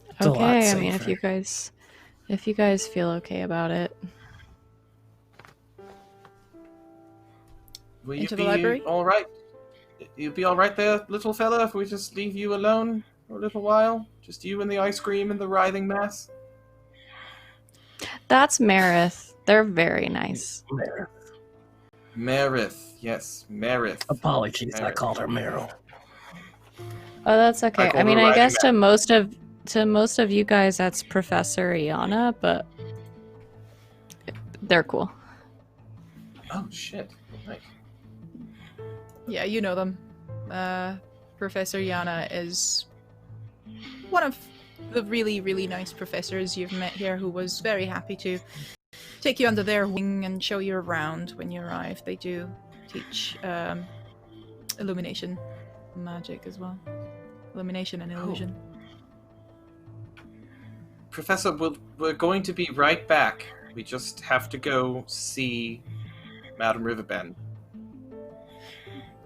It's a lot Okay, I mean, safer. if you guys feel okay about it. Will you Into the be library? all right? You'll be all right there, little fella, if we just leave you alone for a little while? Just you and the ice cream and the writhing mess? That's Marith. They're very nice. Marith. Yes, Marith. Apologies, I Meryl. called her Meryl. Oh, that's okay. I called mean, her I riding guess to most of you guys, that's Professor Iana, but they're cool. Oh, shit. Nice. Yeah, you know them. Professor Yana is one of the really, really nice professors you've met here who was very happy to take you under their wing and show you around when you arrive. They do teach illumination magic as well. Illumination and illusion. Professor, we're going to be right back. We just have to go see Madame Riverbend.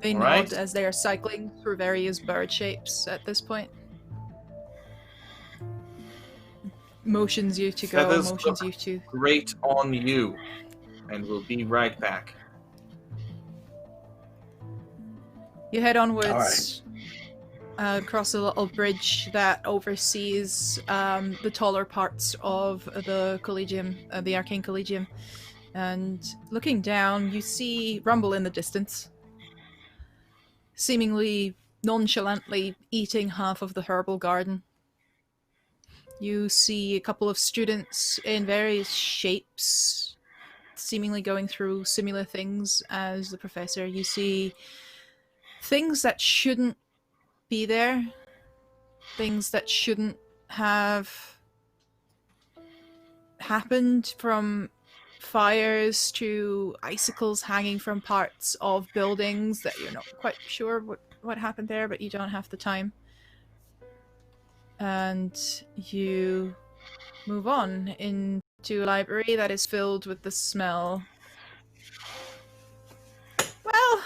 They All nod right. as they are cycling through various bird shapes at this point. Motions you to go, Feathers motions look you to... Great on you. And we'll be right back. You head onwards across a little bridge that oversees the taller parts of the Collegium, the Arcane Collegium. And looking down, you see Rumble in the distance, seemingly nonchalantly eating half of the herbal garden. You see a couple of students in various shapes, seemingly going through similar things as the professor. You see things that shouldn't be there, things that shouldn't have happened, from fires to icicles hanging from parts of buildings that you're not quite sure what happened there, but you don't have the time. And you move on into a library that is filled with the smell, well,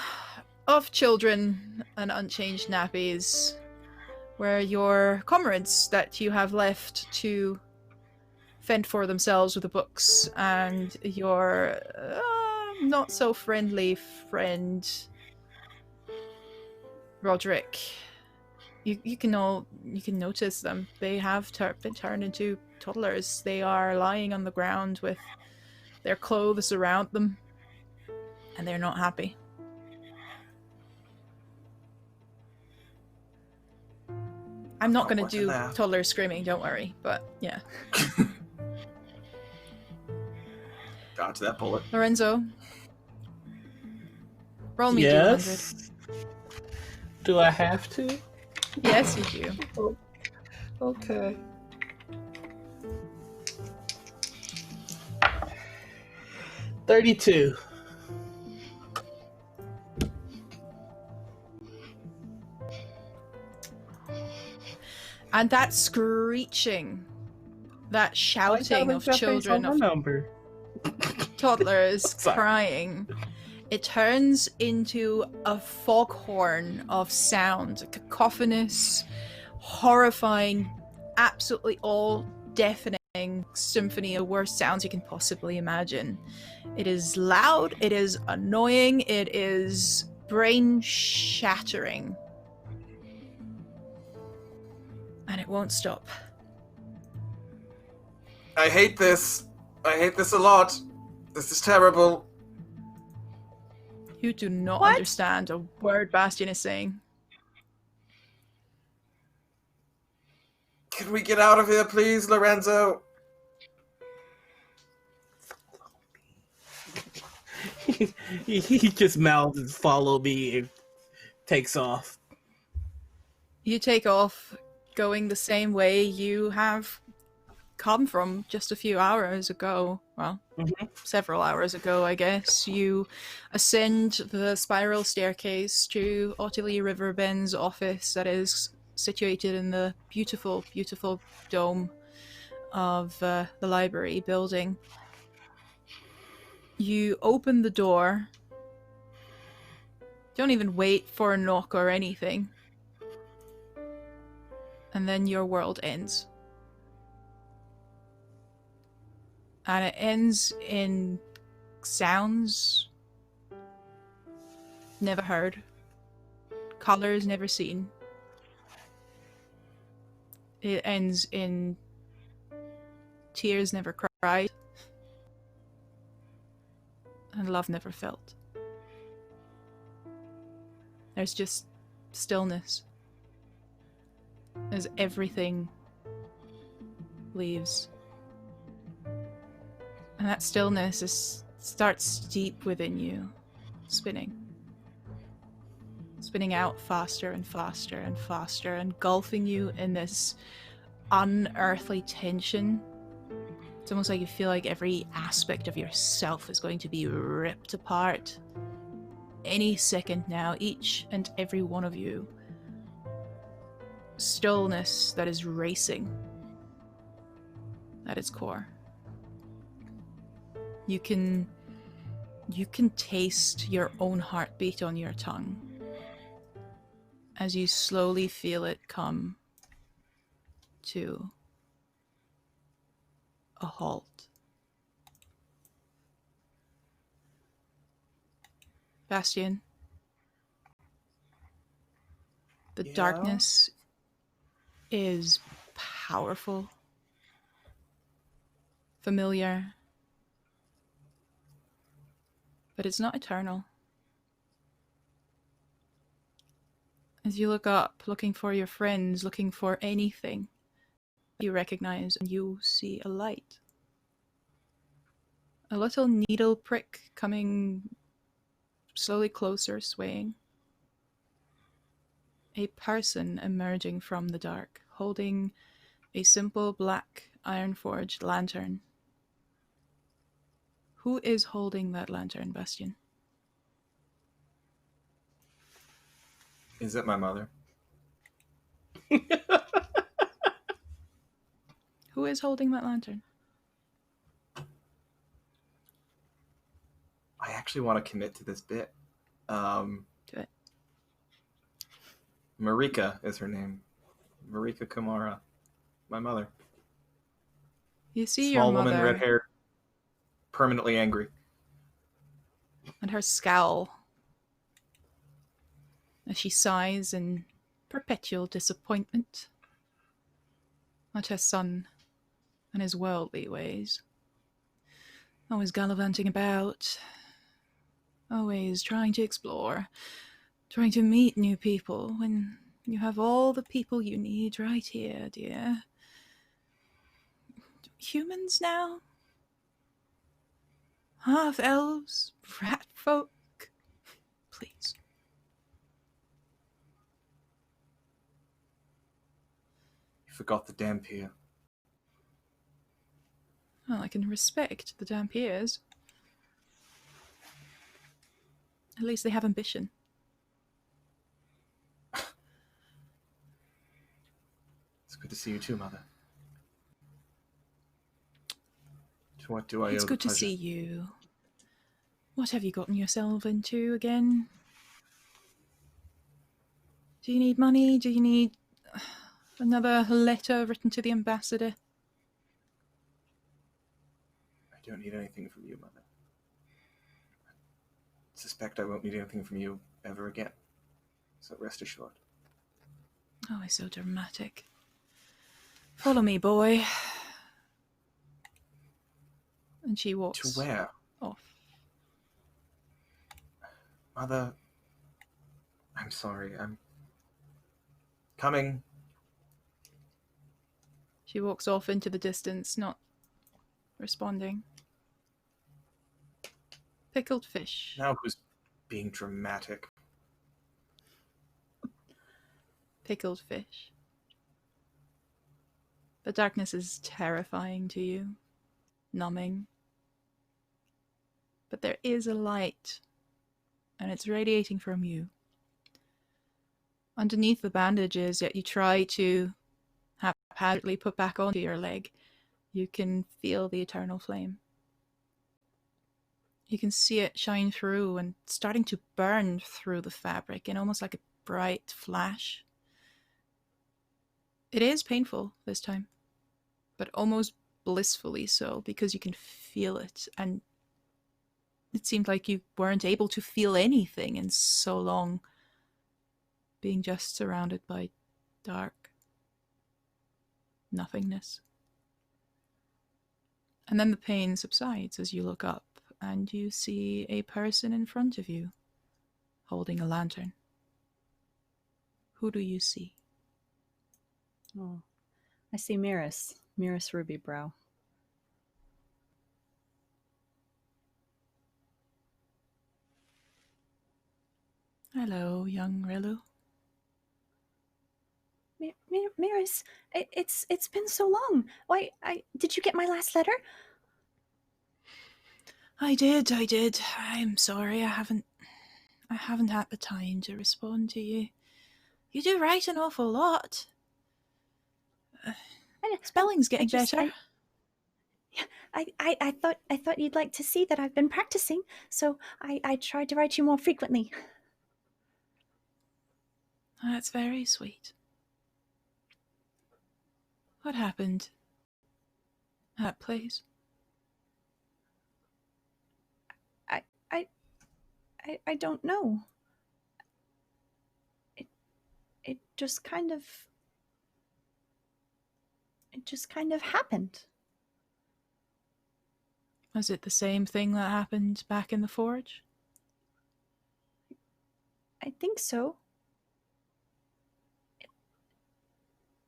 of children and unchanged nappies, where your comrades that you have left to fend for themselves with the books and your not so friendly friend Roderick, you can notice them. They have been turned into toddlers. They are lying on the ground with their clothes around them, and they're not happy. I'm not going to do toddler screaming, don't worry, but yeah. Dodge that bullet. Lorenzo, roll me Yes. Do I have to? D100. Yes, you do. Okay. $32. And that screeching, that shouting of children, of number. toddlers Sorry. crying, it turns into a foghorn of sound, a cacophonous, horrifying, absolutely all-deafening symphony of worst sounds you can possibly imagine. It is loud, it is annoying, it is brain-shattering. And it won't stop. I hate this. I hate this a lot. This is terrible. You do not What? understand a word Bastien is saying. Can we get out of here, please, Lorenzo? He just mouths "follow me" and takes off. You take off, going the same way you have come from just a few hours ago. Well, several hours ago, I guess. You ascend the spiral staircase to Ottilie Riverben's office that is situated in the beautiful, beautiful dome of the library building. You open the door. Don't even wait for a knock or anything. And then your world ends. And it ends in sounds never heard, colors never seen. It ends in tears never cried, and love never felt. There's just stillness as everything leaves. And that stillness starts deep within you, spinning. Spinning out faster and faster and faster, engulfing you in this unearthly tension. It's almost like you feel like every aspect of yourself is going to be ripped apart. Any second now, each and every one of you. Stillness that is racing at its core. You can taste your own heartbeat on your tongue as you slowly feel it come to a halt. Bastien, the darkness is powerful, familiar, but it's not eternal. As you look up, looking for your friends, looking for anything you recognize, and you see a light. A little needle prick coming slowly closer, swaying. A person emerging from the dark, holding a simple black iron-forged lantern. Who is holding that lantern, Bastien? Is it my mother? Who is holding that lantern? I actually want to commit to this bit. Do it. Marika is her name. Marika Kumara. My mother. You see Small your mother woman, red hair, permanently angry. and her scowl as she sighs in perpetual disappointment at her son and his worldly ways. Always gallivanting about, always trying to explore, trying to meet new people when you have all the people you need right here, dear. Humans now? Half-elves? Rat folk? Please. You forgot the Dampier. Well, I can respect the Dampiers. At least they have ambition. It's good to see you too, Mother. To what do I owe It's the good to pleasure? see you. What have you gotten yourself into again? Do you need money? Do you need another letter written to the ambassador? I don't need anything from you, Mother. I suspect I won't need anything from you ever again. So rest assured. Oh, it's so dramatic. Follow me, boy. And she To walks where? off. Mother... I'm sorry, I'm... coming. She walks off into the distance, not responding. Pickled fish. Now who's being dramatic? Pickled fish. The darkness is terrifying to you, numbing. But there is a light, and it's radiating from you. Underneath the bandages that you try to haphazardly put back onto your leg, you can feel the eternal flame. You can see it shine through and starting to burn through the fabric in almost like a bright flash. It is painful this time, but almost blissfully so, because you can feel it, and it seemed like you weren't able to feel anything in so long, being just surrounded by dark nothingness. And then the pain subsides as you look up, and you see a person in front of you, holding a lantern. Who do you see? Oh, I see Miris Rubybrow. Hello, young Rilu. Miris, it's been so long. Why, did you get my last letter? I did. I'm sorry, I haven't had the time to respond to you. You do write an awful lot. Spelling's getting better. I thought you'd like to see that I've been practicing, so I tried to write you more frequently. That's very sweet. What happened at that place? I don't know. It just kind of happened. Was it the same thing that happened back in the forge? I think so.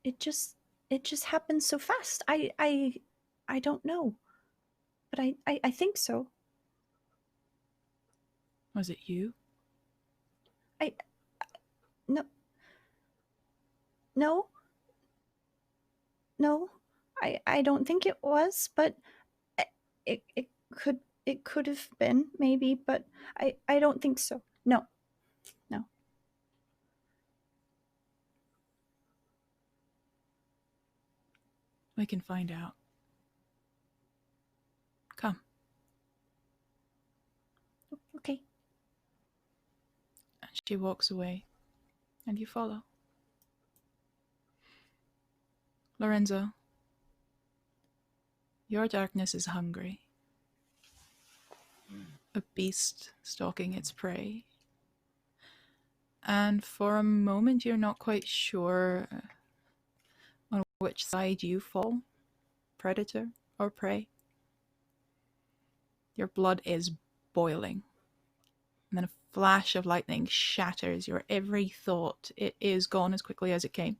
It just happened so fast. I don't know. But I think so. Was it you? No. I don't think it was, but it could have been, maybe, but I don't think so. No. We can find out. Come. Okay. And she walks away, and you follow. Lorenzo, your darkness is hungry. A beast stalking its prey. And for a moment you're not quite sure on which side you fall, predator or prey. Your blood is boiling. And then a flash of lightning shatters your every thought. It is gone as quickly as it came.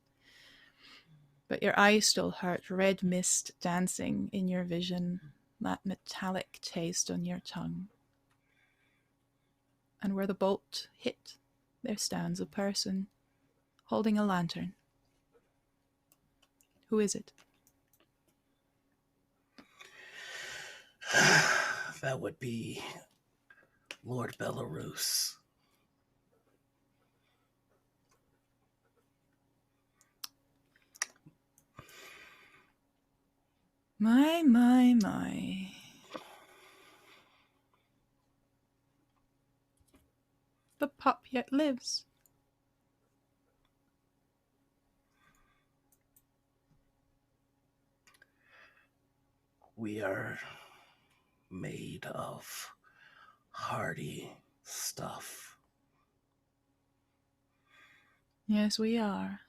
But your eyes still hurt, red mist dancing in your vision, that metallic taste on your tongue. And where the bolt hit, there stands a person holding a lantern. Who is it? That would be Lord Belarus. My. The pup yet lives. We are made of hardy stuff. Yes, we are.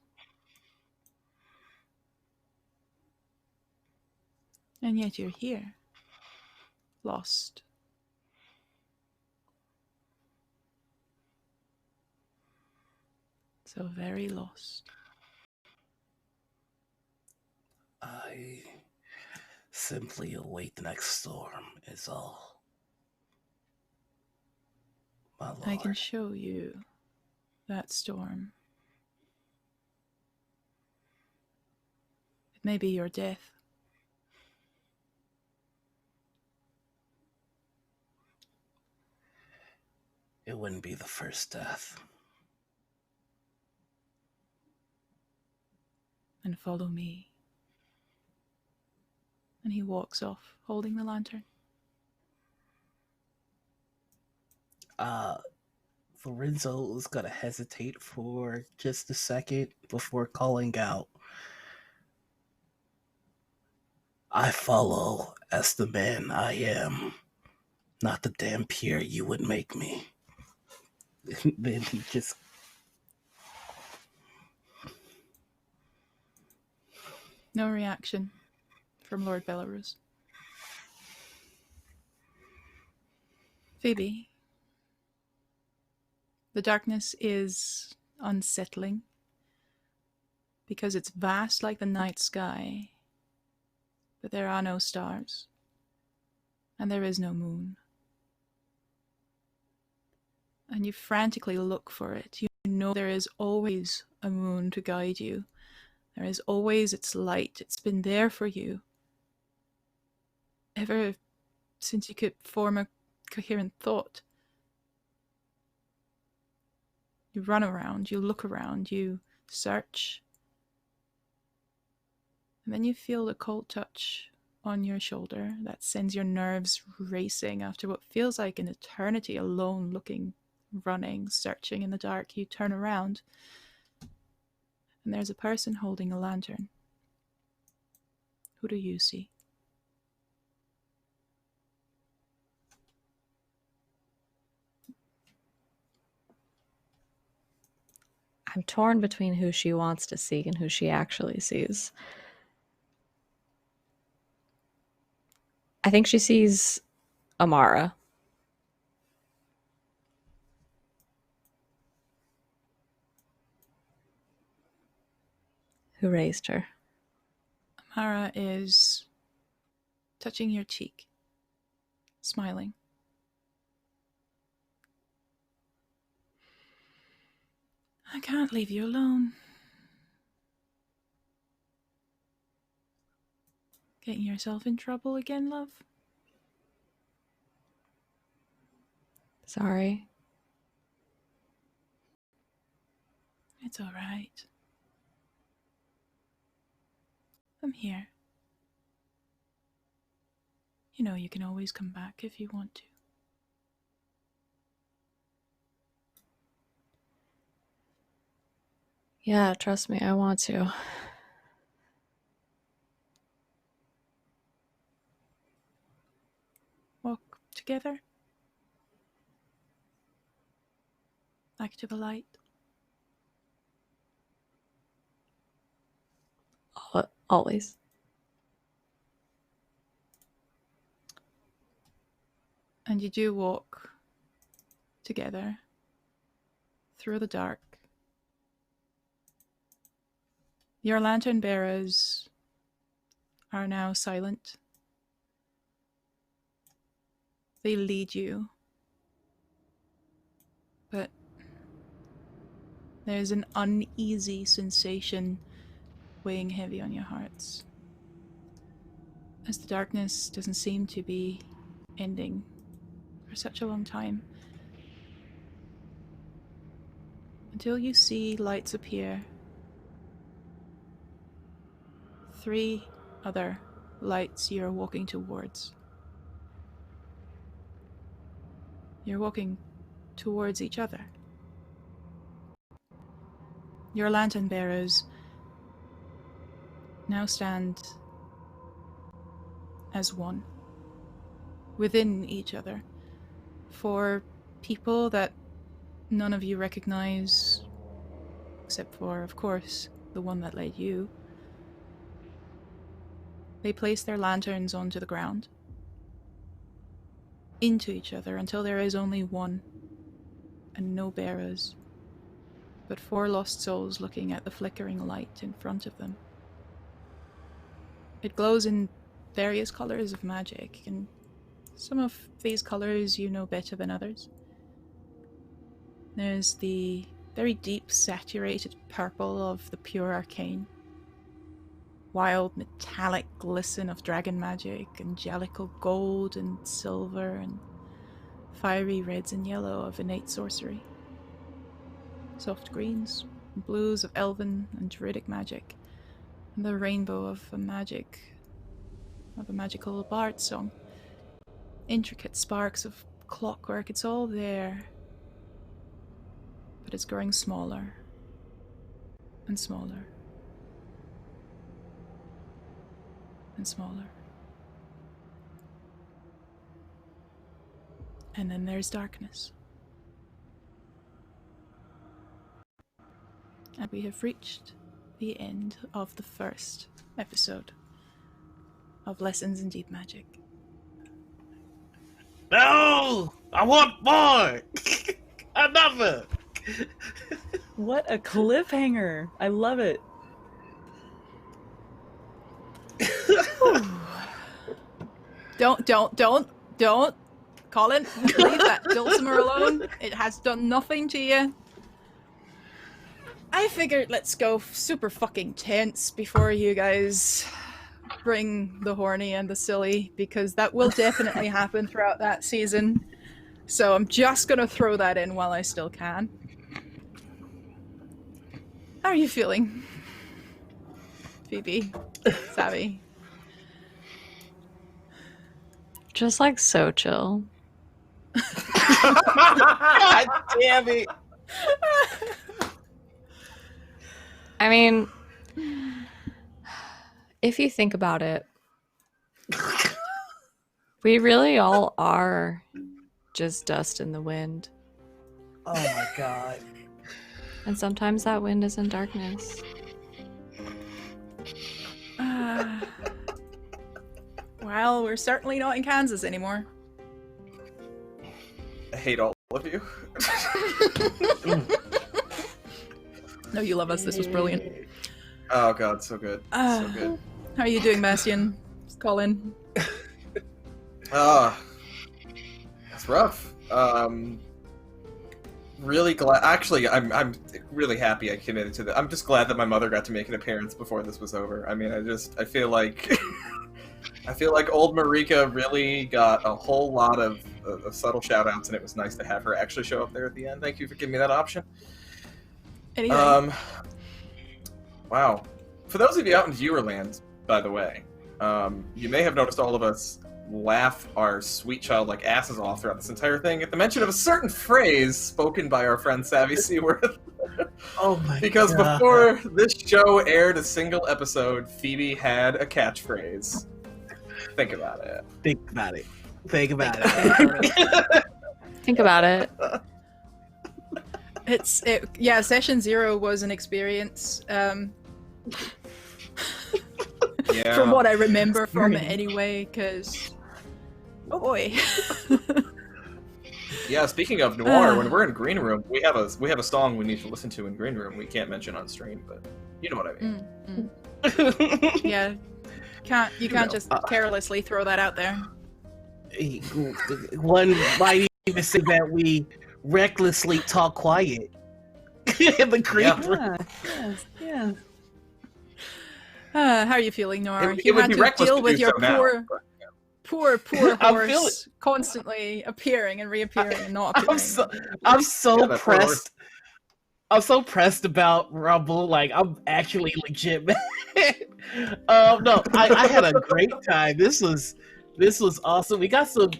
And yet you're here. Lost. So very lost. I simply await the next storm, is all. My lord. I can show you that storm. It may be your death. It wouldn't be the first death. And follow me. And he walks off, holding the lantern. Lorenzo is gonna hesitate for just a second before calling out. I follow as the man I am, not the damn peer you would make me. Then he just... No reaction from Lord Belarus. Phoebe, the darkness is unsettling because it's vast like the night sky, but there are no stars, and there is no moon. And you frantically look for it. You know there is always a moon to guide you. There is always its light. It's been there for you ever since you could form a coherent thought. You run around, you look around, you search. And then you feel the cold touch on your shoulder that sends your nerves racing after what feels like an eternity alone, looking, running, searching in the dark. You turn around, and there's a person holding a lantern. Who do you see? I'm torn between who she wants to see and who she actually sees. I think she sees Amara. Who raised her? Amara is touching your cheek, smiling. I can't leave you alone. Getting yourself in trouble again, love? Sorry. It's all right. I'm here. You know you can always come back if you want to. Yeah, trust me, I want to. Walk together. Back to the light. Always. And you do walk together through the dark. Your lantern bearers are now silent. They lead you. But there's an uneasy sensation weighing heavy on your hearts, as the darkness doesn't seem to be ending for such a long time, until you see lights appear. 3 other lights you're walking towards. You're walking towards each other. Your lantern bearers now stand as one, within each other, for people that none of you recognize, except for, of course, the one that led you. They place their lanterns onto the ground, into each other, until there is only one, and no bearers, but 4 lost souls looking at the flickering light in front of them. It glows in various colors of magic, and some of these colors you know better than others. There's the very deep, saturated purple of the pure arcane, wild, metallic glisten of dragon magic, angelical gold and silver, and fiery reds and yellow of innate sorcery, soft greens and blues of elven and druidic magic, and the rainbow of a magical bard song. Intricate sparks of clockwork, it's all there, but it's growing smaller and smaller and smaller. And then there's darkness. And we have reached the end of the first episode of Lessons in Deep Magic. No! I want more! Another! What a cliffhanger! I love it. Don't. Colin, leave that dulcimer alone. It has done nothing to you. I figured let's go super fucking tense before you guys bring the horny and the silly, because that will definitely happen throughout that season. So I'm just gonna throw that in while I still can. How are you feeling? Phoebe? Savvy? Just like so chill. God damn it! I mean, if you think about it, we really all are just dust in the wind. Oh my god. And sometimes that wind is in darkness. Well, we're certainly not in Kansas anymore. I hate all of you. No, you love us. This was brilliant. Oh god, so good. So good. How are you doing, Bastien? Colin? It's rough. Really glad. Actually, I'm really happy I committed to that. I'm just glad that my mother got to make an appearance before this was over. I mean, I feel like I feel like old Marika really got a whole lot of subtle shout-outs, and it was nice to have her actually show up there at the end. Thank you for giving me that option. Anything? Wow. For those of you out in Viewerland, by the way, you may have noticed all of us laugh our sweet childlike asses off throughout this entire thing at the mention of a certain phrase spoken by our friend Savvy Seaworth. Oh my because god. before this show aired a single episode, Phoebe had a catchphrase. Think about it. Think about it. Think about it. Think about it. Yeah, session 0 was an experience. Yeah. From what I remember from it anyway, because oh boy. Yeah, speaking of noir, when we're in Green Room, we have a song we need to listen to in Green Room. We can't mention on stream, but you know what I mean. Yeah, you can't just carelessly throw that out there. One might even say that we recklessly talk quiet in the Green Room. Yes. How are you feeling, Nora? It You would had be to reckless deal to with do your so now, poor I'm horse constantly appearing and reappearing and not appearing. I'm so Yeah, that poor pressed. horse. I'm so pressed about Rumble. Like, I'm actually legit. No, I had a great time. This was awesome. We got some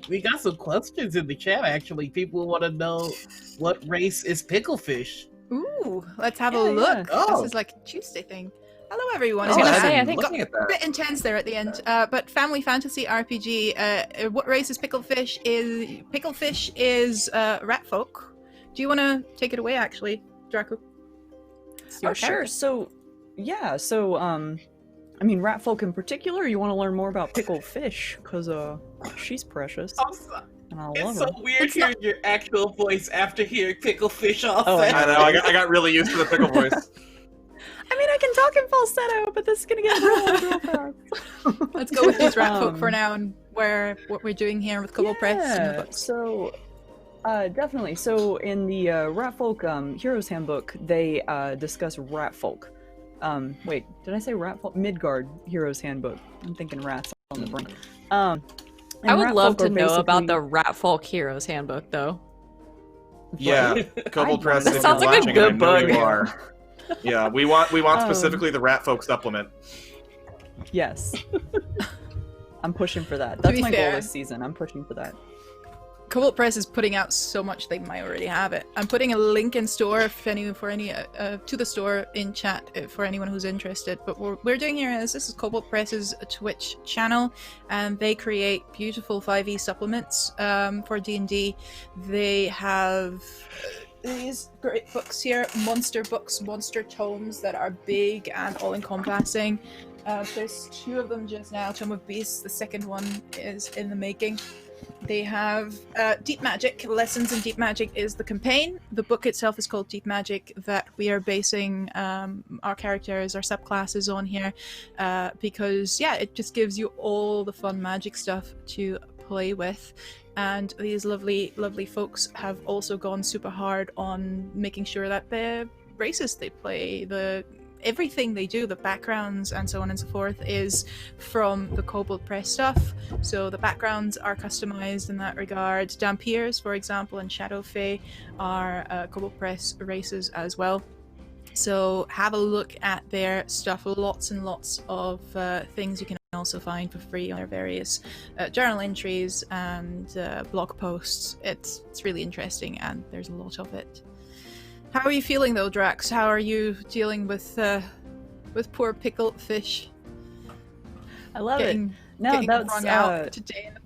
questions in the chat. Actually, people want to know what race is Picklefish. Ooh, let's have a Yeah, look. yeah. Oh. This is like a Tuesday thing. Hello, everyone. I was gonna It's say, I I'm think- looking at a that. bit intense there at the end, but family fantasy RPG. What race is Picklefish? Picklefish is rat folk. Do you want to take it away, actually, Draco? It's your Oh, sure. character. So, yeah. So, I mean, rat folk in particular, you want to learn more about pickled fish, because she's precious. And I love It's her. so weird hearing your actual voice after hearing Pickled Fish all Oh, set. I know. I got really used to the pickle voice. I mean, I can talk in falsetto, but this is gonna get real fast. Let's go with these rat folk for now and what we're doing here with Kobold Press and the books. So, definitely. So, in the Rat Folk Heroes Handbook, they discuss rat folk. Wait, did I say rat folk? Midgard Heroes Handbook. I'm thinking rats on the brain. I would love to know about basically- the Rat Folk Heroes Handbook, though. Yeah, Kobold Press. That If sounds you're like a watching, good and I know book. you are. Yeah, we want specifically the Rat Folk supplement. Yes. I'm pushing for that. To That's be my fair- goal this season. I'm pushing for that. Kobold Press is putting out so much they might already have it. I'm putting a link in store to the store in chat for anyone who's interested. But what we're doing here is this is Kobold Press's Twitch channel, and they create beautiful 5e supplements for D&D. They have these great books here, monster books, monster tomes that are big and all-encompassing. There's 2 of them just now. Tome of Beasts, the second one is in the making. They have Deep Magic. Lessons in Deep Magic is the campaign. The book itself is called Deep Magic, that we are basing our characters, our subclasses on here, because, yeah, it just gives you all the fun magic stuff to play with. And these lovely, lovely folks have also gone super hard on making sure that the races they play, everything they do, the backgrounds and so on and so forth, is from the Kobold Press stuff. So the backgrounds are customized in that regard. Dampiers, for example, and Shadow Fae are Kobold Press races as well. So have a look at their stuff. Lots and lots of things you can also find for free on their various journal entries and blog posts. It's really interesting, and there's a lot of it. How are you feeling though, Drax? How are you dealing with poor Pickled Fish? I love it. No, getting that's wrung out today in the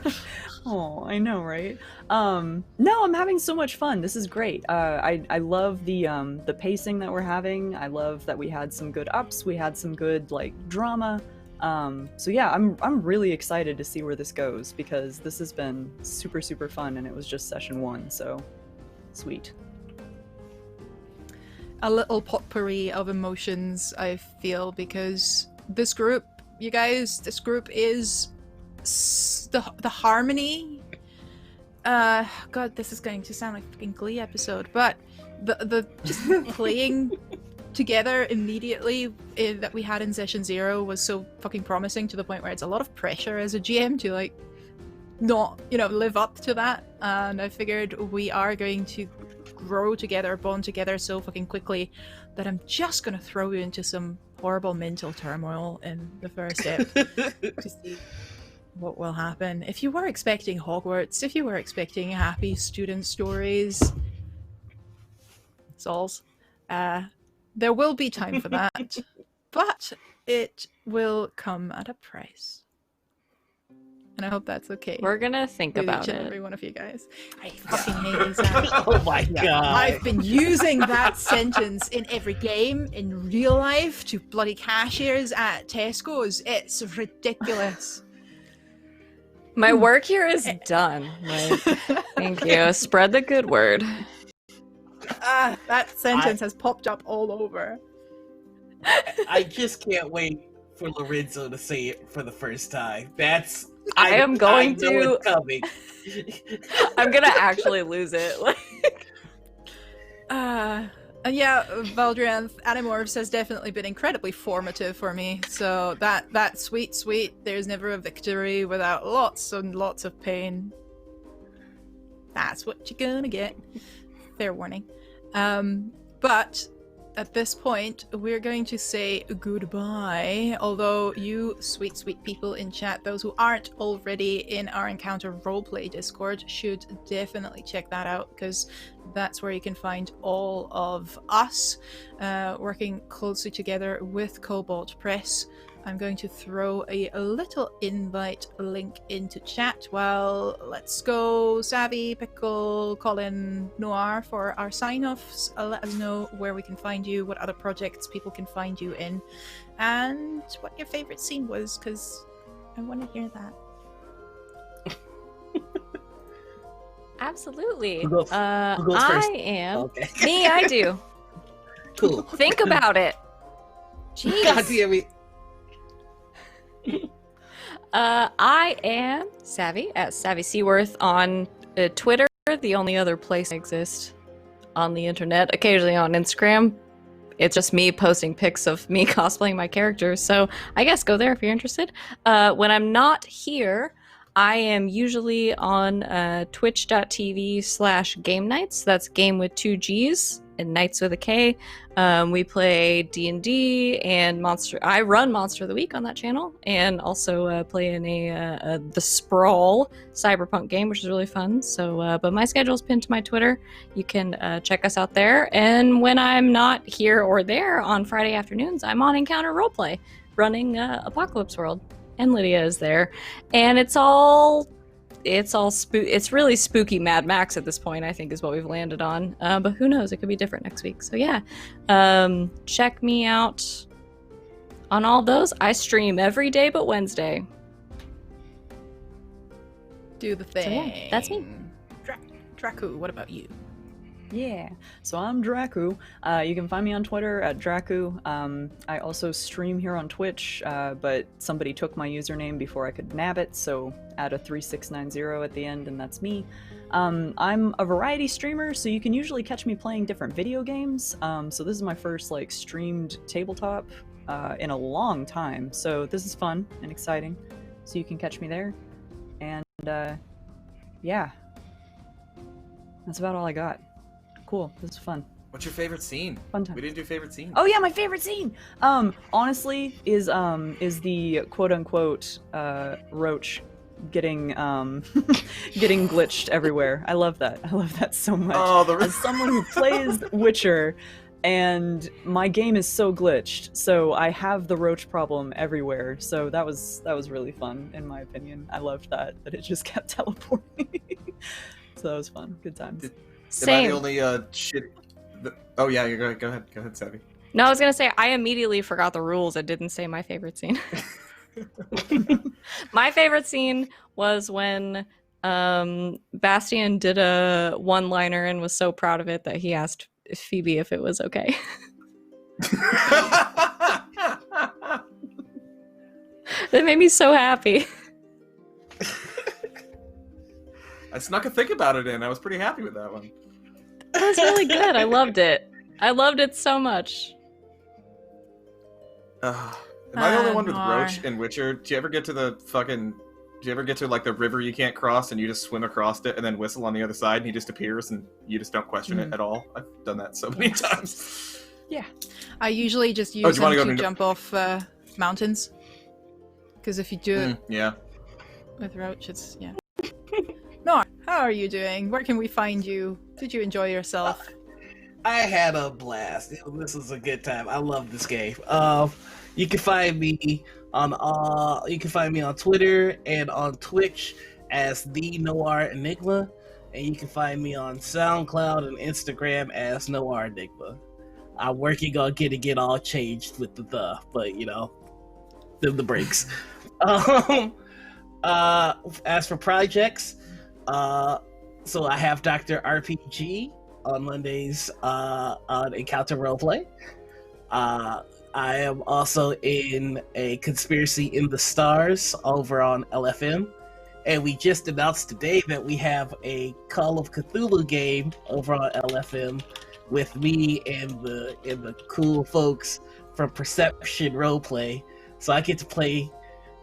first. Oh, I know, right? No, I'm having so much fun. This is great. I love the pacing that we're having. I love that we had some good ups. We had some good drama. So yeah, I'm really excited to see where this goes, because this has been super, super fun, and it was just session 1, so sweet. A little potpourri of emotions, I feel, because this group, you guys, this group is the harmony. God, this is going to sound like a fucking Glee episode, but the just playing together immediately that we had in session 0 was so fucking promising, to the point where it's a lot of pressure as a GM to not live up to that. And I figured we are going to grow together, bond together so fucking quickly that I'm just gonna throw you into some horrible mental turmoil in the first step to see what will happen. If you were expecting Hogwarts, if you were expecting happy student stories, sols, there will be time for that, but it will come at a price. And I hope that's okay. We're gonna think with about each and it. every one of you guys. I fucking hate these apps. Oh my god. I've been using that sentence in every game, in real life, to bloody cashiers at Tesco's. It's ridiculous. My work here is done. Thank you. Spread the good word. That sentence has popped up all over. I just can't wait for Lorenzo to say it for the first time. I am going I know to- it's coming. I'm gonna actually lose it. And yeah, Valdrianth Animorphs has definitely been incredibly formative for me. So that sweet, there's never a victory without lots and lots of pain. That's what you're gonna get. Fair warning. But at this point, we're going to say goodbye. Although you sweet people in chat, those who aren't already in our Encounter Roleplay Discord, should definitely check that out, because that's where you can find all of us working closely together with Kobold Press. I'm going to throw a little invite link into chat. Well, let's go, Savvy, Pickle, Colin, Noir for our sign-offs. Let us know where we can find you, what other projects people can find you in, and what your favorite scene was, because I want to hear that. Absolutely. Who goes first? I am. Okay. Me, I do. Cool. Think about it. Jeez. God damn it. I am Savvy at Savvy Seaworth on Twitter, the only other place I exist on the internet. Occasionally on Instagram. It's just me posting pics of me cosplaying my characters, so I guess go there if you're interested. When I'm not here, I am usually on twitch.tv/game nights. That's game with 2 G's and nights with a K. We play D&D and Monster. I run Monster of the Week on that channel, and also play in the Sprawl cyberpunk game, which is really fun. So, but my schedule's pinned to my Twitter. You can check us out there. And when I'm not here or there on Friday afternoons, I'm on Encounter Roleplay, running Apocalypse World. And Lydia is there, and it's really spooky Mad Max at this point, I think, is what we've landed on. But who knows? It could be different next week. So yeah, check me out on all those. I stream every day but Wednesday. Do the thing. So yeah, that's me. Draku, what about you? Yeah, so I'm Draku. You can find me on Twitter at Draku. I also stream here on Twitch, but somebody took my username before I could nab it, so add a 3690 at the end, and that's me. I'm a variety streamer, so you can usually catch me playing different video games. So this is my first streamed tabletop in a long time, so this is fun and exciting. So you can catch me there, and yeah, that's about all I got. Cool. This is fun. What's your favorite scene? Fun time. We didn't do favorite scene. Oh yeah, my favorite scene. Honestly, is the quote unquote roach getting getting glitched everywhere. I love that. I love that so much. Oh, As someone who plays Witcher, and my game is so glitched, so I have the roach problem everywhere. So that was really fun, in my opinion. I loved that it just kept teleporting. So that was fun. Good times. Same. Am I the only shit? Oh yeah, you're go ahead. Go ahead, Savvy. No, I was gonna say I immediately forgot the rules. I didn't say my favorite scene. My favorite scene was when Bastien did a one-liner and was so proud of it that he asked Phoebe if it was okay. That made me so happy. I snuck a think about it in. I was pretty happy with that one. That was really good. I loved it. I loved it so much. Am I the only one with Noir. Roach in Witcher? Do you ever get to the river you can't cross and you just swim across it and then whistle on the other side and he just appears and you just don't question it at all? I've done that so many times. Yeah. I usually just do use you wanna them go to to- jump off mountains. Because if you do it Yeah. with Roach, it's, yeah. Nor, how are you doing? Where can we find you? Did you enjoy yourself? I had a blast. This was a good time. I love this game. You can find me on Twitter and on Twitch as the Noir Enigma, and you can find me on SoundCloud and Instagram as Noir Enigma. I'm working on getting it all changed with the but the breaks. As for projects, so I have Dr. RPG on Mondays on Encounter Roleplay. I am also in a Conspiracy in the Stars over on LFM. And we just announced today that we have a Call of Cthulhu game over on LFM with me and the cool folks from Perception Roleplay. So I get to play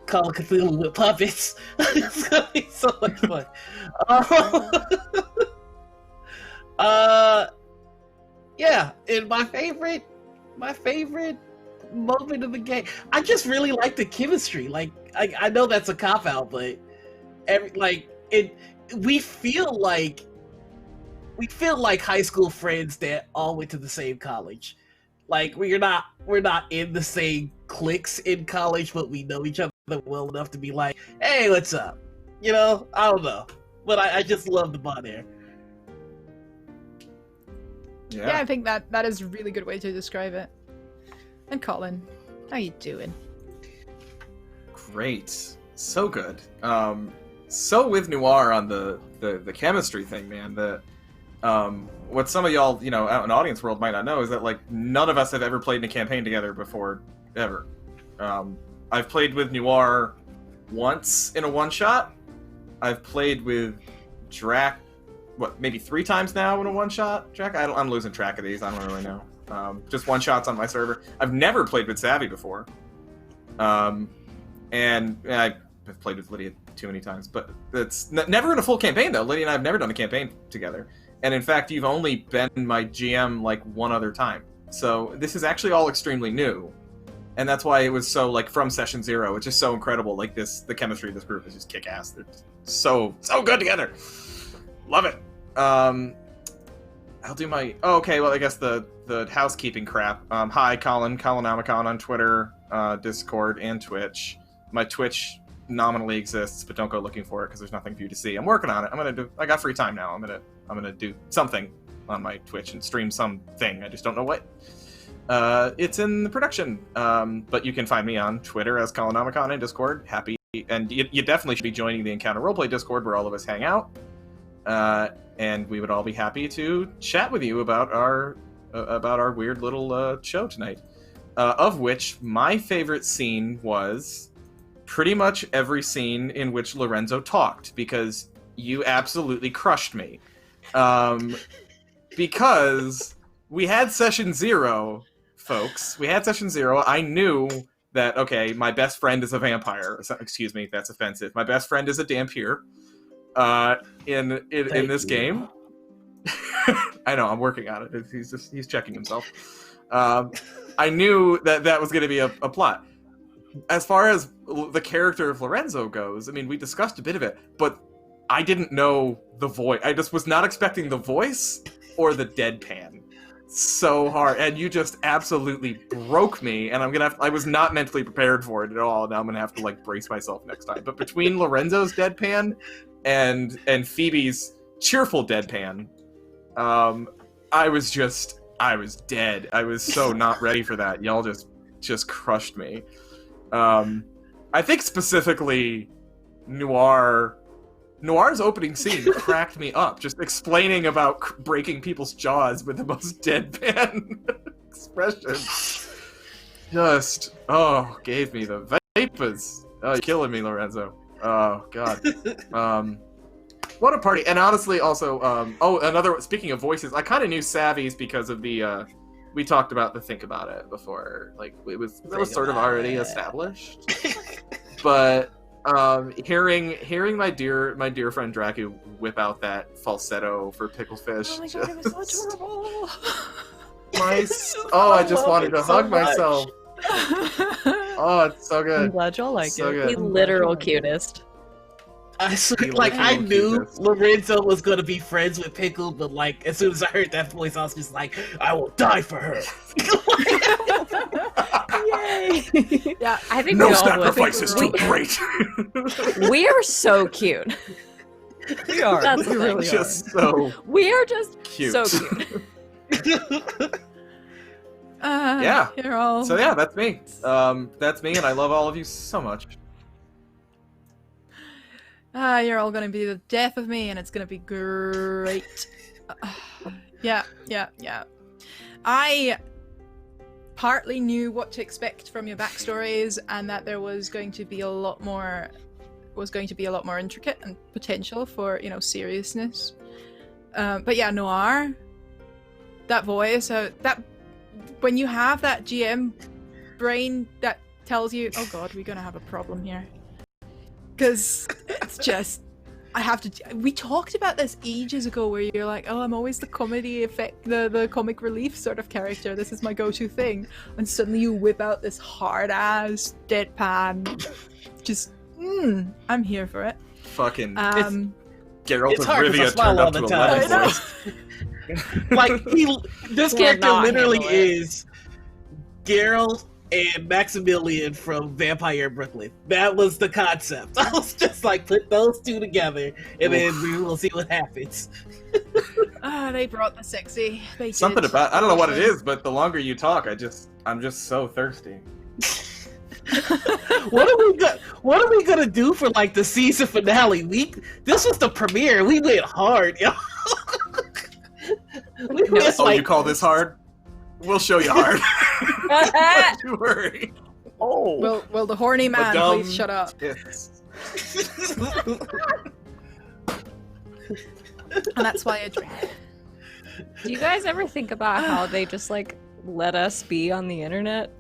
Call of Cthulhu with puppets. It's gonna be so much fun. Yeah, and my favorite moment of the game, I just really like the chemistry. Like, I know that's a cop out, but we feel like high school friends that all went to the same college. Like we're not in the same cliques in college, but we know each other well enough to be like, hey, what's up? You know, I don't know. But I just love the bond there. Yeah, I think that is a really good way to describe it. And Colin, how you doing? Great. So good. So with Noir on the chemistry thing, man, what some of y'all, you know, out in audience world might not know is that, like, none of us have ever played in a campaign together before, ever. I've played with Noir once in a one-shot. I've played with Drac, maybe 3 times now in a one-shot? Drac? I'm losing track of these, I don't really know. Just one-shots on my server. I've never played with Savvy before. And I've played with Lydia too many times, but it's never in a full campaign, though. Lydia and I have never done a campaign together. And in fact, you've only been my GM, like, one other time. So this is actually all extremely new. And that's why it was so, like, from session 0, it's just so incredible. Like, the chemistry of this group is just kick-ass. They're so good together. Love it. I'll do my... Oh, okay, well, I guess the housekeeping crap. Hi, Colonomicon on Twitter, Discord, and Twitch. My Twitch nominally exists, but don't go looking for it because there's nothing for you to see. I'm working on it. I got free time now. I'm gonna do something on my Twitch and stream something. I just don't know what. It's in the production. But you can find me on Twitter as Colonomicon and Discord. Happy, and you definitely should be joining the Encounter Roleplay Discord where all of us hang out. And we would all be happy to chat with you about our weird little show tonight. Of which my favorite scene was pretty much every scene in which Lorenzo talked, because you absolutely crushed me. Because we had session 0, folks. We had session 0. I knew that, okay, my best friend is a vampire. Excuse me, that's offensive. My best friend is a Dampier. In this game. I know, I'm working on it. He's checking himself. I knew that was going to be a plot. As far as the character of Lorenzo goes, I mean, we discussed a bit of it, but I didn't know the voice. I just was not expecting the voice or the deadpan so hard, and you just absolutely broke me, and I was not mentally prepared for it at all. Now I'm gonna have to, like, brace myself next time. But between Lorenzo's deadpan and Phoebe's cheerful deadpan, I was dead. I was so not ready for that. Y'all just crushed me. I think specifically Noir's opening scene cracked me up, just explaining about breaking people's jaws with the most deadpan expression. Just, gave me the vapors. Oh, you're killing me, Lorenzo. Oh, God. What a party. And honestly, also, speaking of voices, I kind of knew Savvy's because of the, we talked about the Think About It before. Like, that was sort of already established. But, hearing my dear friend Dracu whip out that falsetto for Pickled Fish. Oh my God, it was so adorable. I just wanted to hug myself. Oh, it's so good. I'm glad y'all like So it. good. The literal cutest. I knew Lorenzo was gonna be friends with Pickle, but, like, as soon as I heard that voice, I was just like, I will die for her. Yay! Yeah, I think No we all sacrifice is too would. great. We are so cute. We are. That's we the really thing. are. Just so We are just cute. so cute. Yeah. You're all... So yeah, that's me. That's me, and I love all of you so much. You're all gonna be the death of me, and it's gonna be great. Yeah. I partly knew what to expect from your backstories, and that there was going to be a lot more intricate and potential for, seriousness. But yeah, Noir, that voice, that when you have that GM brain that tells you, oh God, we're gonna have a problem here. Because it's just, we talked about this ages ago where you're like, oh, I'm always the comedy effect, the comic relief sort of character. This is my go-to thing. And suddenly you whip out this hard-ass deadpan. Just, I'm here for it. Fucking Geralt it's of hard 'cause I Rivia smile turned all up the to time. 11 I know. voice. Like, this Can't character not literally handle it. is Geralt and Maximilian from Vampire Brooklyn. That was the concept. I was just like, put those two together, and then we will see what happens. They brought the sexy. They Something did. about I don't know what it is, but the longer you talk, I'm just so thirsty. What are we gonna do for like the season finale? This was the premiere. We went hard, yo. You call this hard? We'll show you hard. Don't you worry. Oh. Will the horny man please shut up? Yes. And that's why I drink. Do you guys ever think about how they just like let us be on the internet?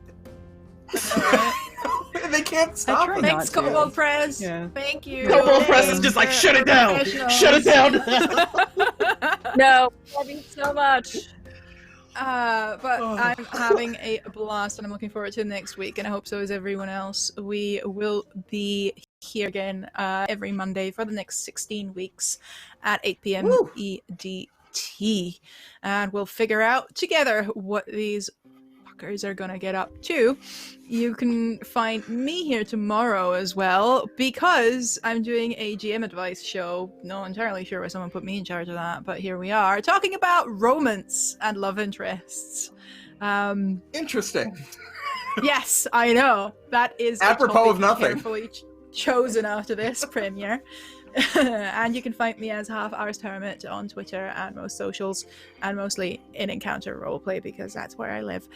They can't stop try us. not Thanks, to. Kobold Press. Yeah. Thank you. Kobold Press is just like, shut it down. Shut it down. No, love you so much. But I'm having a blast and I'm looking forward to next week, and I hope so is everyone else. We will be here again every Monday for the next 16 weeks at 8 p.m. EDT, and we'll figure out together what these fuckers are gonna get up to. You can find me here tomorrow as well, because I'm doing a GM advice show. Not entirely sure why someone put me in charge of that, but here we are, talking about romance and love interests. Interesting. Yes, I know. That is Apropos of a topic nothing. carefully chosen after this premiere. And you can find me as Half Hours Hermit on Twitter and most socials, and mostly in Encounter Roleplay because that's where I live.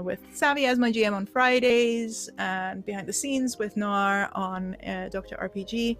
With Savvy as my GM on Fridays, and Behind the Scenes with Noir on Dr. RPG,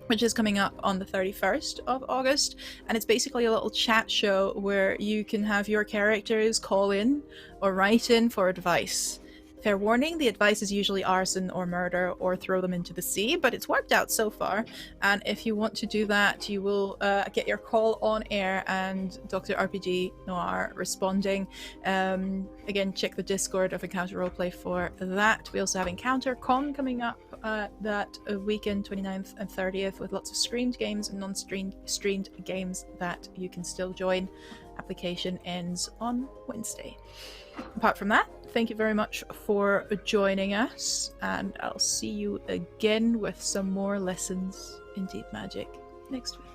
which is coming up on the 31st of August. And it's basically a little chat show where you can have your characters call in or write in for advice. Fair warning, the advice is usually arson or murder or throw them into the sea, but it's worked out so far. And if you want to do that, you will get your call on air and Dr. RPG Noir responding. Again, check the Discord of Encounter Roleplay for that. We also have Encounter Con coming up that weekend, 29th and 30th, with lots of streamed games and non-streamed games that you can still join. Application ends on Wednesday. Apart from that, thank you very much for joining us, and I'll see you again with some more lessons in Deep Magic next week.